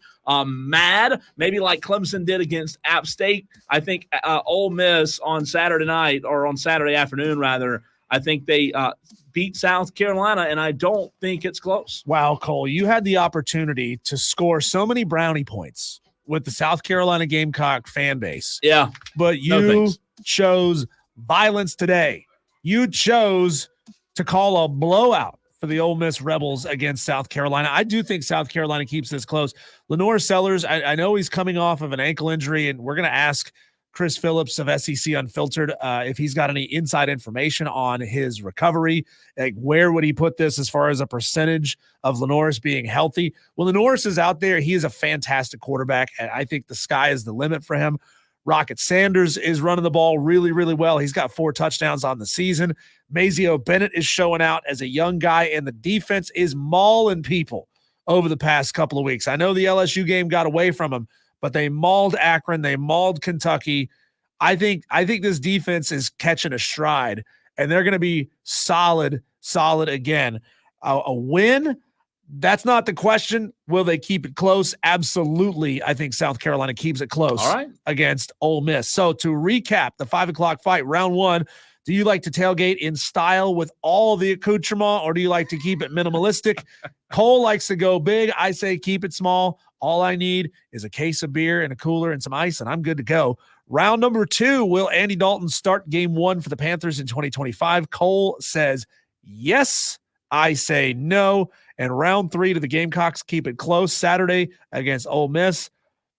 B: mad, maybe like Clemson did against App State. I think Ole Miss on Saturday night, or on Saturday afternoon, rather, I think they beat South Carolina, and I don't think it's close.
A: Wow, Cole, you had the opportunity to score so many brownie points with the South Carolina Gamecock fan base.
B: Yeah.
A: But you chose violence today. You chose to call a blowout for the Ole Miss Rebels against South Carolina. I do think South Carolina keeps this close. Lenore Sellers, I know he's coming off of an ankle injury, and we're going to ask Chris Phillips of SEC Unfiltered if he's got any inside information on his recovery. Like, where would he put this as far as a percentage of Lenoris being healthy? Well, Lenoris is out there. He is a fantastic quarterback, and I think the sky is the limit for him. Rocket Sanders is running the ball really, really well. He's got 4 touchdowns on the season. Mazio Bennett is showing out as a young guy, and the defense is mauling people over the past couple of weeks. I know the LSU game got away from him, but they mauled Akron. They mauled Kentucky. I think this defense is catching a stride, and they're going to be solid again. A win, that's not the question. Will they keep it close? Absolutely. I think South Carolina keeps it close against Ole Miss. So to recap the 5 o'clock fight, round 1, do you like to tailgate in style with all the accoutrement, or do you like to keep it minimalistic? Cole likes to go big. I say keep it small. All I need is a case of beer and a cooler and some ice, and I'm good to go. Round number 2, will Andy Dalton start game 1 for the Panthers in 2025? Cole says yes. I say no. And round 3, do the Gamecocks keep it close Saturday against Ole Miss?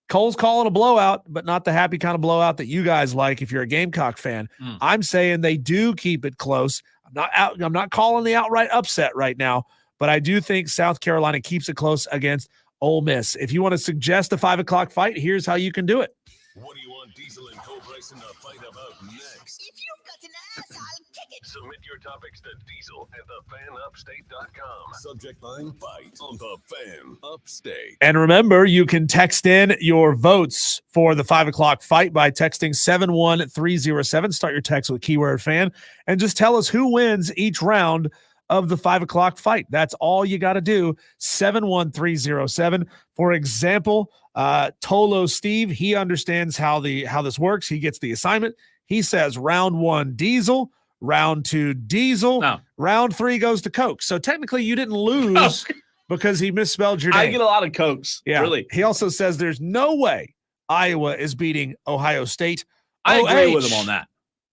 A: Cole's calling a blowout, but not the happy kind of blowout that you guys like if you're a Gamecock fan. I'm saying they do keep it close. I'm not calling the outright upset right now, but I do think South Carolina keeps it close against Ole Miss. If you want to suggest a 5 o'clock fight, here's how you can do it.
D: What do you want want Diesel and Cole Bryson to fight about next?
E: If you've got an ass, I'll kick it.
D: Submit your topics to diesel@thefanupstate.com. Subject line, fight on the Fan Upstate.
A: And remember, you can text in your votes for the 5 o'clock fight by texting 71307. Start your text with keyword fan and just tell us who wins each round of the 5 o'clock fight. That's all you got to do. 71307. For example, Tolo Steve, he understands how this works. He gets the assignment. He says round 1 Diesel, round 2 Diesel,
B: No.
A: round 3 goes to Coke. So technically you didn't lose because he misspelled your name.
B: I get a lot of Cokes.
A: Yeah.
B: Really.
A: He also says there's no way Iowa is beating Ohio State.
B: I agree
A: OH.
B: with him on that.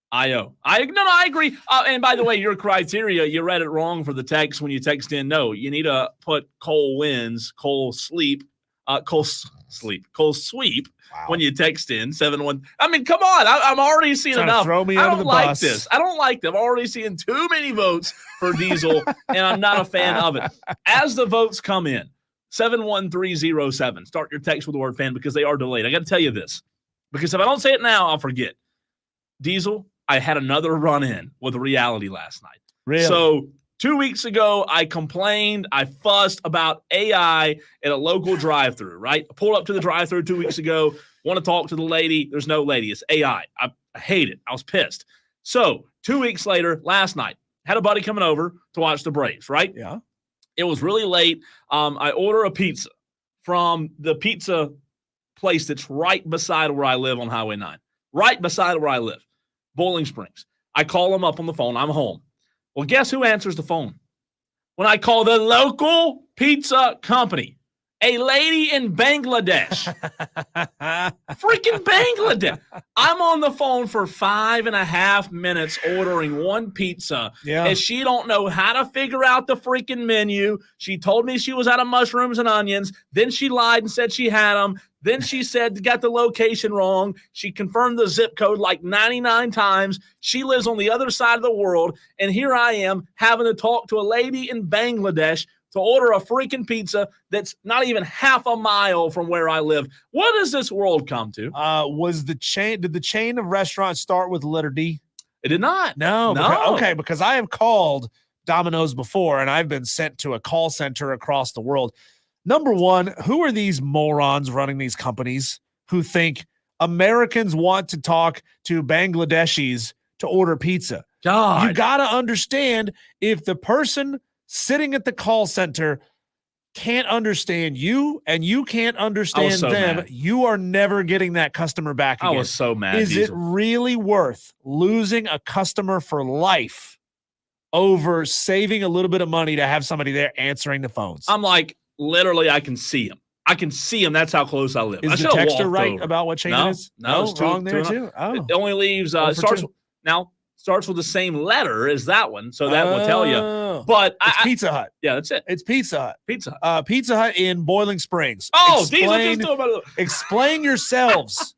B: I agree. And by the way, your criteria, you read it wrong for the text when you text in. No, you need to put Cole wins, Cole sweep
A: Wow.
B: when you text in 7-1. I mean, come on. I'm already seeing
A: Trying to
B: enough.
A: throw me
B: I
A: under
B: don't
A: the
B: like
A: bus.
B: this. I don't like them. I'm already seeing too many votes for Diesel, and I'm not a fan of it. As the votes come in, 71307. Start your text with the word fan because they are delayed. I got to tell you this because if I don't say it now, I'll forget. Diesel, I had another run-in with reality last night.
A: Really?
B: So 2 weeks ago, I complained, I fussed about AI at a local drive-thru, right? I pulled up to the drive-thru 2 weeks ago, want to talk to the lady. There's no lady. It's AI. I hate it. I was pissed. So 2 weeks later, last night, had a buddy coming over to watch the Braves, right?
A: Yeah.
B: It was really late. I order a pizza from the pizza place that's right beside where I live on Highway 9. Right beside where I live. Bowling Springs. I call them up on the phone. I'm home. Well, guess who answers the phone? When I call the local pizza company, a lady in Bangladesh. Freaking Bangladesh. I'm on the phone for 5.5 minutes ordering one pizza.
A: Yeah.
B: And she don't know how to figure out the freaking menu. She told me she was out of mushrooms and onions. Then she lied and said she had them. Then she said got the location wrong. She confirmed the zip code like 99 times. She lives on the other side of the world. And here I am having to talk to a lady in Bangladesh to order a freaking pizza that's not even half a mile from where I live. What does this world come to?
A: Did the chain of restaurants start with the letter D?
B: It did not.
A: No.
B: No.
A: Because I have called Domino's before and I've been sent to a call center across the world. Number one, who are these morons running these companies who think Americans want to talk to Bangladeshis to order pizza?
B: God.
A: You got to understand, if the person sitting at the call center can't understand you and you can't understand
B: so
A: them,
B: mad.
A: you are never getting that customer back
B: I
A: again.
B: was so mad.
A: Is it
B: Diesel.
A: really worth losing a customer for life over saving a little bit of money to have somebody there answering the phones?
B: I'm like, literally, I can see him. I can see him. That's how close I live. I
A: Is the
B: should've
A: texter
B: walked
A: right
B: over.
A: about what chain
B: No,
A: it is?
B: no, it's
A: wrong
B: two
A: there
B: and a-
A: too. Oh,
B: It only leaves
A: One for
B: starts with the same letter as that one, so that will tell you.
A: Oh.
B: But
A: It's Pizza Hut.
B: yeah, that's it.
A: It's Pizza Hut.
B: Pizza Hut.
A: Pizza Hut in Boiling Springs.
B: Oh, Diesel
A: explain,
B: just told about it.
A: explain yourselves,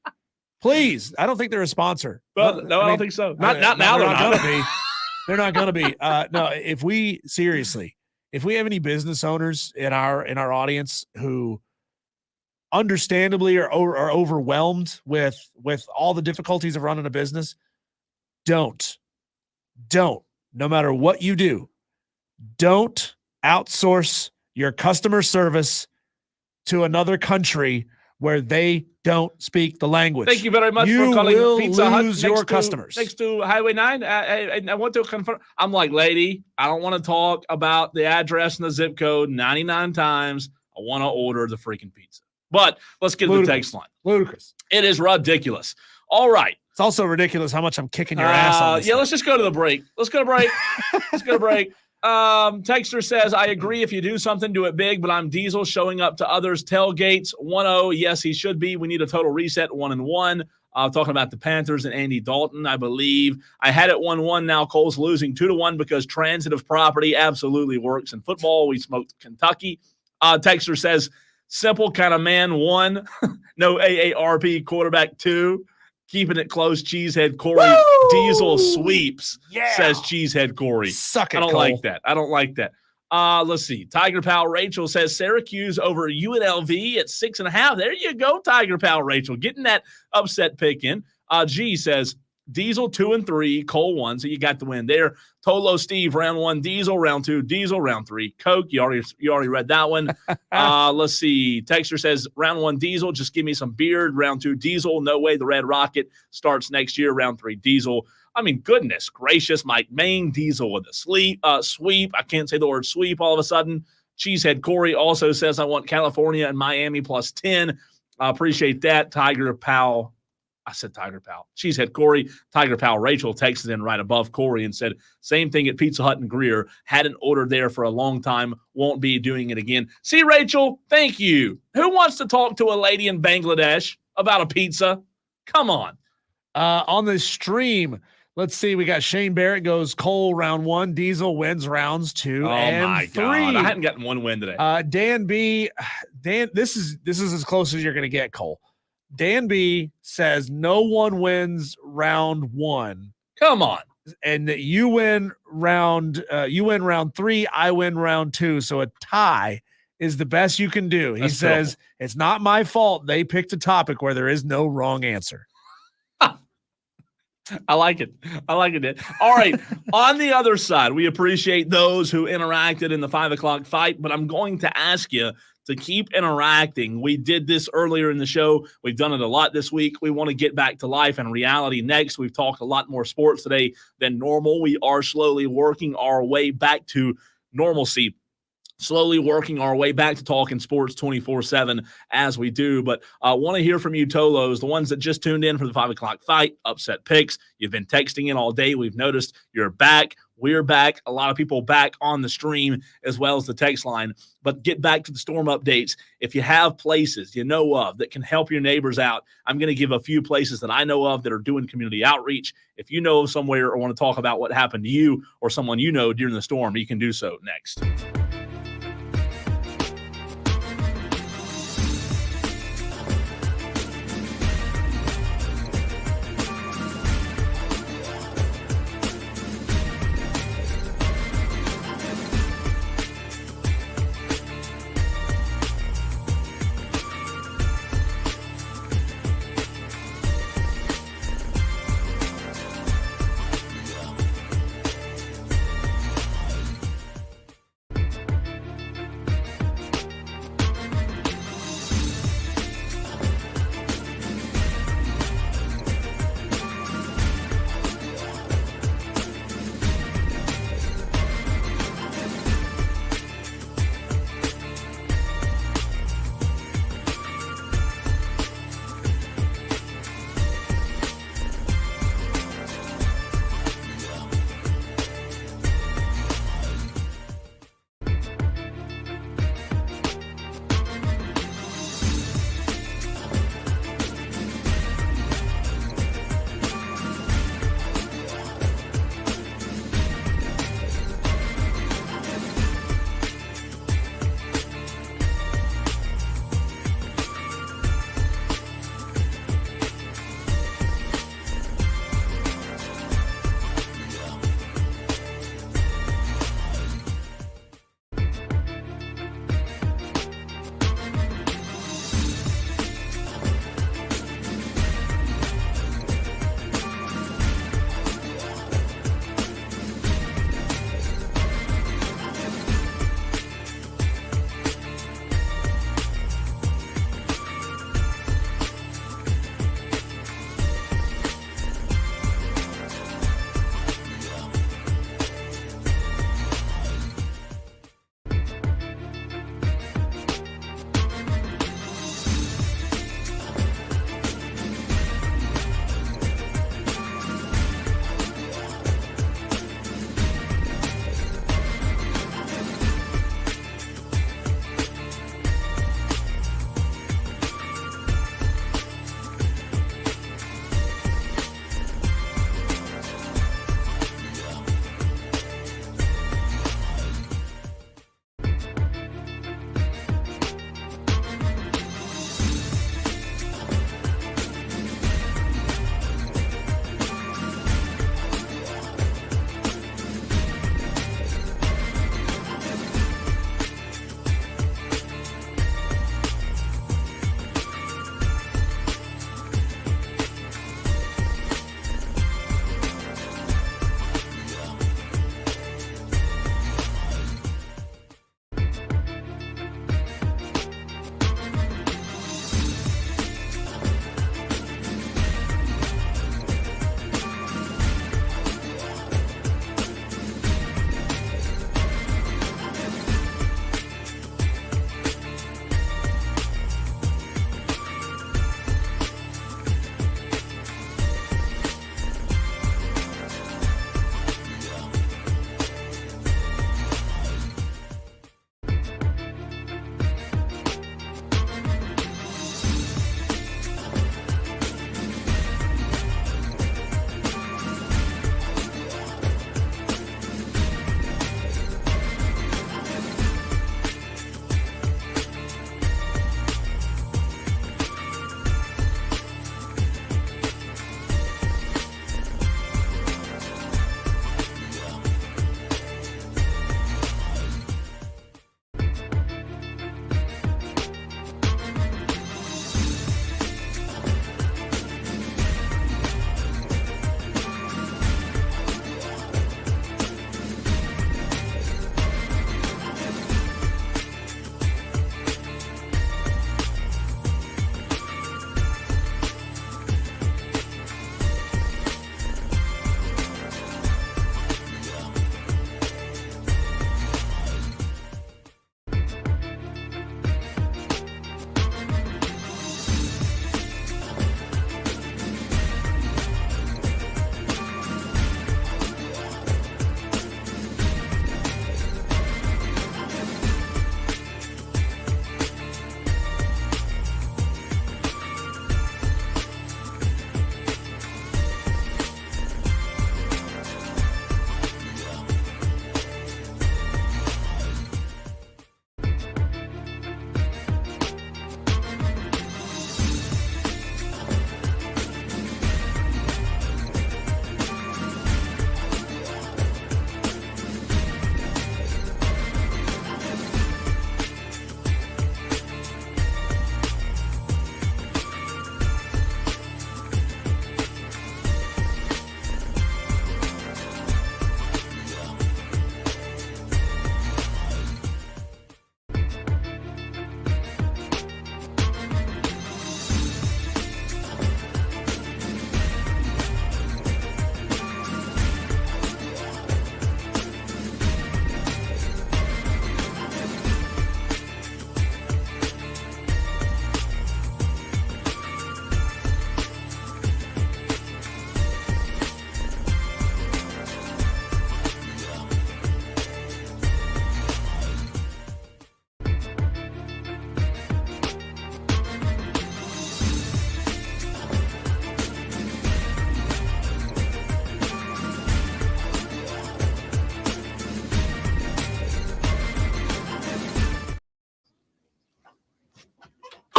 A: please. I don't think they're a sponsor.
B: Well, no, I don't think so. Not now.
A: They're
B: They're
A: not
B: not.
A: gonna be. They're not gonna be. No, if we have any business owners in our audience who understandably are overwhelmed with all the difficulties of running a business, don't, no matter what you do, don't outsource your customer service to another country where they don't speak the language.
B: Thank you very much
A: You
B: for calling
A: will
B: Pizza Hut
A: lose
B: next
A: your
B: to-
A: customers.
B: next to Highway 9. I want to confirm. I'm like, lady, I don't want to talk about the address and the zip code 99 times. I want to order the freaking pizza. But let's get to the
A: Ludicrous.
B: text line.
A: Ludicrous.
B: It is ridiculous. All right.
A: It's also ridiculous how much I'm kicking your ass on this
B: Yeah,
A: thing.
B: let's just go to the break. Let's go to break. Let's go to break. Texter says, I agree, if you do something, do it big, but I'm Diesel showing up to others' tailgates. 1-0. Yes, he should be. We need a total reset. 1-1. Talking about the Panthers and Andy Dalton, I believe. I had it 1-1. Now Cole's losing 2-1 because transitive property absolutely works in football. We smoked Kentucky. Texter says, simple kind of man 1. No AARP quarterback 2. Keeping it close, Cheesehead Corey.
A: Woo!
B: Diesel sweeps,
A: Yeah.
B: says Cheesehead Corey.
A: Suck it,
B: I don't
A: Cole.
B: like that. I don't like that. Let's see. Tiger Pal Rachel says Syracuse over UNLV at 6.5. There you go, Tiger Pal Rachel, getting that upset pick in. G says Diesel 2-3, Cole 1. So you got the win there. Tolo Steve, round 1, Diesel, round 2, Diesel, round 3, Coke. You already read that one. Let's see. Texter says round 1, Diesel, just give me some beard. Round 2, Diesel, no way. The Red Rocket starts next year. Round 3, Diesel. I mean, goodness gracious, Mike Main, Diesel with a sweep. I can't say the word sweep all of a sudden. Cheesehead Corey also says I want California and Miami plus 10. I appreciate that. Tiger Pal. I said Tiger Pal. Cheesehead Corey. Tiger Pal Rachel texted in right above Corey and said, same thing at Pizza Hut and Greer. Hadn't ordered there for a long time. Won't be doing it again. See, Rachel, thank you. Who wants to talk to a lady in Bangladesh about a pizza? Come on.
A: On the stream, let's see. We got Shane Barrett goes Cole round 1. Diesel wins rounds 2 and 3.
B: God. I hadn't gotten one win today.
A: Dan B. This is as close as you're going to get, Cole. Dan B says no one wins round 1.
B: Come on.
A: And you win round 3, I win round 2. So a tie is the best you can do. He says it's not my fault they picked a topic where there is no wrong answer.
B: I like it. All right. On the other side, we appreciate those who interacted in the 5 o'clock fight, but I'm going to ask you to keep interacting. We did this earlier in the show. We've done it a lot this week. We want to get back to life and reality next. We've talked a lot more sports today than normal. We are slowly working our way back to normalcy. Slowly working our way back to talking sports 24/7 as we do. But I want to hear from you, Tolos, the ones that just tuned in for the 5 o'clock fight, upset picks. You've been texting in all day. We've noticed you're back. We're back. A lot of people back on the stream as well as the text line. But get back to the storm updates. If you have places you know of that can help your neighbors out, I'm going to give a few places that I know of that are doing community outreach. If you know of somewhere or want to talk about what happened to you or someone you know during the storm, you can do so next.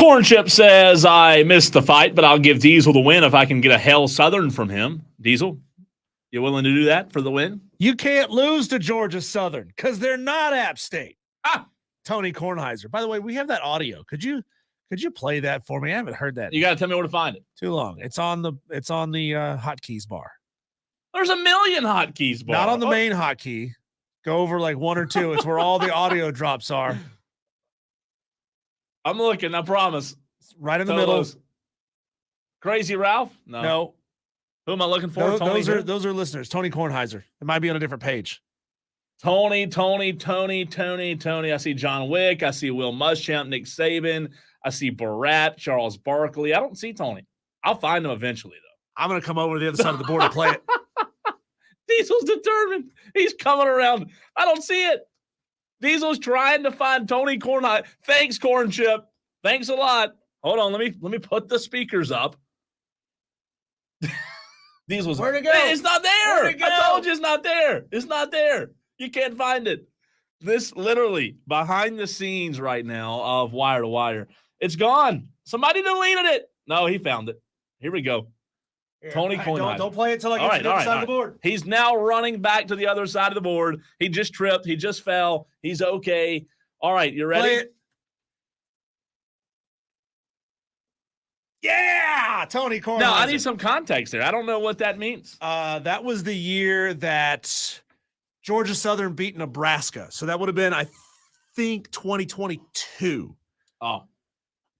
B: Corn Chip says, I missed the fight, but I'll give Diesel the win if I can get a Hell Southern from him. Diesel, you willing to do that for the win?
A: You can't lose to Georgia Southern because they're not App State. Tony Kornheiser. By the way, we have that audio. Could you play that for me? I haven't heard that.
B: You got to tell me where to find it.
A: Too long. It's on the hotkeys bar.
B: There's a million hotkeys bar.
A: Not on the main hotkey. Go over like one or two. It's where all the audio drops are.
B: I'm looking, I promise.
A: Right in the middle.
B: Crazy Ralph?
A: No.
B: Who am I looking for?
A: Those are listeners. Tony Kornheiser. It might be on a different page.
B: Tony. I see John Wick. I see Will Muschamp, Nick Saban. I see Barat, Charles Barkley. I don't see Tony. I'll find him eventually, though.
A: I'm going to come over to the other side of the board and play it.
B: Diesel's determined. He's coming around. I don't see it. Diesel's trying to find Tony Kornheiser. Thanks, Corn Chip. Thanks a lot. Hold on. Let me put the speakers up. Diesel's
A: Where'd it go?
B: It's not there.
A: Where'd it go?
B: I told you it's not there. It's not there. You can't find it. This literally behind the scenes right now of Wire to Wire. It's gone. Somebody deleted it. No, he found it. Here we go.
A: Here,
B: Tony Kornheiser.
A: Don't play it until I get to the other side of the board.
B: He's now running back to the other side of the board. He just tripped. He just fell. He's okay. All right, you ready?
A: Play it. Yeah, Tony Kornheiser.
B: Now, I need some context there. I don't know what that means.
A: That was the year that Georgia Southern beat Nebraska. So that would have been, I think, 2022.
B: Oh.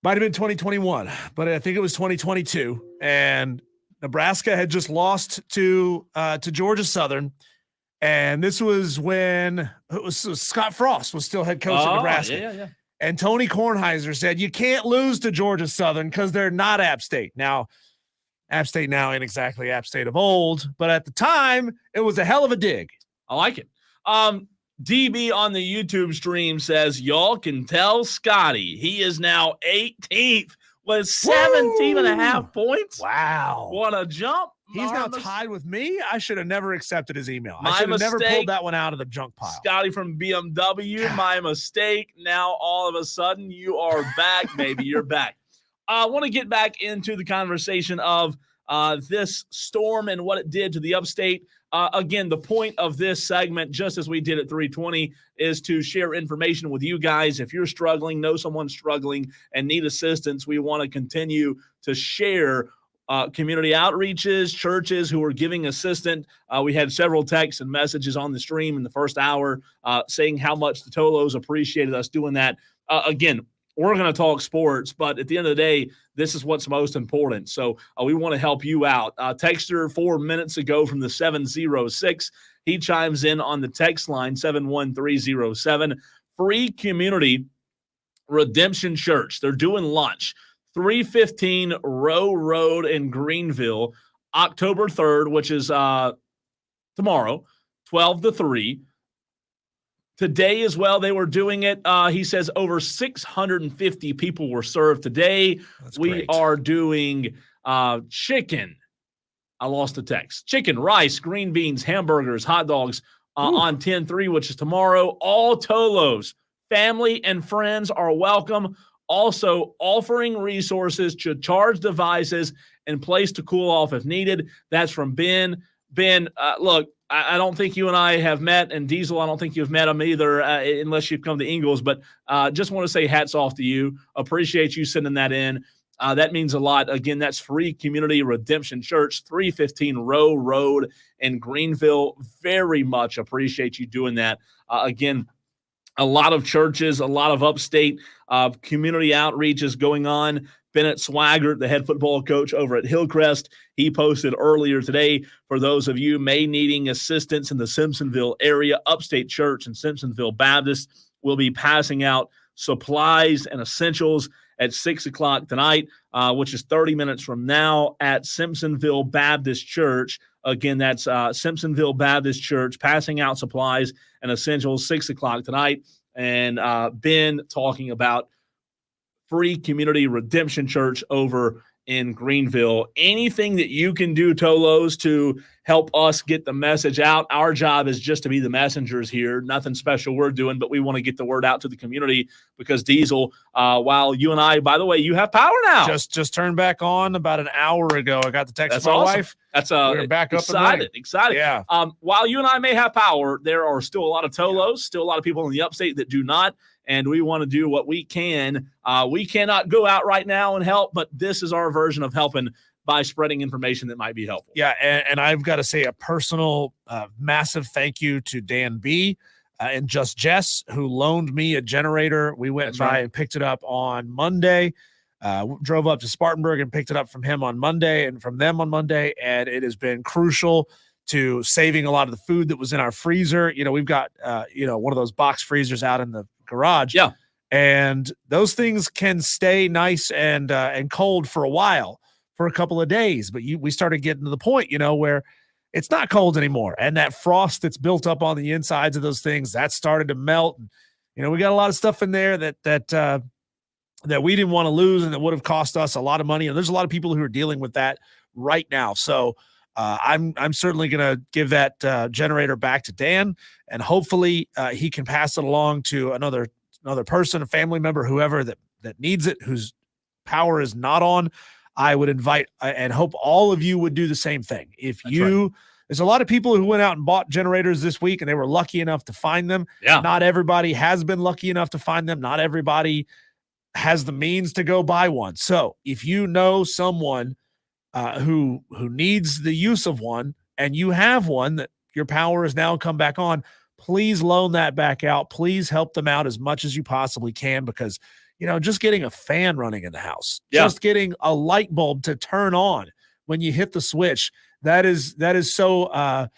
A: Might have been 2021, but I think it was 2022. And Nebraska had just lost to Georgia Southern. And this was when Scott Frost was still head coach at Nebraska.
B: Yeah.
A: And Tony Kornheiser said, you can't lose to Georgia Southern because they're not App State. Now, App State now ain't exactly App State of old, but at the time, it was a hell of a dig.
B: I like it. DB on the YouTube stream says, y'all can tell Scotty he is now 18th with 17 and a half points.
A: Wow.
B: What a jump.
A: He's now tied with me. I should have never accepted his email.
B: My
A: I should have never
B: mistake.
A: pulled that one out of the junk pile.
B: Scotty from BMW, my mistake. Now, all of a sudden, you are back, baby. You're back. I want to get back into the conversation of this storm and what it did to the upstate. Again, the point of this segment, just as we did at 320, is to share information with you guys. If you're struggling, know someone's struggling, and need assistance, we want to continue to share community outreaches, churches who are giving assistance. We had several texts and messages on the stream in the first hour saying how much the Tolos appreciated us doing that. Again, we're going to talk sports, but at the end of the day, this is what's most important. So we want to help you out. Texter 4 minutes ago from the 706, he chimes in on the text line 71307. Free Community Redemption Church. They're doing lunch. 315 Row Road in Greenville, October 3rd, which is tomorrow, 12 to 3. Today as well, they were doing it. He says over 650 people were served today.
A: That's
B: we
A: great.
B: are doing chicken. I lost the text. Chicken, rice, green beans, hamburgers, hot dogs on 10-3, which is tomorrow. All Tolos, family and friends are welcome. Also offering resources to charge devices and place to cool off if needed. That's from Ben. Ben, look, I don't think you and I have met, and Diesel, I don't think you've met him either, unless you've come to Ingles. But just want to say hats off to you. Appreciate you sending that in. That means a lot. Again, that's Free Community Redemption Church, 315 Row Road in Greenville. Very much appreciate you doing that. Again, a lot of churches, a lot of upstate community outreach is going on. Bennett Swaggart, the head football coach over at Hillcrest, he posted earlier today, for those of you may needing assistance in the Simpsonville area, Upstate Church and Simpsonville Baptist will be passing out supplies and essentials at 6 o'clock tonight, which is 30 minutes from now at Simpsonville Baptist Church. Again, that's Simpsonville Baptist Church, passing out supplies and essentials, 6 o'clock tonight. And Ben talking about Free Community Redemption Church over in Greenville. Anything that you can do, Tolos, to help us get the message out. Our job is just to be the messengers here. Nothing special we're doing, but we want to get the word out to the community because Diesel, while you and I, by the way, you have power now.
A: Just turned back on about an hour ago. I got the text
B: That's
A: from my
B: awesome.
A: wife.
B: That's
A: We're back up and running.
B: Excited.
A: Yeah.
B: While you and I may have power, there are still a lot of Tolos, still a lot of people in the upstate that do not. And we want to do what we can. We cannot go out right now and help, but this is our version of helping by spreading information that might be helpful.
A: Yeah, and I've got to say a personal, massive thank you to Dan B. And Just Jess, who loaned me a generator. We went by and picked it up on Monday. Drove up to Spartanburg and picked it up from him on Monday and from them on Monday. And it has been crucial to saving a lot of the food that was in our freezer. We've got, one of those box freezers out in the garage.
B: Yeah.
A: And those things can stay nice and cold for a while, for a couple of days. But we started getting to the point, where it's not cold anymore. And that frost that's built up on the insides of those things, that started to melt. And, we got a lot of stuff in there that we didn't want to lose and that would have cost us a lot of money. And there's a lot of people who are dealing with that right now. So I'm certainly going to give that generator back to Dan, and hopefully he can pass it along to another person, a family member, whoever that needs it, whose power is not on. I would invite and hope all of you would do the same thing. There's a lot of people who went out and bought generators this week and they were lucky enough to find them.
B: Yeah.
A: Not everybody has been lucky enough to find them. Not everybody has the means to go buy one. So if you know someone who needs the use of one and you have one that your power has now come back on, please loan that back out. Please help them out as much as you possibly can, because just getting a fan running in the house, just getting a light bulb to turn on when you hit the switch, that is so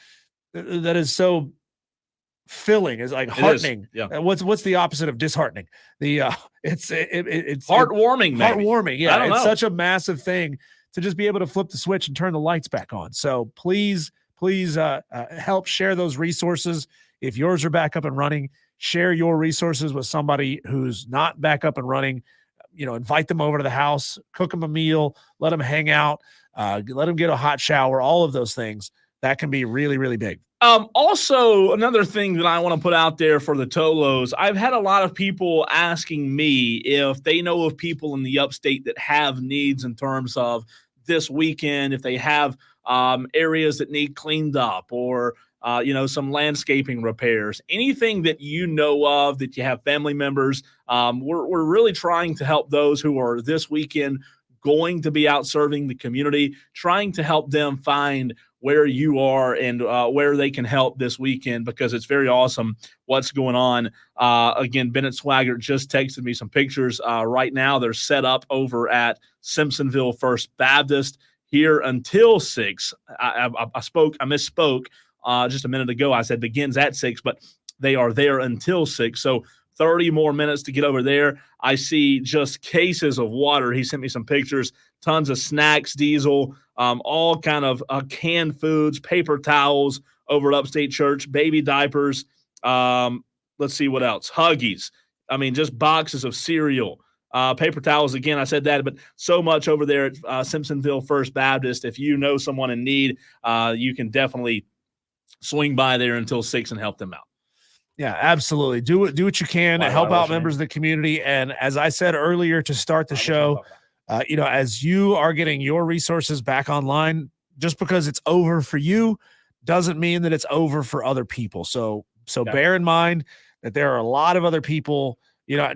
A: filling. It's like heartening.
B: Yeah.
A: What's the opposite of disheartening? It's
B: heartwarming.
A: Heartwarming. Yeah.
B: I don't know.
A: It's such a massive thing to just be able to flip the switch and turn the lights back on. So please help share those resources. If yours are back up and running, share your resources with somebody who's not back up and running. Invite them over to the house, cook them a meal, let them hang out, let them get a hot shower, all of those things. That can be really, really big.
B: Also, another thing that I want to put out there for the Tolos, I've had a lot of people asking me if they know of people in the upstate that have needs in terms of this weekend, if they have areas that need cleaned up or some landscaping repairs, anything that you know of, that you have family members. We're really trying to help those who are this weekend going to be out serving the community, trying to help them find where you are and where they can help this weekend, because it's very awesome what's going on. Again, Bennett Swaggart just texted me some pictures. Right now they're set up over at Simpsonville First Baptist here until 6. I misspoke. Just a minute ago, I said begins at 6, but they are there until 6. So 30 more minutes to get over there. I see just cases of water. He sent me some pictures, tons of snacks, Diesel, all kind of canned foods, paper towels over at Upstate Church, baby diapers. Let's see what else. Huggies. I mean, just boxes of cereal. Paper towels, again, I said that, but so much over there at Simpsonville First Baptist. If you know someone in need, you can definitely swing by there until 6 and help them out.
A: Yeah, absolutely. Do what you can to help out members of the community. And as I said earlier to start the show, as you are getting your resources back online, just because it's over for you doesn't mean that it's over for other people. So bear in mind that there are a lot of other people.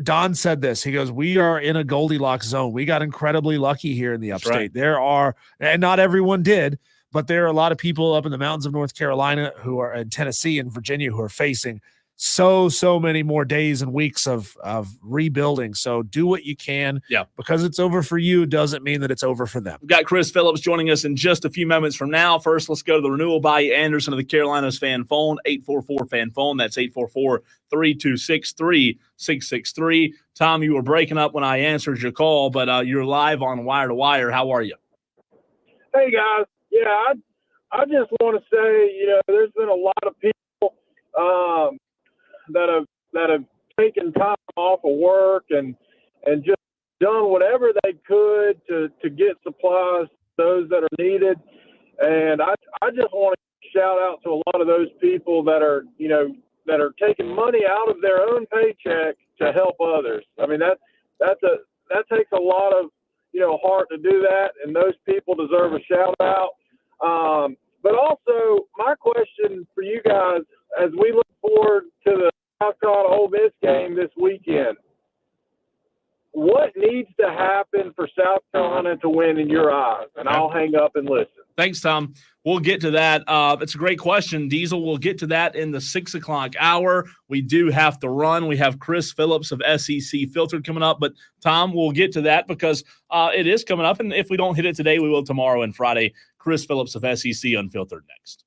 A: Don said this. He goes, we are in a Goldilocks zone. We got incredibly lucky here in the upstate. Right. There are, and not everyone did, but there are a lot of people up in the mountains of North Carolina who are in Tennessee and Virginia who are facing so many more days and weeks of rebuilding. So do what you can. Yeah. Because it's over for you doesn't mean that it's over for them.
B: We've got Chris Phillips joining us in just a few moments from now. First, let's go to the Renewal by Anderson of the Carolinas fan phone, 844-FAN phone. That's 844-326-3663. Tom, you were breaking up when I answered your call, but you're live on Wire to Wire. How are you?
F: Hey, guys. Yeah, I just want to say, there's been a lot of people that have taken time off of work and just done whatever they could to get supplies, those that are needed. And I just want to shout out to a lot of those people that are, that are taking money out of their own paycheck to help others. I mean, that takes a lot of, heart to do that. And those people deserve a shout out. But also my question for you guys, as we look forward to the South Carolina Ole Miss game this weekend, what needs to happen for South Carolina to win in your eyes? And I'll hang up and listen.
B: Thanks, Tom. We'll get to that. It's a great question, Diesel. We'll get to that in the 6 o'clock hour. We do have to run. We have Chris Phillips of SEC Filtered coming up. But, Tom, we'll get to that because it is coming up. And if we don't hit it today, we will tomorrow and Friday. Chris Phillips of SEC Unfiltered next.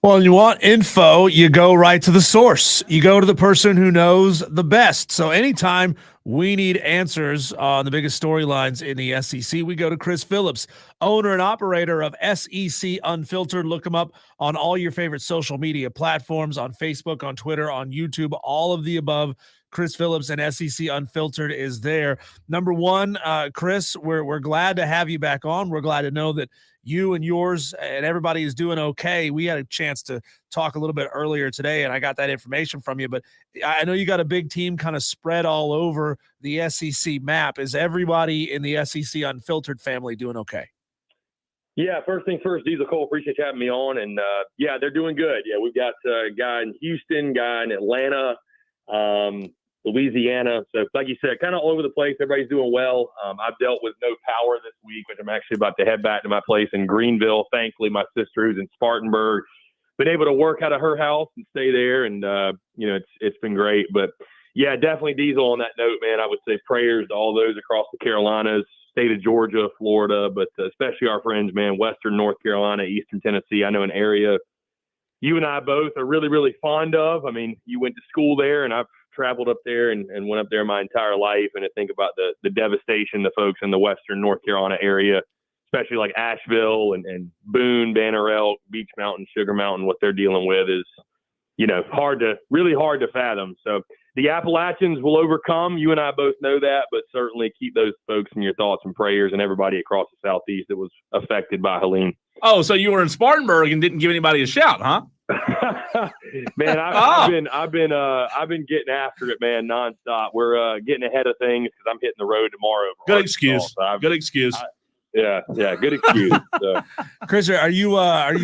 A: Well, you want info, you go right to the source. You go to the person who knows the best. So anytime we need answers on the biggest storylines in the SEC, we go to Chris Phillips, owner and operator of SEC Unfiltered. Look him up on all your favorite social media platforms, on Facebook, on Twitter, on YouTube, all of the above. Chris Phillips and SEC Unfiltered is there. Number one, Chris, we're glad to have you back on. We're glad to know that you and yours and everybody is doing okay. We had a chance to talk a little bit earlier today, and I got that information from you, but I know you got a big team kind of spread all over the SEC map. Is everybody in the SEC Unfiltered family doing okay?
G: Yeah, first thing first, Diesel Cole, appreciate you having me on. And, yeah, they're doing good. Yeah, we've got a guy in Houston, guy in Atlanta, Louisiana. So, like you said, kind of all over the place. Everybody's doing well. I've dealt with no power this week, which I'm actually about to head back to my place in Greenville. Thankfully, my sister, who's in Spartanburg, been able to work out of her house and stay there. And, you know, it's been great. But, yeah, definitely, Diesel, on that note, man, I would say prayers to all those across the Carolinas, state of Georgia, Florida, but especially our friends, man, Western North Carolina, Eastern Tennessee. I know an area you and I both are really, really fond of. I mean, you went to school there, and I've traveled up there and went up there my entire life. And I think about the devastation the folks in the Western North Carolina area, especially like Asheville and Boone, Banner Elk, Beach Mountain, Sugar Mountain, what they're dealing with is, you know, really hard to fathom. So the Appalachians will overcome. You and I both know that, but certainly keep those folks in your thoughts and prayers and everybody across the Southeast that was affected by Helene.
B: Oh, so you were in Spartanburg and didn't give anybody a shout, huh?
G: Man, I've been getting after it, man, nonstop. We're getting ahead of things because I'm hitting the road tomorrow.
B: Good excuse. Good excuse.
G: Yeah, good excuse. So.
A: Chris, are you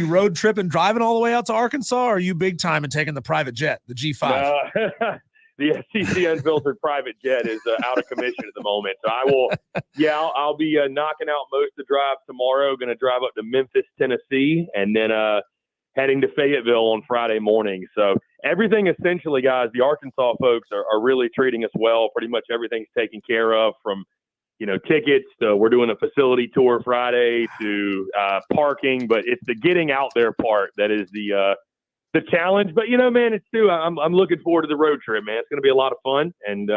A: road tripping, driving all the way out to Arkansas, or are you big time and taking the private jet, the G5?
G: The SEC Unfiltered private jet is out of commission at the moment. So I will, I'll be knocking out most of the drive tomorrow. Going to drive up to Memphis, Tennessee, and then heading to Fayetteville on Friday morning. So everything essentially, guys, the Arkansas folks are really treating us well. Pretty much everything's taken care of, from, you know, tickets to we're doing a facility tour Friday to parking. But it's the getting out there part that is the challenge. But, you know, man, it's too, I'm looking forward to the road trip, man. It's going to be a lot of fun. And,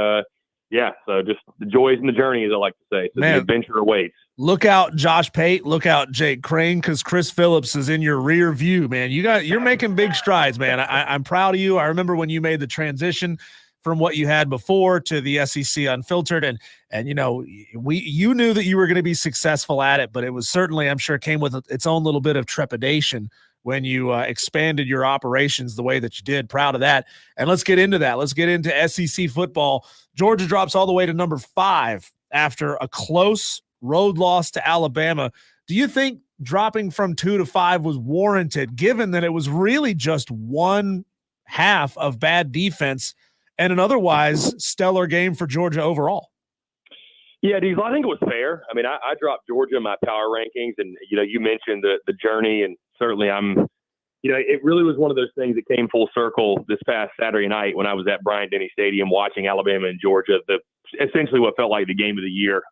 G: so just the joys and the journey, as I like to say. So the adventure awaits.
A: Look out, Josh Pate. Look out, Jake Crane, because Chris Phillips is in your rear view, man. You're making big strides, man. I'm proud of you. I remember when you made the transition from what you had before to the SEC Unfiltered, and you know, you knew that you were going to be successful at it, but it was certainly, I'm sure, came with its own little bit of trepidation when you expanded your operations the way that you did. Proud of that. And let's get into that. Let's get into SEC football. Georgia drops all the way to number 5 after a close road loss to Alabama. Do you think dropping from 2 to 5 was warranted, given that it was really just one half of bad defense and an otherwise stellar game for Georgia overall?
G: Yeah, Diesel, I think it was fair. I mean, I dropped Georgia in my power rankings, and, you know, you mentioned the journey, and certainly it really was one of those things that came full circle this past Saturday night when I was at Bryant-Denny Stadium watching Alabama and Georgia, essentially what felt like the game of the year.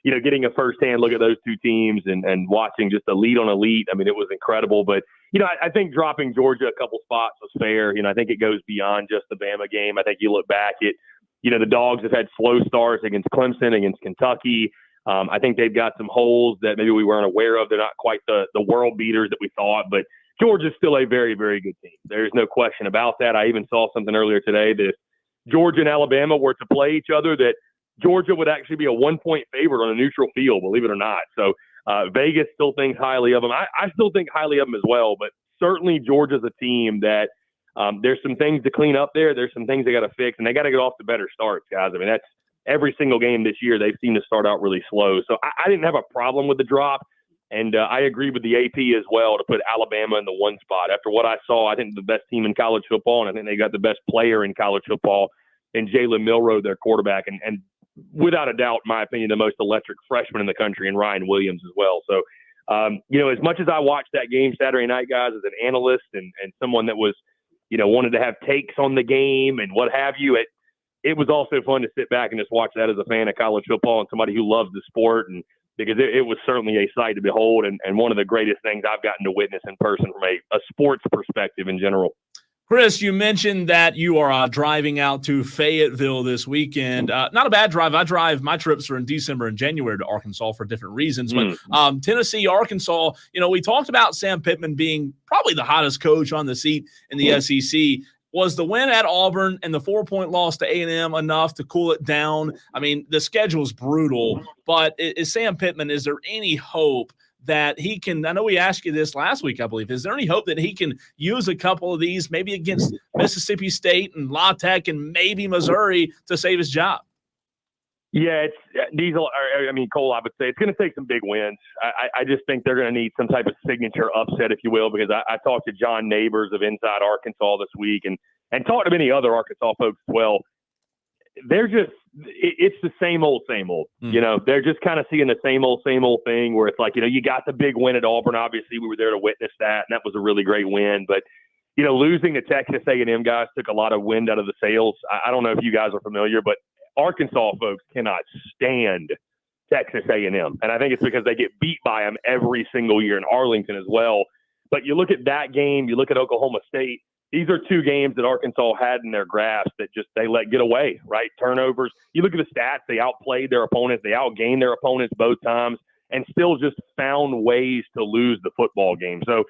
G: You know, getting a firsthand look at those two teams and watching just elite on elite. I mean, it was incredible. But, you know, I think dropping Georgia a couple spots was fair. You know, I think it goes beyond just the Bama game. I think you look back at, you know, the Dogs have had slow starts against Clemson, against Kentucky. I think they've got some holes that maybe we weren't aware of. They're not quite the world beaters that we thought, but Georgia's still a very, very good team. There's no question about that. I even saw something earlier today that if Georgia and Alabama were to play each other, that Georgia would actually be a 1-point favorite on a neutral field, believe it or not. So Vegas still thinks highly of them. I still think highly of them as well, but certainly Georgia's a team that there's some things to clean up there. There's some things they got to fix, and they got to get off to better starts, guys. I mean, that's every single game this year. They've seemed to start out really slow. So I didn't have a problem with the drop, and I agree with the AP as well to put Alabama in the 1 spot. After what I saw, I think the best team in college football, and I think they got the best player in college football in Jalen Milroe, their quarterback, and without a doubt, in my opinion, the most electric freshman in the country, and Ryan Williams as well. So, you know, as much as I watched that game Saturday night, guys, as an analyst and someone that was, you know, wanted to have takes on the game and what have you, it was also fun to sit back and just watch that as a fan of college football and somebody who loves the sport and because it was certainly a sight to behold and one of the greatest things I've gotten to witness in person from a sports perspective in general.
B: Chris, you mentioned that you are driving out to Fayetteville this weekend. Not a bad drive. My trips are in December and January to Arkansas for different reasons. But Tennessee, Arkansas, we talked about Sam Pittman being probably the hottest coach on the seat in the SEC. Was the win at Auburn and the 4-point loss to A&M enough to cool it down? I mean, the schedule is brutal, but is Sam Pittman, is there any hope that he can – I know we asked you this last week, I believe. Is there any hope that he can use a couple of these, maybe against Mississippi State and La Tech and maybe Missouri, to save his job?
G: Yeah, it's Diesel. I mean, Cole, I would say it's going to take some big wins. I just think they're going to need some type of signature upset, if you will, because I talked to John Neighbors of Inside Arkansas this week and talked to many other Arkansas folks as well. They're just it's the same old. They're just kind of seeing the same old thing where it's like, you got the big win at Auburn. Obviously, we were there to witness that, and that was a really great win. But, losing to Texas A&M guys took a lot of wind out of the sails. I don't know if you guys are familiar, but Arkansas folks cannot stand Texas A&M. And I think it's because they get beat by them every single year in Arlington as well. But you look at that game, you look at Oklahoma State, these are two games that Arkansas had in their grasp that just they let get away, right? Turnovers. You look at the stats, they outplayed their opponents, they outgained their opponents both times, and still just found ways to lose the football game. So,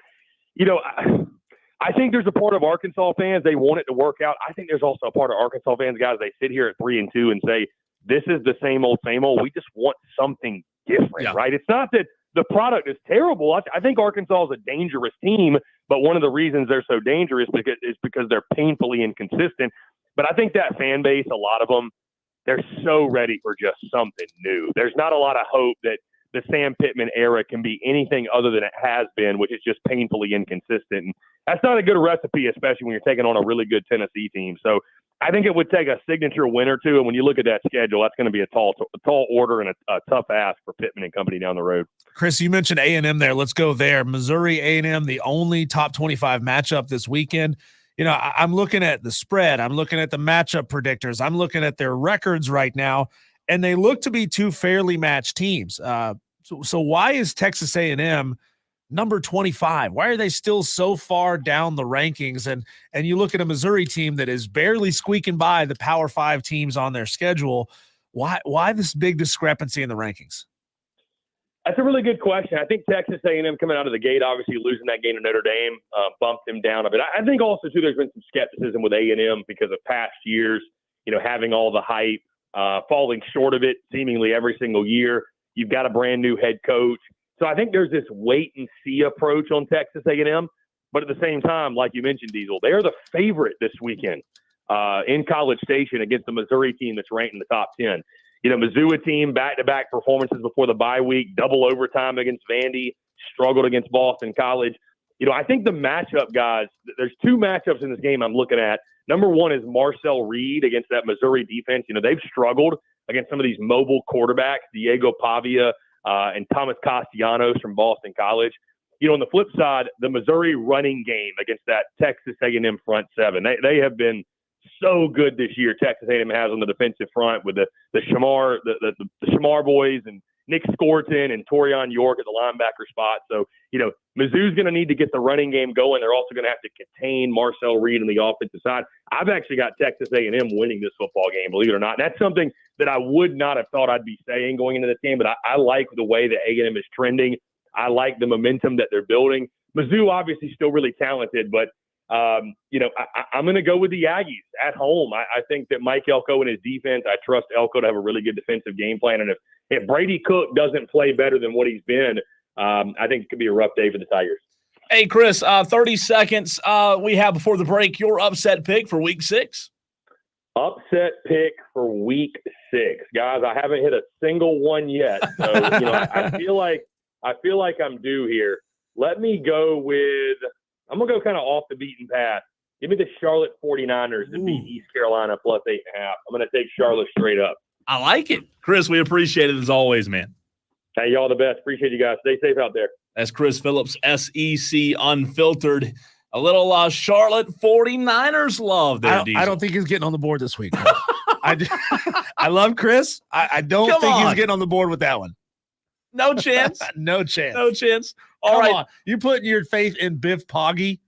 G: I think there's a part of Arkansas fans, they want it to work out. I think there's also a part of Arkansas fans, guys, they sit here at 3-2 and say, this is the same old. We just want something different, right? It's not that the product is terrible. I think Arkansas is a dangerous team, but one of the reasons they're so dangerous is because they're painfully inconsistent. But I think that fan base, a lot of them, they're so ready for just something new. There's not a lot of hope that the Sam Pittman era can be anything other than it has been, which is just painfully inconsistent. And that's not a good recipe, especially when you're taking on a really good Tennessee team. So I think it would take a signature win or two. And when you look at that schedule, that's going to be a tall order and a tough ask for Pittman and company down the road.
A: Chris, you mentioned A&M there. Let's go there. Missouri A&M, the only top 25 matchup this weekend. I'm looking at the spread. I'm looking at the matchup predictors. I'm looking at their records right now, and they look to be two fairly matched teams. So why is Texas A&M number 25? Why are they still so far down the rankings? And you look at a Missouri team that is barely squeaking by the Power 5 teams on their schedule. Why this big discrepancy in the rankings?
G: That's a really good question. I think Texas A&M coming out of the gate, obviously losing that game to Notre Dame, bumped them down a bit. I think also, too, there's been some skepticism with A&M because of past years, having all the hype, falling short of it seemingly every single year. You've got a brand new head coach. So I think there's this wait-and-see approach on Texas A&M. But at the same time, like you mentioned, Diesel, they are the favorite this weekend in College Station against the Missouri team that's ranked in the top 10. Mizzou team, back-to-back performances before the bye week, double overtime against Vandy, struggled against Boston College. I think the matchup, guys, there's two matchups in this game I'm looking at. Number one is Marcel Reed against that Missouri defense. They've struggled against some of these mobile quarterbacks, Diego Pavia and Thomas Castellanos from Boston College. On the flip side, the Missouri running game against that Texas A&M front seven. They have been so good this year. Texas A&M has on the defensive front with the Shamar boys and Nick Scorton and Torian York at the linebacker spot. So, Mizzou's going to need to get the running game going. They're also going to have to contain Marcel Reed on the offensive side. I've actually got Texas A&M winning this football game, believe it or not. And that's something that I would not have thought I'd be saying going into this game, but I like the way that A&M is trending. I like the momentum that they're building. Mizzou obviously still really talented, but I'm going to go with the Aggies at home. I think that Mike Elko and his defense, I trust Elko to have a really good defensive game plan. And if Brady Cook doesn't play better than what he's been, I think it could be a rough day for the Tigers.
B: Hey, Chris, 30 seconds we have before the break. Your upset pick for Week 6?
G: Upset pick for Week 6. Guys, I haven't hit a single one yet. So, I feel like I'm due here. Let me go with – I'm going to go kind of off the beaten path. Give me the Charlotte 49ers to beat East Carolina plus 8.5. I'm going to take Charlotte straight up.
B: I like it. Chris, we appreciate it as always, man.
G: Hey, y'all the best. Appreciate you guys. Stay safe out there.
B: That's Chris Phillips, SEC Unfiltered. A little Charlotte 49ers love there,
A: I don't think he's getting on the board this week. I love Chris. I don't think he's getting on the board with that one.
B: No chance.
A: No chance.
B: No chance. All
A: Come
B: right.
A: on. You putting your faith in Biff Poggy?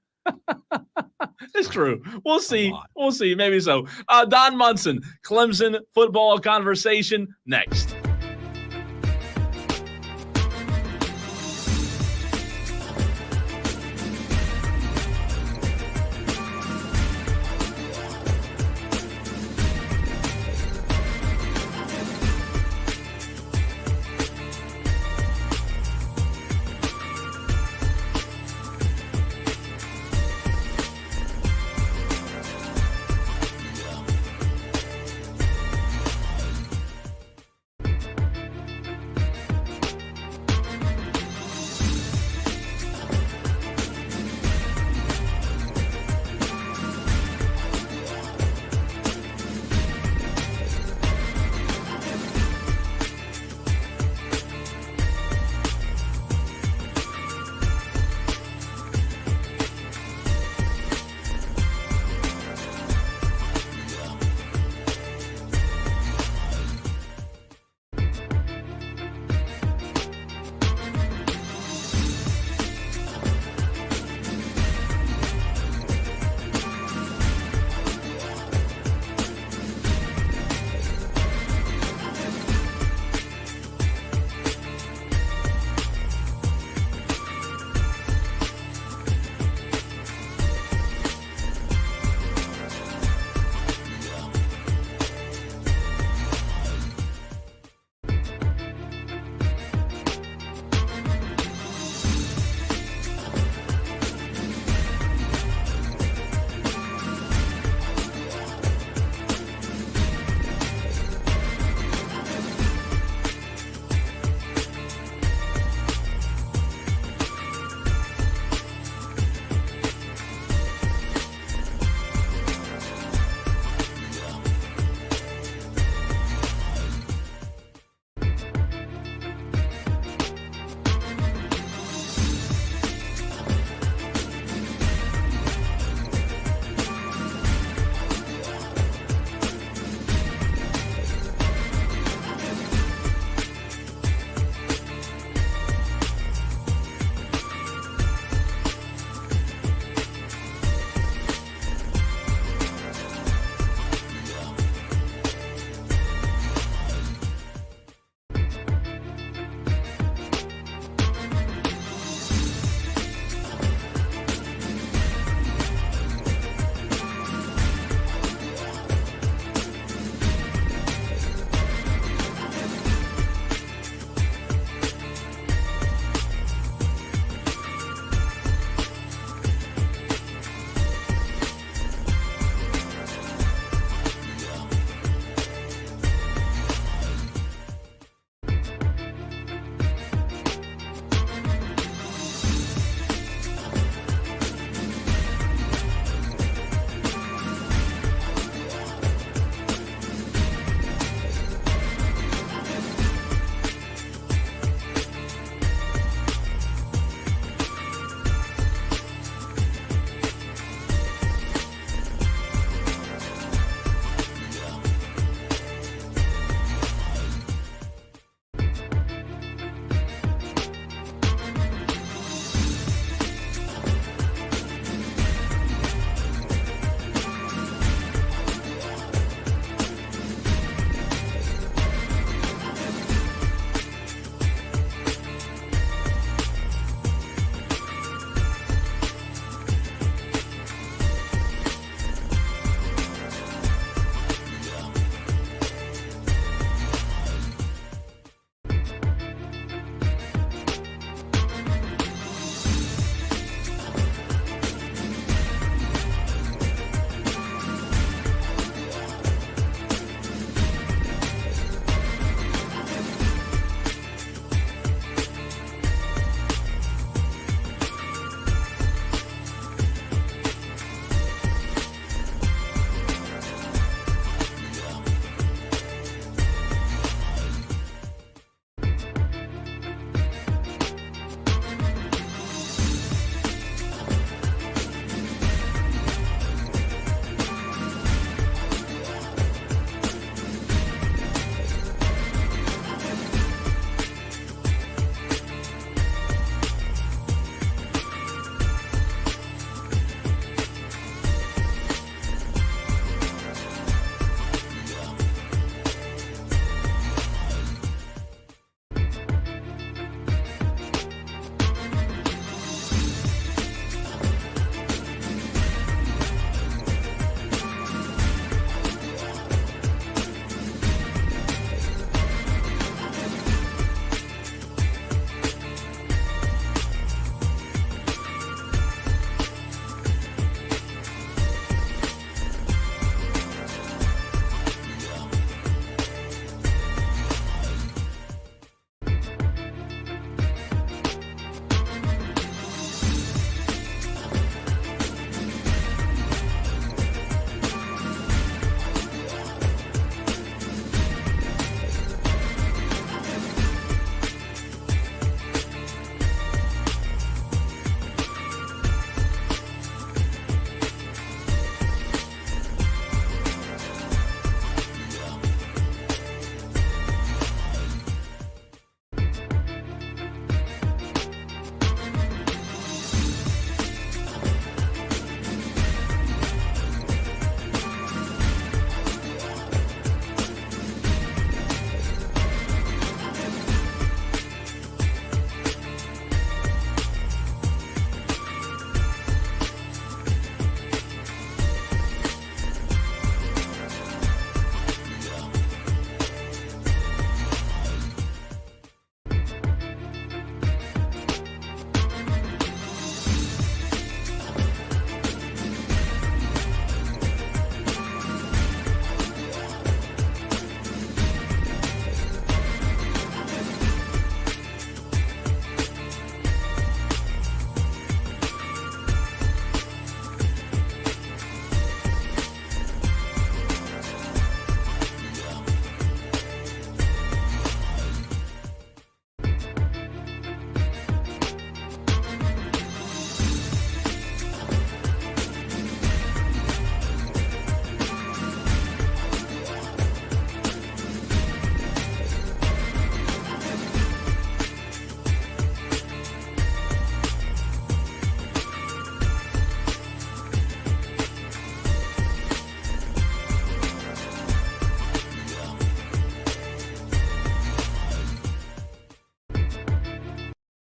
B: It's true. We'll see.
A: on.
B: We'll see. Maybe so. Don Munson, Clemson football conversation next.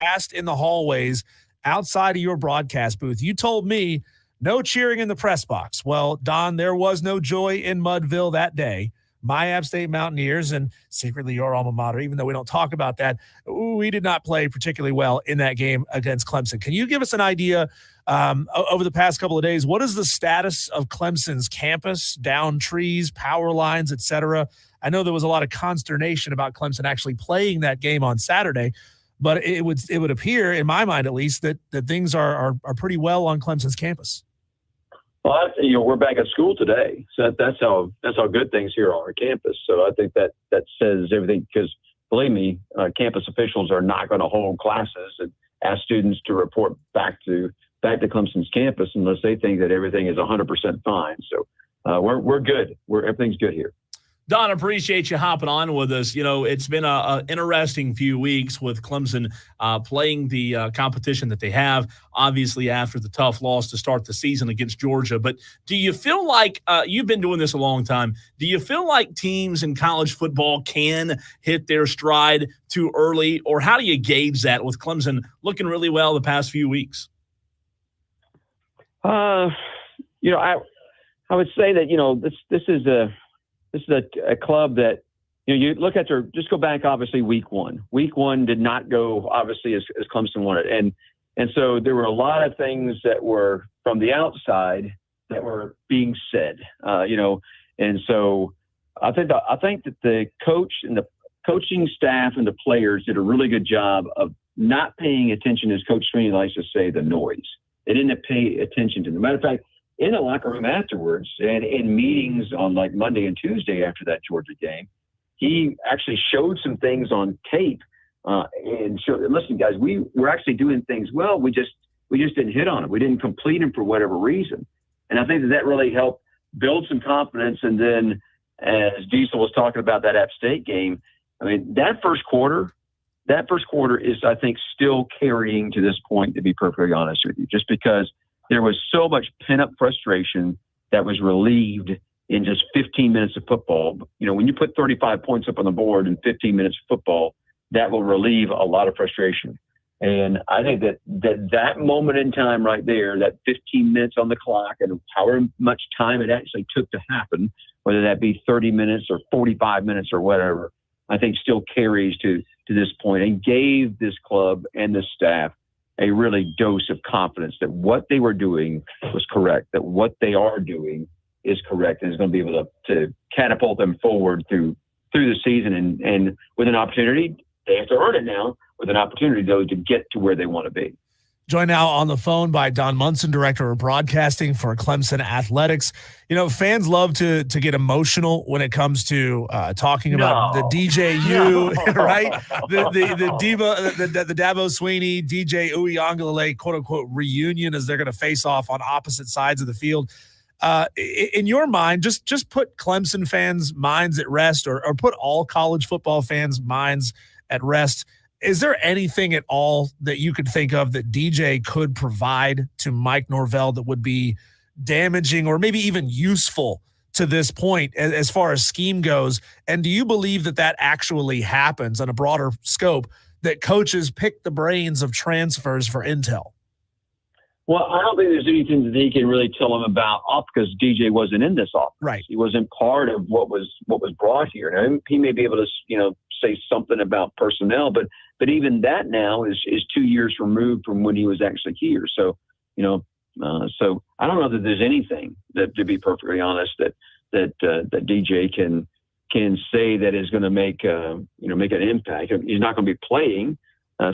A: passed in the hallways outside of your broadcast booth. You told me no cheering in the press box. Well, Don, there was no joy in Mudville that day. My App State Mountaineers, and secretly your alma mater, even though we don't talk about that, we did not play particularly well in that game against Clemson. Can you give us an idea over the past couple of days, what is the status of Clemson's campus, down trees, power lines, et cetera? I know there was a lot of consternation about Clemson actually playing that game on Saturday, but it would appear, in my mind at least, that things are pretty well on Clemson's campus.
C: Well, we're back at school today, so that's how good things here are on our campus. So I think that says everything, because believe me, campus officials are not going to hold classes and ask students to report back to Clemson's campus unless they think that everything is 100% fine. So we're good. Everything's good here.
B: Don, appreciate you hopping on with us. It's been an interesting few weeks with Clemson playing the competition that they have, obviously after the tough loss to start the season against Georgia. But do you feel like you've been doing this a long time? Do you feel like teams in college football can hit their stride too early, or how do you gauge that with Clemson looking really well the past few weeks?
C: I would say that this is a club that you look at just go back obviously week one. Week one did not go obviously as Clemson wanted, and so there were a lot of things that were from the outside that were being said, and so I think that the coach and the coaching staff and the players did a really good job of not paying attention, as Coach Sweeney likes to say, the noise. They didn't pay attention to the matter of fact. In the locker room afterwards and in meetings on like Monday and Tuesday after that Georgia game, he actually showed some things on tape and showed, listen, guys, we're actually doing things well. We just didn't hit on it. We didn't complete them for whatever reason. And I think that really helped build some confidence. And then as Diesel was talking about that App State game, I mean, that first quarter is, I think, still carrying to this point, to be perfectly honest with you, just because there was so much pent-up frustration that was relieved in just 15 minutes of football. When you put 35 points up on the board in 15 minutes of football, that will relieve a lot of frustration. And I think that moment in time right there, that 15 minutes on the clock and however much time it actually took to happen, whether that be 30 minutes or 45 minutes or whatever, I think still carries to this point and gave this club and this staff a really dose of confidence that what they were doing was correct, that what they are doing is correct, and is going to be able to catapult them forward through the season and with an opportunity. They have to earn it now, with an opportunity, though, to get to where they want to be.
A: Joined now on the phone by Don Munson, Director of Broadcasting for Clemson Athletics. Fans love to get emotional when it comes to talking about the DJU, right? The Dabo Sweeney, DJ Uiagalelei, quote unquote, reunion as they're going to face off on opposite sides of the field. In your mind, just put Clemson fans' minds at rest, or put all college football fans' minds at rest. Is there anything at all that you could think of that DJ could provide to Mike Norvell that would be damaging or maybe even useful to this point as far as scheme goes? And do you believe that actually happens on a broader scope, that coaches pick the brains of transfers for intel?
C: Well, I don't think there's anything that he can really tell them about because DJ wasn't in this offense.
A: Right.
C: He wasn't part of what was brought here. Now, he may be able to, say something about personnel, but even that now is 2 years removed from when he was actually here. So, so I don't know that there's anything that, to be perfectly honest, that DJ can say that is going to make an impact. He's not going to be playing.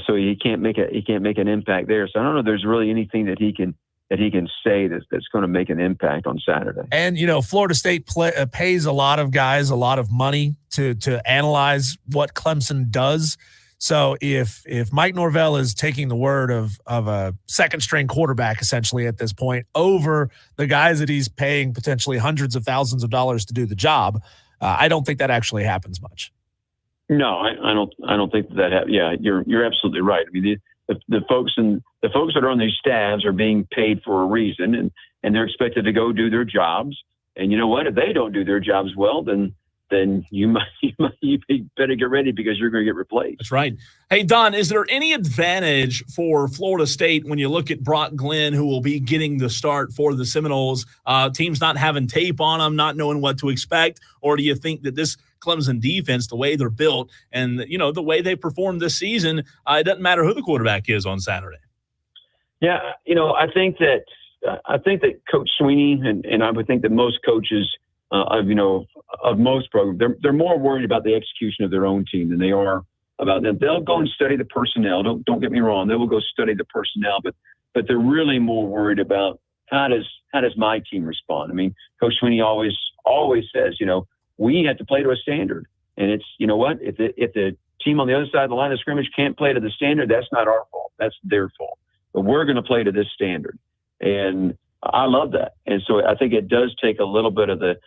C: So he can't make an impact there. So I don't know if there's really anything that he can say that's going to make an impact on Saturday.
A: And Florida State pays a lot of guys a lot of money to analyze what Clemson does. So if Mike Norvell is taking the word of a second string quarterback essentially at this point over the guys that he's paying potentially hundreds of thousands of dollars to do the job, I don't think that actually happens much.
C: No, I don't think that. Yeah, you're absolutely right. I mean, the folks that are on these staffs are being paid for a reason, and they're expected to go do their jobs. And you know what? If they don't do their jobs well, then then you better get ready because you're going to get replaced.
B: That's right. Hey, Don, is there any advantage for Florida State when you look at Brock Glenn, who will be getting the start for the Seminoles, teams not having tape on them, not knowing what to expect? Or do you think that this Clemson defense, the way they're built and, the way they performed this season, it doesn't matter who the quarterback is on Saturday?
C: Yeah, I think that Coach Sweeney and I would think that most coaches of most programs, they're more worried about the execution of their own team than they are about them. They'll go and study the personnel. Don't get me wrong. They will go study the personnel, but they're really more worried about how does my team respond? I mean, Coach Sweeney always says, we have to play to a standard. And it's, if the team on the other side of the line of scrimmage can't play to the standard, that's not our fault. That's their fault. But we're going to play to this standard. And I love that. And so I think it does take a little bit of the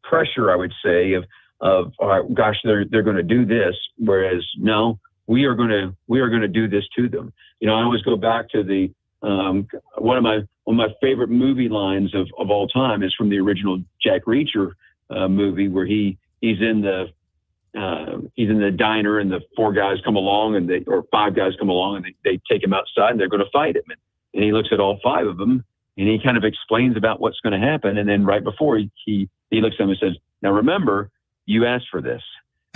C: pressure, I would say, of all right, gosh, they're going to do this. Whereas no, we are going to do this to them. I always go back to the one of my favorite movie lines of all time is from the original Jack Reacher movie, where he's in the diner and the four guys come along or five guys come along and they take him outside and they're going to fight him. And he looks at all five of them and he kind of explains about what's going to happen. And then right before he looks at them and says, now remember, you asked for this.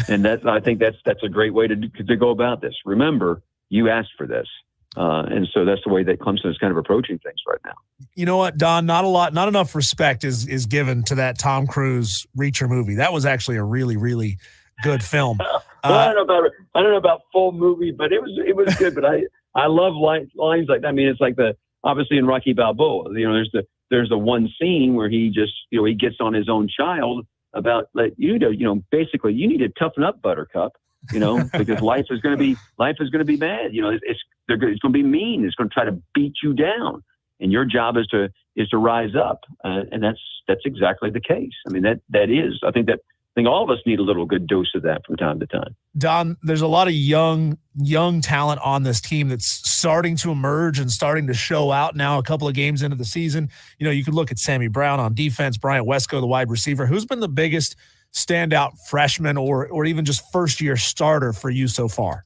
C: And I think that's a great way to go about this. Remember, you asked for this. And so that's the way that Clemson is kind of approaching things right now.
A: You know what, Don? Not enough respect is given to that Tom Cruise Reacher movie. That was actually a really, really good film.
C: Well, I don't know about full movie, but it was good. But I love lines like that. I mean, it's like obviously in Rocky Balboa, there's the one scene where he just, he gets on his own child about basically you need to toughen up, Buttercup, because life is going to be bad. It's going to be mean. It's going to try to beat you down, and your job is to rise up. And that's exactly the case. I mean, that is. I think all of us need a little good dose of that from time to time.
A: Don, there's a lot of young talent on this team that's starting to emerge and starting to show out now a couple of games into the season. You could look at Sammy Brown on defense, Bryant Wesco, the wide receiver. Who's been the biggest standout freshman or even just first-year starter for you so far?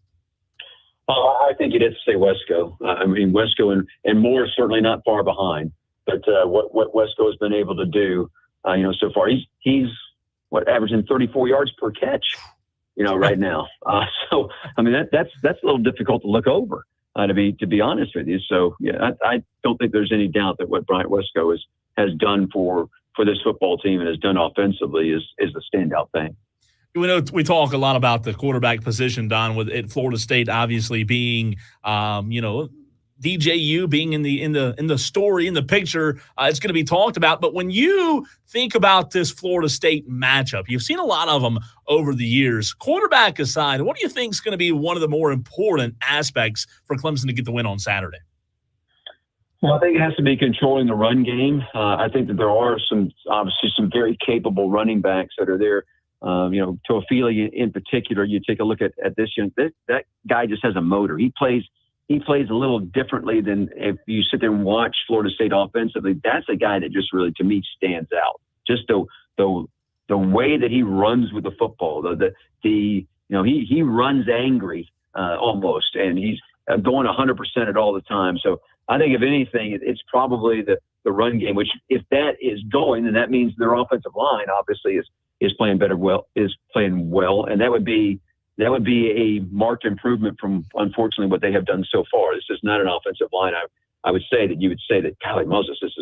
C: I think you'd have to say Wesco. I mean, Wesco and Moore certainly not far behind. But what Wesco has been able to do, so far, he's averaging 34 yards per catch, right now. So I mean that's a little difficult to look over, to be honest with you. So yeah, I don't think there's any doubt that what Bryant Wesco has done for this football team and has done offensively is the standout thing.
B: We talk a lot about the quarterback position, Don, at Florida State obviously being, DJU being in the story, in the picture. It's going to be talked about. But when you think about this Florida State matchup, you've seen a lot of them over the years. Quarterback aside, what do you think is going to be one of the more important aspects for Clemson to get the win on Saturday?
C: Well, I think it has to be controlling the run game. I think that there are obviously some very capable running backs that are there. Toafili in particular, you take a look at this that guy just has a motor. He plays a little differently than if you sit there and watch Florida State offensively. That's a guy that just really, to me, stands out. Just the way that he runs with the football. He runs angry almost, and he's going 100% at all the time. So I think if anything, it's probably the run game. Which if that is going, then that means their offensive line obviously is playing well, and that would be a marked improvement from, unfortunately, what they have done so far. This is not an offensive line. I would say that you would say that, golly Moses, this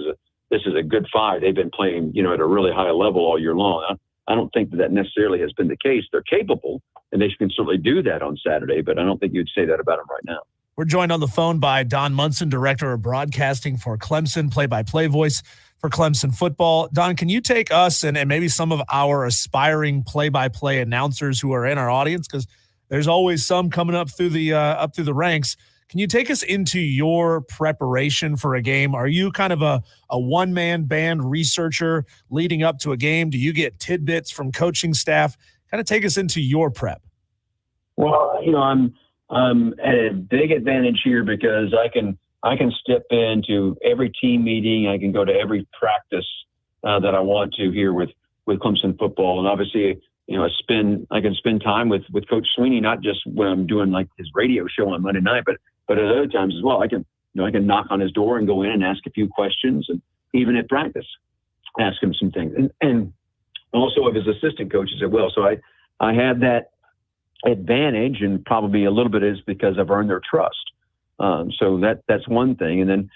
C: is a good five. They've been playing, at a really high level all year long. I don't think that necessarily has been the case. They're capable, and they can certainly do that on Saturday, but I don't think you'd say that about them right now.
A: We're joined on the phone by Don Munson, Director of Broadcasting for Clemson, play-by-play voice for Clemson football. Don, can you take us and maybe some of our aspiring play-by-play announcers who are in our audience, because there's always some coming up through the ranks. Can you take us into your preparation for a game? Are you kind of a one-man band researcher leading up to a game? Do you get tidbits from coaching staff? Kind of take us into your prep.
C: Well, I'm at a big advantage here because I can I can step into every team meeting. I can go to every practice that I want to here with Clemson football. And obviously, I can spend time with Coach Sweeney, not just when I'm doing like his radio show on Monday night, but at other times as well. I can knock on his door and go in and ask a few questions, and even at practice, ask him some things, and also of his assistant coaches as well. So I have that advantage, and probably a little bit is because I've earned their trust. So that's one thing. And then,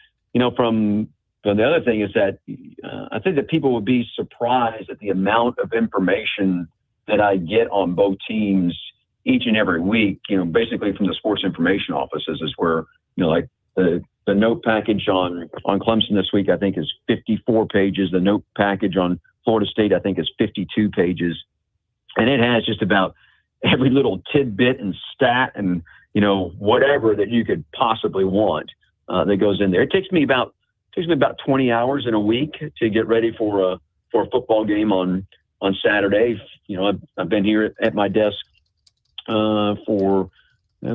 C: from the other thing is that I think that people would be surprised at the amount of information that I get on both teams each and every week, basically from the sports information offices is where, like the note package on Clemson this week, I think is 54 pages. The note package on Florida State, I think is 52 pages. And it has just about every little tidbit and stat and, whatever that you could possibly want that goes in there. It takes me about 20 hours in a week to get ready for a football game on Saturday. I've been here at my desk for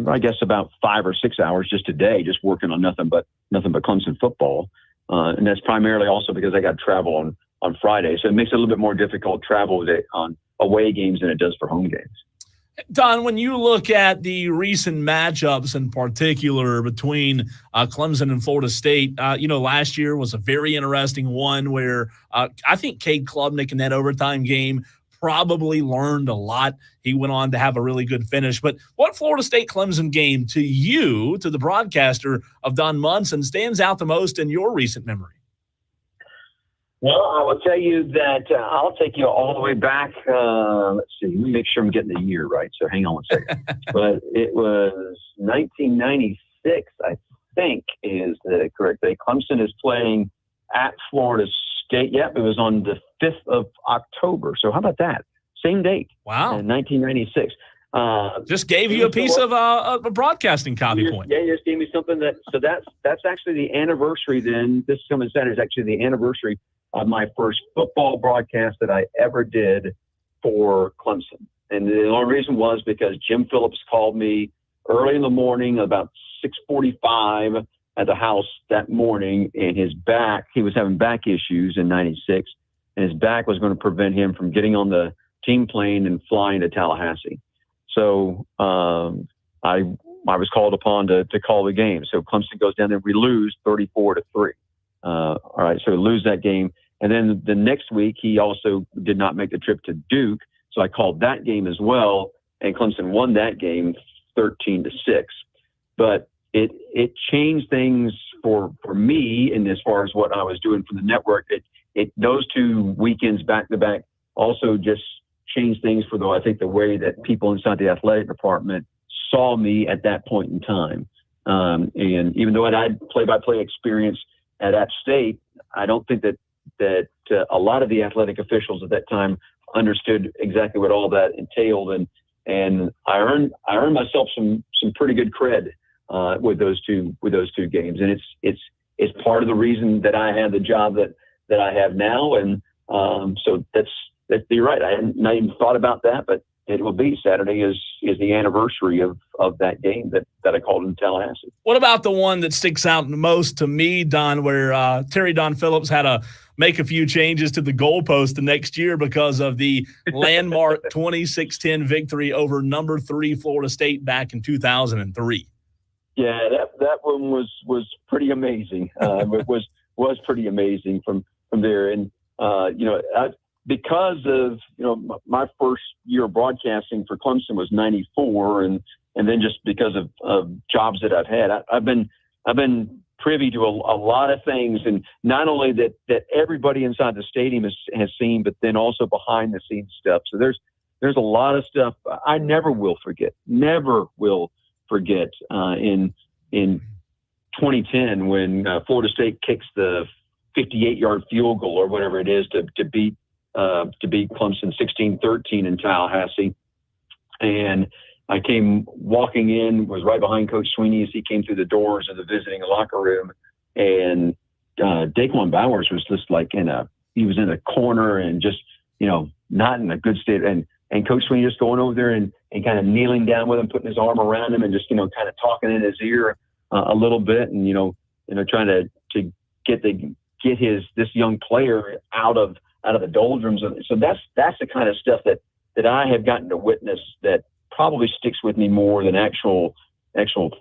C: I guess about 5 or 6 hours just today, just working on nothing but Clemson football. And that's primarily also because I got to travel on Friday. So it makes it a little bit more difficult travel on away games than it does for home games.
B: Don, when you look at the recent matchups in particular between Clemson and Florida State, last year was a very interesting one where I think Cade Klubnik in that overtime game probably learned a lot. He went on to have a really good finish. But what Florida State-Clemson game to you, to the broadcaster of Don Munson, stands out the most in your recent memory?
C: Well, I will tell you that I'll take you all the way back. Let's see. Let me make sure I'm getting the year right. So hang on one second. But it was 1996, I think, is the correct day. Clemson is playing at Florida State. Yep, it was on the 5th of October. So how about that? Same date.
B: Wow.
C: 1996.
B: Just gave you a piece of a broadcasting copy point.
C: Yeah, you just gave me something that's actually the anniversary then. This coming Saturday is actually the anniversary of my first football broadcast that I ever did for Clemson. And the only reason was because Jim Phillips called me early in the morning, about 6:45 at the house that morning, and he was having back issues in 96, and his back was going to prevent him from getting on the team plane and flying to Tallahassee. So I was called upon to call the game. So Clemson goes down there. We lose 34-3. All right, so we lose that game. And then the next week, he also did not make the trip to Duke. So I called that game as well, and Clemson won that game 13-6. But it changed things for me, and as far as what I was doing for the network, those 2 weekends back to back also just changed things for I think the way that people inside the athletic department saw me at that point in time. And even though I had play-by-play experience at App State, I don't think that a lot of the athletic officials at that time understood exactly what all that entailed, and I earned myself some pretty good cred with those two games, and it's part of the reason that I have the job that I have now, and so that's you're right. I hadn't not even thought about that, but it will be Saturday is the anniversary of that game that I called in Tallahassee.
B: What about the one that sticks out most to me, Don, where Terry Don Phillips had to make a few changes to the goalpost the next year because of the landmark 26-10 victory over number 3 Florida State back in 2003?
C: Yeah, that one was pretty amazing. It was pretty amazing from there, and because of my first year of broadcasting for Clemson was 94, and then just because of jobs that I've had, I've been privy to a lot of things, and not only that everybody inside the stadium has seen, but then also behind the scenes stuff. So there's a lot of stuff I never will forget. In 2010 when Florida State kicks the 58-yard field goal or whatever it is to beat Clemson 16-13 in Tallahassee. And I came walking in, was right behind Coach Sweeney as he came through the doors of the visiting locker room. And Daquan Bowers was just like he was in a corner and just, not in a good state. And Coach Sweeney just going over there and kind of kneeling down with him, putting his arm around him and just, kind of talking in his ear a little bit. And, trying to get this young player out of the doldrums. So that's the kind of stuff that I have gotten to witness that probably sticks with me more than actual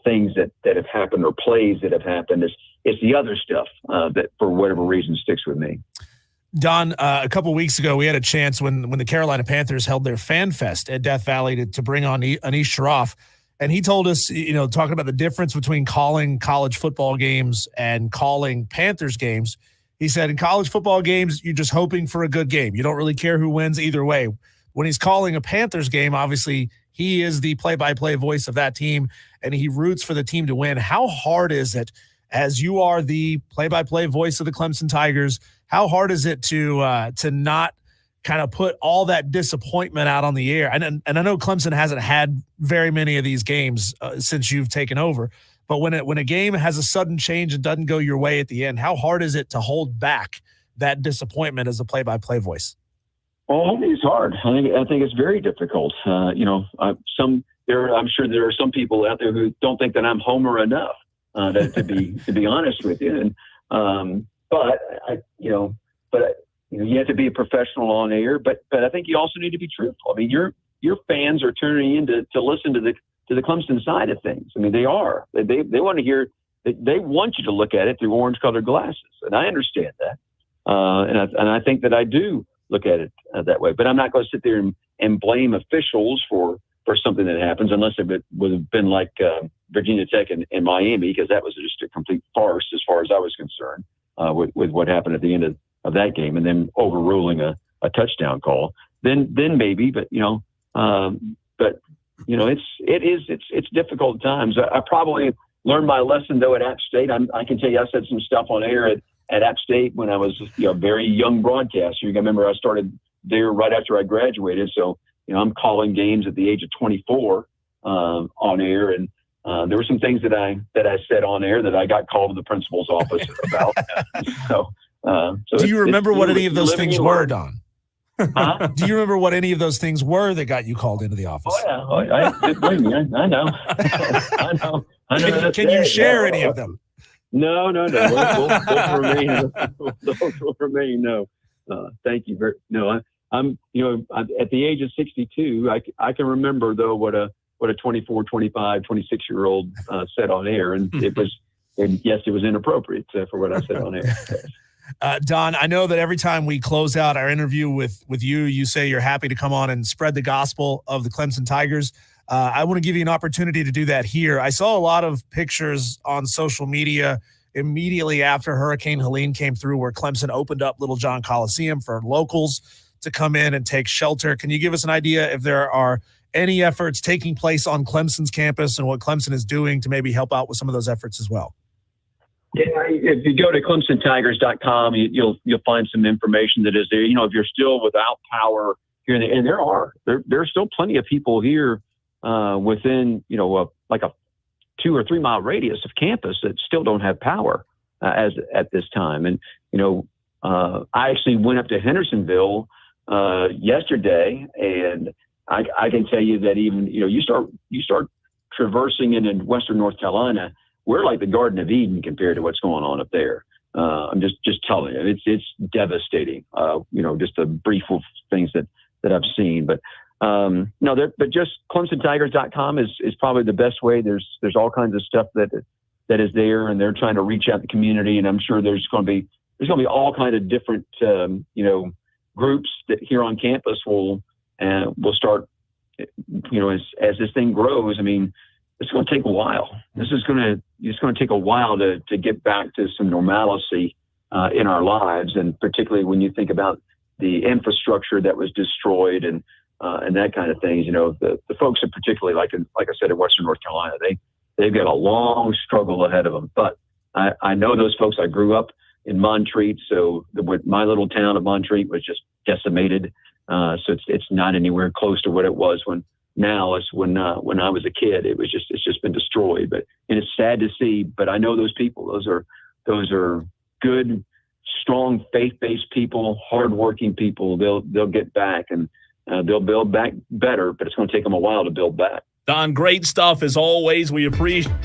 C: things that have happened or plays that have happened. It's the other stuff that for whatever reason sticks with me.
A: Don, a couple weeks ago, we had a chance when the Carolina Panthers held their Fan Fest at Death Valley to bring on Anish Shroff. And he told us, talking about the difference between calling college football games and calling Panthers games. He said in college football games, you're just hoping for a good game. You don't really care who wins either way. When he's calling a Panthers game, obviously he is the play-by-play voice of that team, and he roots for the team to win. How hard is it, as you are the play-by-play voice of the Clemson Tigers, how hard is it to not kind of put all that disappointment out on the air? And I know Clemson hasn't had very many of these games since you've taken over, but when a game has a sudden change and doesn't go your way at the end, how hard is it to hold back that disappointment as a play-by-play voice?
C: Well, I think it's hard. I think it's very difficult. I'm sure there are some people out there who don't think that I'm Homer enough to be honest with you. And but you have to be a professional on air. But I think you also need to be truthful. I mean, your fans are turning in to listen to the Clemson side of things. I mean, they are. They want to hear. They want you to look at it through orange-colored glasses, and I understand that. And I think that I do look at it that way. But I'm not going to sit there and blame officials for something that happens, unless it would have been like Virginia Tech and Miami, because that was just a complete farce as far as I was concerned with what happened at the end of that game, and then overruling a touchdown call. Then maybe, but it's difficult at times. I probably learned my lesson though at App State. I can tell you I said some stuff on air at App State when I was a very young broadcaster. You can remember I started there right after I graduated, so I'm calling games at the age of 24 on air, and there were some things that I said on air that I got called to the principal's office about. So do you remember what any of those things were, Don? Huh? Do you remember what any of those things were that got you called into the office? Oh yeah, believe me, I know. I know.
A: Can you share any of them?
C: No. Those will remain. No. Thank you. I'm at the age of 62. I can remember though what a 24, 25, 26-year-old said on air, and it was inappropriate for what I said on air.
A: Don, I know that every time we close out our interview with you, you say you're happy to come on and spread the gospel of the Clemson Tigers. I want to give you an opportunity to do that here. I saw a lot of pictures on social media immediately after Hurricane Helene came through where Clemson opened up Little John Coliseum for locals to come in and take shelter. Can you give us an idea if there are any efforts taking place on Clemson's campus and what Clemson is doing to maybe help out with some of those efforts as well?
C: Yeah, if you go to ClemsonTigers.com, you'll find some information that is there. If you're still without power here, and there are still plenty of people here within like a 2 or 3 mile radius of campus that still don't have power at this time. And I actually went up to Hendersonville yesterday, and I can tell you that even you start traversing in Western North Carolina, we're like the Garden of Eden compared to what's going on up there. I'm just telling you, it's devastating. Just a brief of things that I've seen, but but just ClemsonTigers.com is probably the best way. There's all kinds of stuff that is there, and they're trying to reach out the community, and I'm sure there's going to be all kind of different groups that here on campus will start. As this thing grows, I mean, it's going to take a while. It's going to take a while to get back to some normalcy in our lives, and particularly when you think about the infrastructure that was destroyed and that kind of things. The folks that particularly like I said in Western North Carolina, they've got a long struggle ahead of them. But I know those folks. I grew up in Montreat, so my little town of Montreat was just decimated. So it's not anywhere close to what it was when I was a kid. It's just been destroyed. And it's sad to see. But I know those people. Those are good, strong, faith-based people, hardworking people. They'll get back, and they'll build back better. But it's going to take them a while to build back.
B: Don, great stuff as always. We appreciate.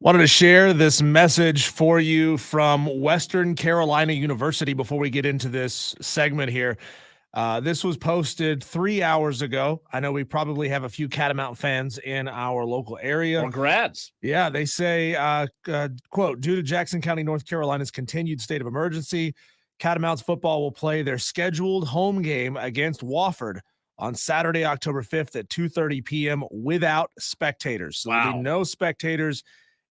A: Wanted to share this message for you from Western Carolina University before we get into this segment here. This was posted 3 hours ago. I know we probably have a few Catamount fans in our local area.
B: Or grads.
A: Yeah, they say, quote, due to Jackson County, North Carolina's continued state of emergency, Catamounts football will play their scheduled home game against Wofford on Saturday, October 5th at 2:30 p.m. without spectators. So there'll be no spectators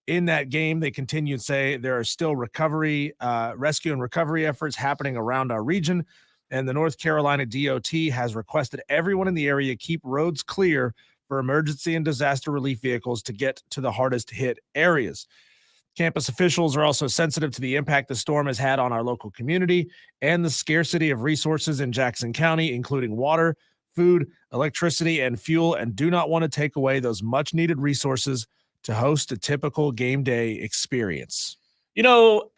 A: in that game. They continue to say there are still rescue and recovery efforts happening around our region. And the North Carolina DOT has requested everyone in the area keep roads clear for emergency and disaster relief vehicles to get to the hardest hit areas. Campus officials are also sensitive to the impact the storm has had on our local community and the scarcity of resources in Jackson County, including water, food, electricity, and fuel, and do not want to take away those much needed resources to host a typical game day experience.
B: You know,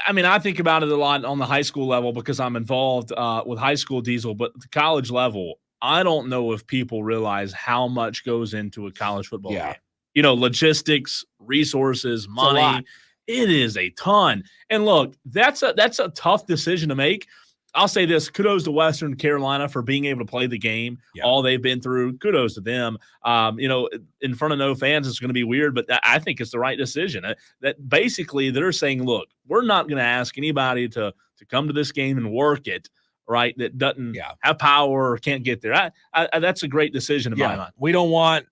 B: I mean, I think about it a lot on the high school level because I'm involved with high school, Diesel, but the college level, I don't know if people realize how much goes into a college football game. You know, logistics, resources, money. It is a ton. And look, that's a tough decision to make. I'll say this, kudos to Western Carolina for being able to play the game, all they've been through. Kudos to them. You know, in front of no fans, it's going to be weird, but I think it's the right decision. That basically they're saying, look, we're not going to ask anybody to come to this game and work it, right, that doesn't have power or can't get there. That's a great decision in my mind.
A: We don't want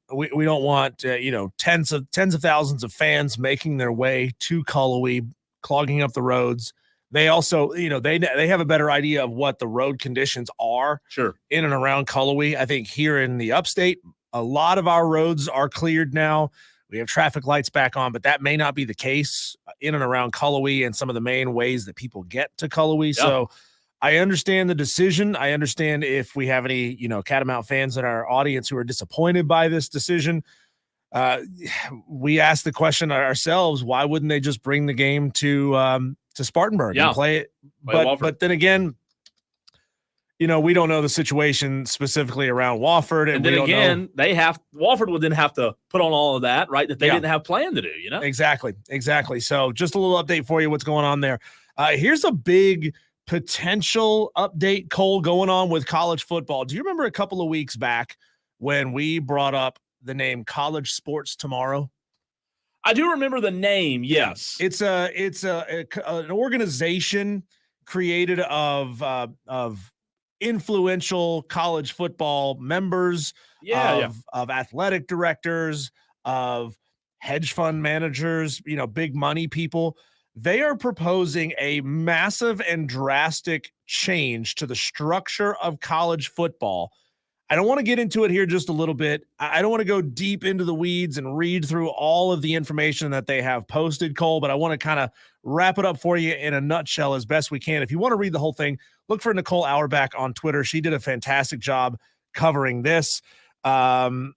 A: you know, tens of thousands of fans making their way to Cullowhee, clogging up the roads. They also, you know, they have a better idea of what the road conditions are in and around Cullowhee. I think here in the upstate, a lot of our roads are cleared now. We have traffic lights back on, but that may not be the case in and around Cullowhee and some of the main ways that people get to Cullowhee. So I understand the decision. I understand if we have any, you know, Catamount fans in our audience who are disappointed by this decision. We asked the question ourselves, why wouldn't they just bring the game to Spartanburg and play it? But then again, you know, we don't know the situation specifically around Wofford.
B: And then again, Wofford would then have to put on all of that, right? That they didn't have planned to do, you know?
A: Exactly. So just a little update for you, what's going on there. Here's a big potential update, Cole, going on with college football. Do you remember a couple of weeks back when we brought up the name College Sports Tomorrow?
B: I do remember the name. Yes.
A: It's an organization created of influential college football members, of athletic directors, of hedge fund managers, you know, big money people. They are proposing a massive and drastic change to the structure of college football. I don't want to get into it here just a little bit. I don't want to go deep into the weeds and read through all of the information that they have posted, Cole, but I want to kind of wrap it up for you in a nutshell as best we can. If you want to read the whole thing, look for Nicole Auerbach on Twitter. She did a fantastic job covering this. In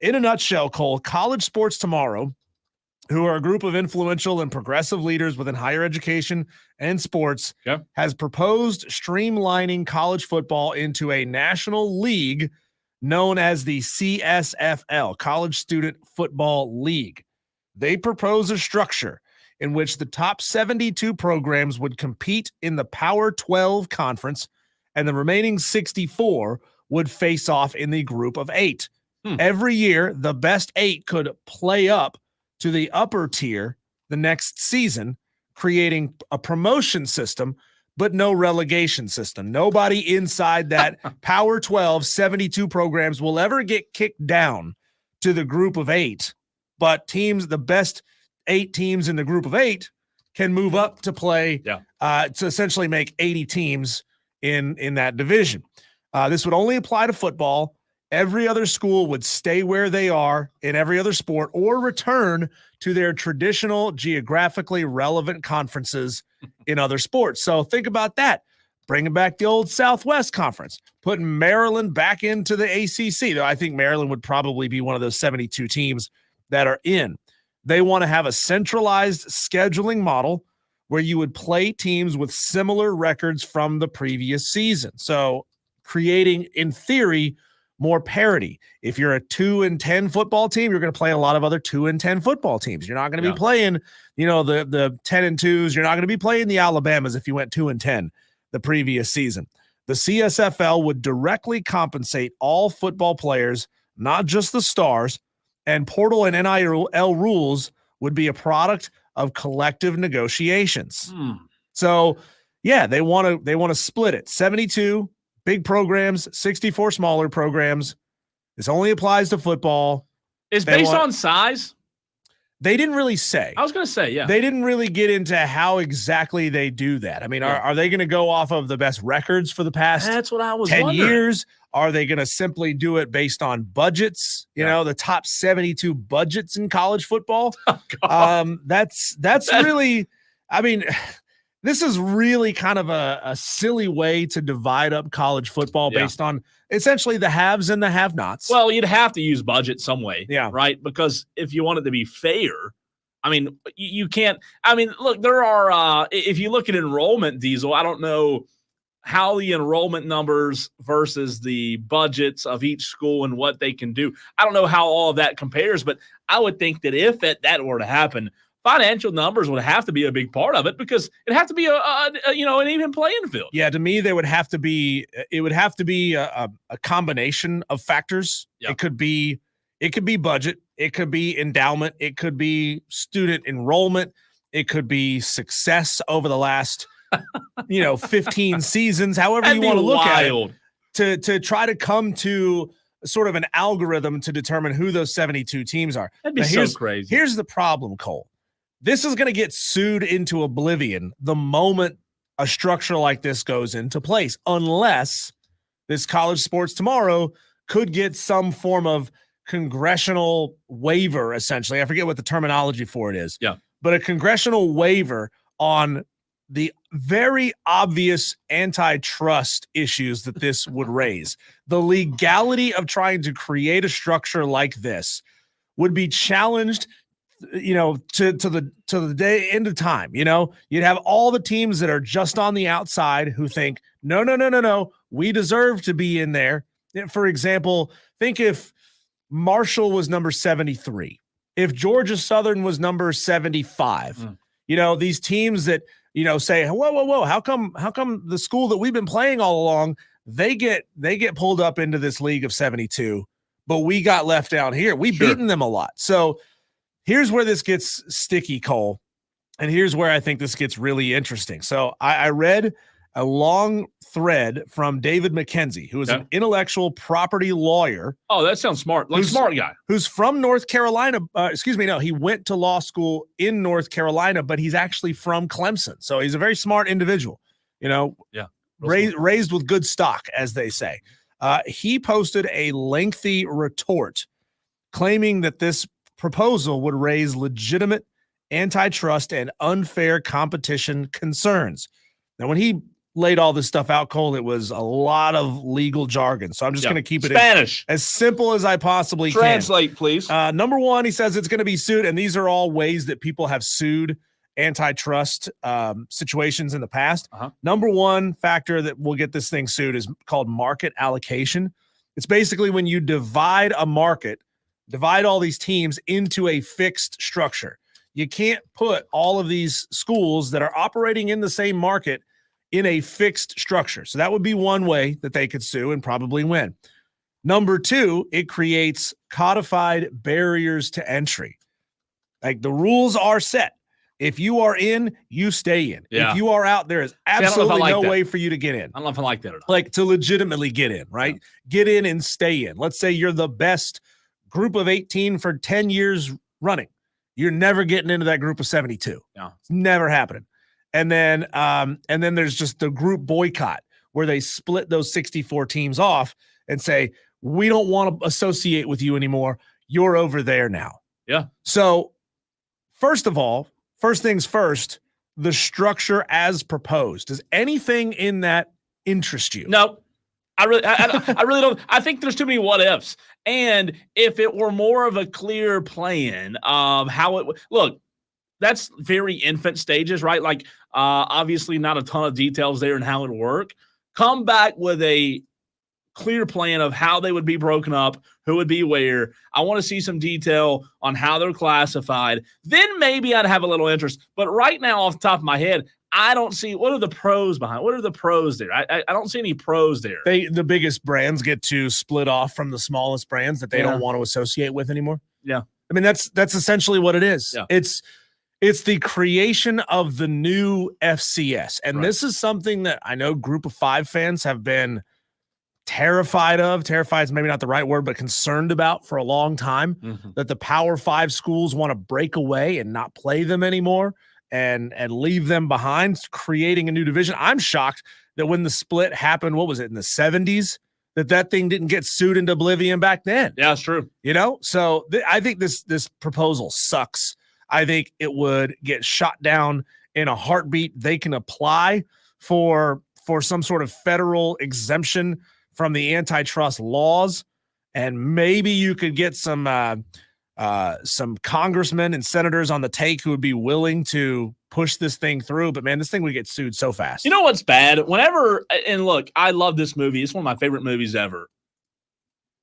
A: a nutshell, Cole, College Sports Tomorrow, who are a group of influential and progressive leaders within higher education and sports, has proposed streamlining college football into a national league known as the CSFL, College Student Football League. They propose a structure in which the top 72 programs would compete in the Power 12 conference, and the remaining 64 would face off in the group of 8. Every year, the best 8 could play up to the upper tier the next season, creating a promotion system, but no relegation system. Nobody inside that Power 12 72 programs will ever get kicked down to the group of 8, but the best 8 teams in the group of 8 can move up to play to essentially make 80 teams in that division. This would only apply to football. Every other school would stay where they are in every other sport or return to their traditional geographically relevant conferences in other sports. So think about that. Bringing back the old Southwest Conference, putting Maryland back into the ACC, though I think Maryland would probably be one of those 72 teams that are in. They want to have a centralized scheduling model where you would play teams with similar records from the previous season. So creating, in theory, more parity. If you're a 2-10 football team, you're going to play a lot of other 2-10 football teams. You're not going to be playing, the 10-2s. You're not going to be playing the Alabamas if you went 2-10 the previous season. The CSFL would directly compensate all football players, not just the stars, and portal and NIL rules would be a product of collective negotiations. So, yeah, they want to split it. 72 big programs, 64 smaller programs. This only applies to football.
B: It's based on size.
A: They didn't really say.
B: I was going to say, yeah.
A: They didn't really get into how exactly they do that. I mean, are they going to go off of the best records for the past
B: That's what I was
A: 10
B: wondering.
A: years? Are they going to simply do it based on budgets? You know, the top 72 budgets in college football. That's really, I mean, this is really kind of a silly way to divide up college football based on essentially the haves and the have-nots.
B: Well, you'd have to use budget some way, right? Because if you want it to be fair, I mean, you can't. I mean, look, there are. If you look at enrollment, Diesel, I don't know how the enrollment numbers versus the budgets of each school and what they can do. I don't know how all of that compares, but I would think that if that were to happen, financial numbers would have to be a big part of it because it have to be an even playing field.
A: Yeah, to me, it would have to be a combination of factors. It could be budget, it could be endowment, it could be student enrollment, it could be success over the last 15 seasons, however you want to look at it, to try to come to sort of an algorithm to determine who those 72 teams are.
B: That'd be so crazy.
A: Here's the problem, Cole. This is going to get sued into oblivion the moment a structure like this goes into place, unless this College Sports Tomorrow could get some form of congressional waiver, essentially. I forget what the terminology for it is.
B: Yeah.
A: But a congressional waiver on the very obvious antitrust issues that this would raise. The legality of trying to create a structure like this would be challenged to the day end of time. You'd have all the teams that are just on the outside who think, no, we deserve to be in there. For example, think if Marshall was number 73, if Georgia Southern was number 75, these teams that, say, whoa, how come the school that we've been playing all along, they get pulled up into this league of 72, but we got left out here. We've beaten them a lot. So here's where this gets sticky, Cole, and here's where I think this gets really interesting. So I read a long thread from David McKenzie, who is an intellectual property lawyer.
B: Oh, that sounds smart. Smart guy.
A: Who's from North Carolina. He went to law school in North Carolina, but he's actually from Clemson. So he's a very smart individual, raised with good stock, as they say. He posted a lengthy retort claiming that this proposal would raise legitimate antitrust and unfair competition concerns. Now, when he laid all this stuff out, Cole, it was a lot of legal jargon. So I'm just going to keep it
B: Spanish
A: as simple as I possibly can.
B: Translate, please.
A: Number one, he says it's going to be sued. And these are all ways that people have sued antitrust situations in the past. Number one factor that will get this thing sued is called market allocation. It's basically when you divide a market, divide all these teams into a fixed structure. You can't put all of these schools that are operating in the same market in a fixed structure. So that would be one way that they could sue and probably win. Number two, it creates codified barriers to entry. Like the rules are set. If you are in, you stay in.
B: Yeah.
A: If you are out, there is absolutely no way for you to get in.
B: I don't know if I like that or not.
A: Like to legitimately get in, right? Yeah. Get in and stay in. Let's say you're the best group of 18 for 10 years running. You're never getting into that group of 72.
B: No.
A: It's never happening. And then there's just the group boycott where they split those 64 teams off and say, we don't want to associate with you anymore. You're over there now.
B: Yeah.
A: So first of all, first things first, the structure as proposed. Does anything in that interest you?
B: No, I really don't. I think there's too many what ifs. And if it were more of a clear plan of how it would look, that's very infant stages, right? Like, obviously not a ton of details there and how it work. Come back with a clear plan of how they would be broken up, who would be where. I want to see some detail on how they're classified. Then maybe I'd have a little interest. But right now, off the top of my head, I don't see what are the pros behind. What are the pros there? I don't see any pros there.
A: The biggest brands get to split off from the smallest brands that they don't want to associate with anymore.
B: Yeah.
A: I mean, that's essentially what it is.
B: Yeah.
A: It's the creation of the new FCS. And this is something that I know Group of Five fans have been terrified of. Terrified is maybe not the right word, but concerned about for a long time, that the Power Five schools want to break away and not play them anymore and leave them behind, creating a new division. I'm shocked that when the split happened, what was it, in the 70s, that thing didn't get sued into oblivion back then.
B: Yeah, it's true.
A: You know, so I think this proposal sucks. I think it would get shot down in a heartbeat. They can apply for some sort of federal exemption from the antitrust laws, and maybe you could get some congressmen and senators on the take who would be willing to push this thing through. But man, this thing would get sued so fast.
B: You know what's bad? And look, I love this movie. It's one of my favorite movies ever.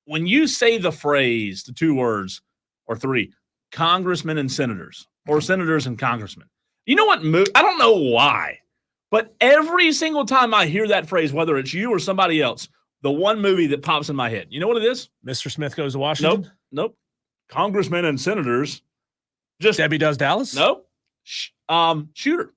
B: When you say the phrase, the two words or three, congressmen and senators, or senators and congressmen, you know what movie? I don't know why, but every single time I hear that phrase, whether it's you or somebody else, the one movie that pops in my head, you know what it is?
A: Mr. Smith Goes to Washington?
B: Nope. Congressmen and senators. Just
A: Debbie Does Dallas?
B: Nope. Shooter.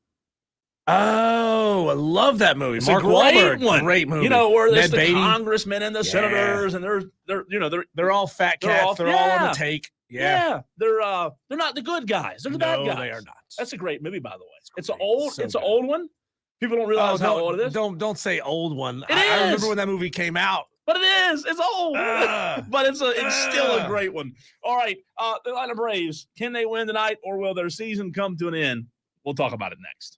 A: Oh, I love that movie.
B: It's
A: Mark
B: a great
A: Wahlberg,
B: one.
A: Great movie.
B: You know, where there's
A: Ned
B: the
A: Beatty.
B: congressmen and the senators, and they're
A: all fat cats. They're all on the take.
B: Yeah. They're not the good guys. They're the bad guys.
A: They are not.
B: That's a great movie, by the way. It's an
A: So
B: old one. People don't realize how old it is.
A: Don't say old one.
B: It
A: I
B: is.
A: remember when that movie came out.
B: But it is. It's old. But it's still a great one. All right. The Atlanta Braves, can they win tonight, or will their season come to an end? We'll talk about it next.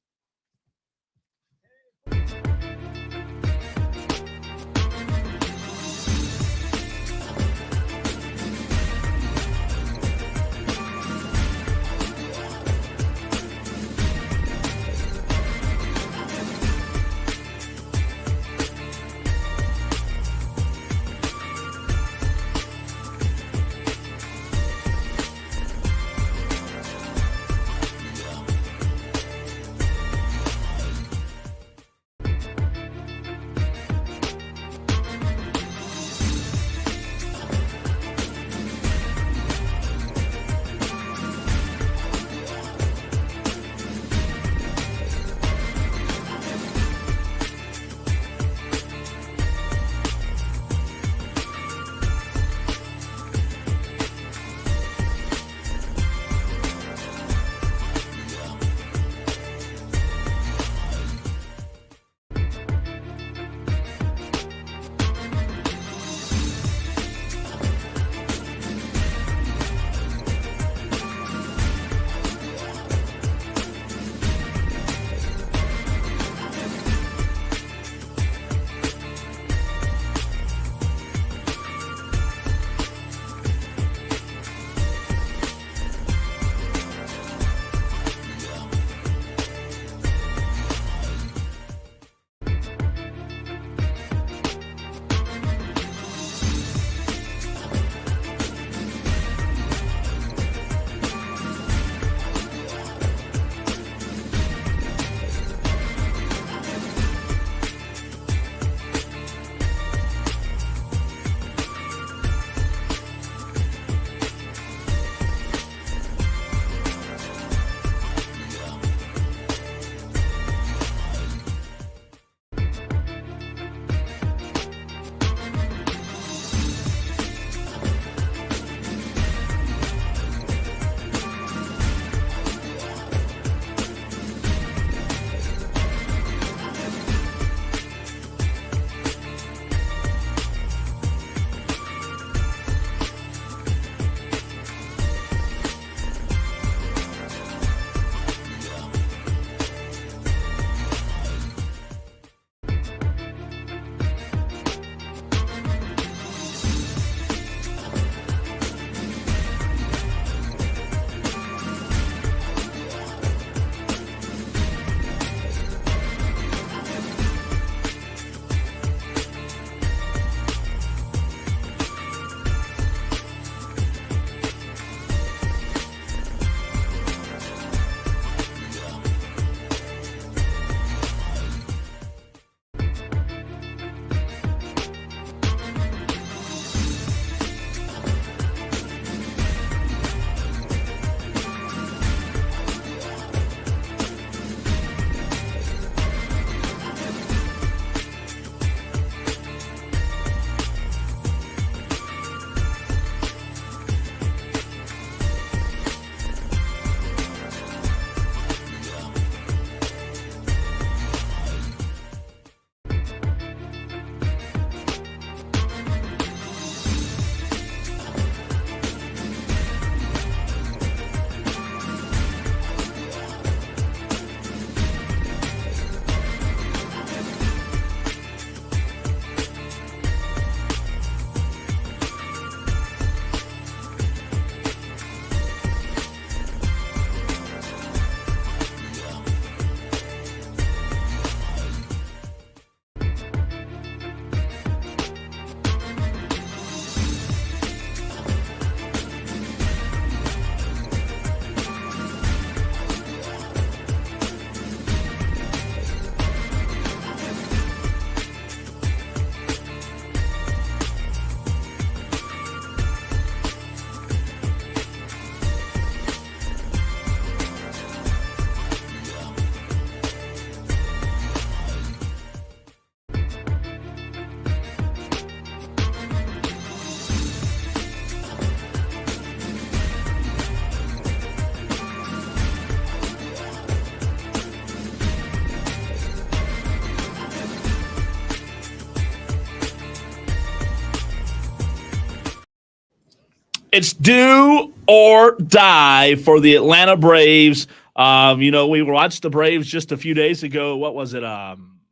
B: It's do or die for the Atlanta Braves. We watched the Braves just a few days ago. What was it?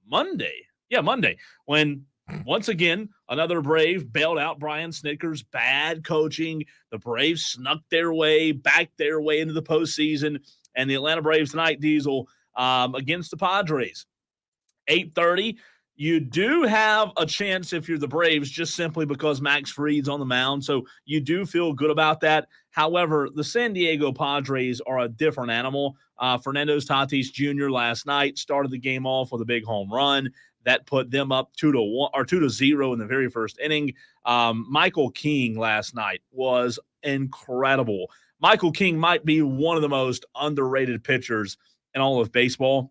B: Monday. Yeah, Monday. When once again another Brave bailed out Brian Snitker's bad coaching. The Braves snuck back their way into the postseason, and the Atlanta Braves tonight, Diesel, against the Padres. 8:30. You do have a chance if you're the Braves just simply because Max Fried's on the mound, so you do feel good about that. However, the San Diego Padres are a different animal. Fernando Tatis Jr. last night started the game off with a big home run. That put them up 2-1 or 2-0 in the very first inning. Michael King last night was incredible. Michael King might be one of the most underrated pitchers in all of baseball.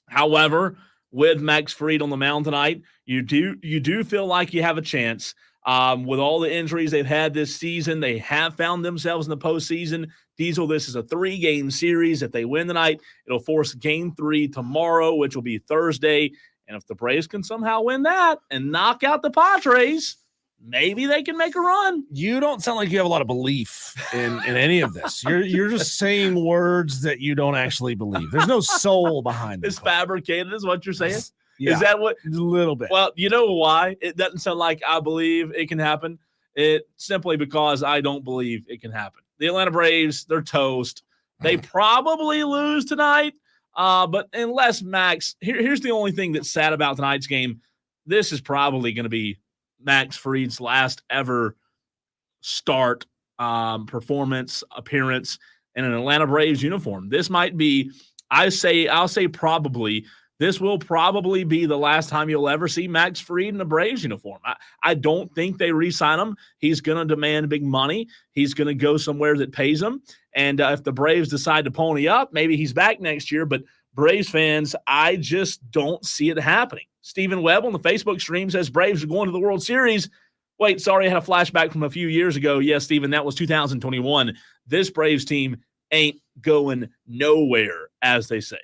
B: However, with Max Fried on the mound tonight, you do feel like you have a chance. With all the injuries they've had this season, they have found themselves in the postseason. Diesel, this is a 3-game series. If they win tonight, it'll force Game 3 tomorrow, which will be Thursday. And if the Braves can somehow win that and knock out the Padres, maybe they can make a run.
A: You don't sound like you have a lot of belief in any of this. You're just saying words that you don't actually believe. There's no soul behind it.
B: It's fabricated, is what you're saying?
A: Yeah,
B: is that what?
A: A little bit.
B: Well, you know why? It doesn't sound like I believe it can happen. It's simply because I don't believe it can happen. The Atlanta Braves, they're toast. They probably lose tonight. But unless Max, here's the only thing that's sad about tonight's game. This is probably going to be Max Fried's last ever start, performance, appearance in an Atlanta Braves uniform. This might be, I'll say probably, this will probably be the last time you'll ever see Max Fried in a Braves uniform. I don't think they re-sign him. He's going to demand big money. He's going to go somewhere that pays him. And if the Braves decide to pony up, maybe he's back next year. But Braves fans, I just don't see it happening. Stephen Webb on the Facebook stream says Braves are going to the World Series. Wait, sorry, I had a flashback from a few years ago. Yes, Stephen, that was 2021. This Braves team ain't going nowhere, as they say.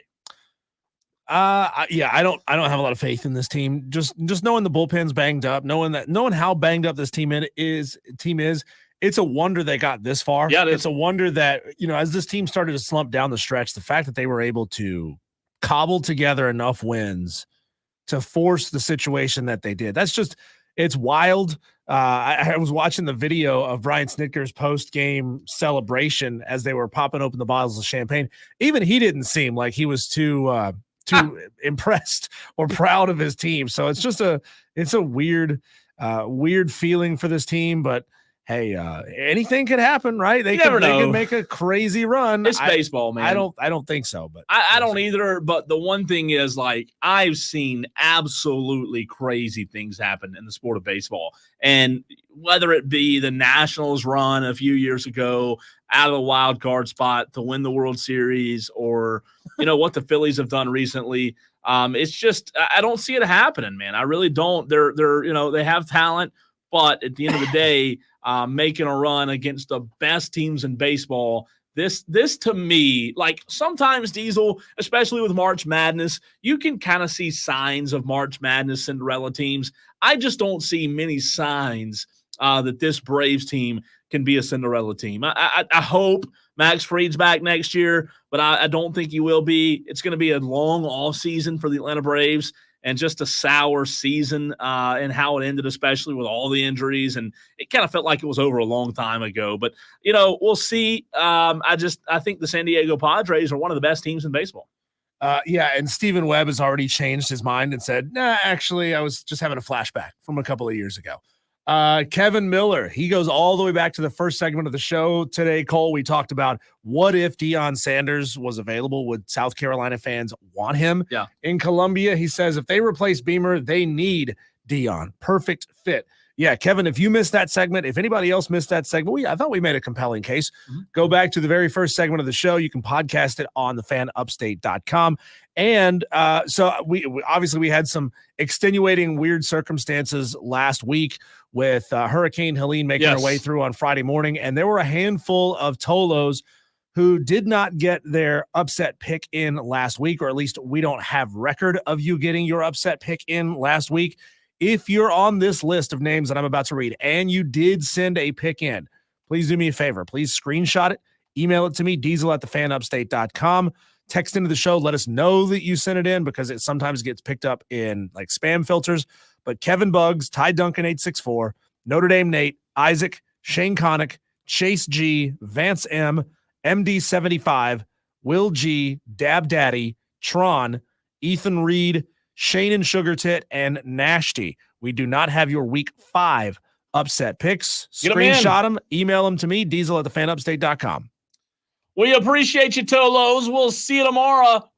A: I don't have a lot of faith in this team. Just knowing the bullpen's banged up, knowing how banged up this team is, it's a wonder they got this far.
B: Yeah,
A: it's a wonder that, as this team started to slump down the stretch, the fact that they were able to cobble together enough wins to force the situation that they did. It's wild. I was watching the video of Brian Snitker's post-game celebration as they were popping open the bottles of champagne. Even he didn't seem like he was too impressed or proud of his team. So it's a weird feeling for this team, but hey, anything could happen, right? They can make a crazy run.
B: It's baseball, man.
A: I don't think so, but
B: I don't either. But the one thing is, like, I've seen absolutely crazy things happen in the sport of baseball. And whether it be the Nationals run a few years ago out of the wild card spot to win the World Series, or, what the Phillies have done recently. It's just, I don't see it happening, man. I really don't. They're they have talent, but at the end of the day, making a run against the best teams in baseball, this to me, like, sometimes, Diesel, especially with March Madness, you can kind of see signs of March Madness Cinderella teams. I just don't see many signs that this Braves team can be a Cinderella team. I hope Max Fried's back next year, but I don't think he will be. It's going to be a long off season for the Atlanta Braves, and just a sour season and how it ended, especially with all the injuries. And it kind of felt like it was over a long time ago. But, we'll see. I think the San Diego Padres are one of the best teams in baseball.
A: And Stephen Webb has already changed his mind and said, nah, actually, I was just having a flashback from a couple of years ago. Kevin Miller, he goes all the way back to the first segment of the show today. Cole, we talked about what if Deion Sanders was available? Would South Carolina fans want him in Columbia? He says if they replace Beamer, they need Deion. Perfect fit. Yeah, Kevin, if you missed that segment, if anybody else missed that segment, I thought we made a compelling case. Mm-hmm. Go back to the very first segment of the show. You can podcast it on thefanupstate.com. And so we obviously had some extenuating weird circumstances last week with Hurricane Helene making her way through on Friday morning. And there were a handful of Tolos who did not get their upset pick in last week, or at least we don't have record of you getting your upset pick in last week. If you're on this list of names that I'm about to read and you did send a pick in, please do me a favor. Please screenshot it, email it to me, diesel@thefanupstate.com. Text into the show. Let us know that you sent it in because it sometimes gets picked up in like spam filters. But Kevin Buggs, Ty Duncan 864, Notre Dame Nate, Isaac, Shane Connick, Chase G, Vance M, MD 75, Will G, Dab Daddy, Tron, Ethan Reed, Shane and Sugar Tit, and Nashty. We do not have your week 5 upset picks. Screenshot them, email them to me, diesel@thefanupstate.com.
B: We appreciate you, Tolos. We'll see you tomorrow.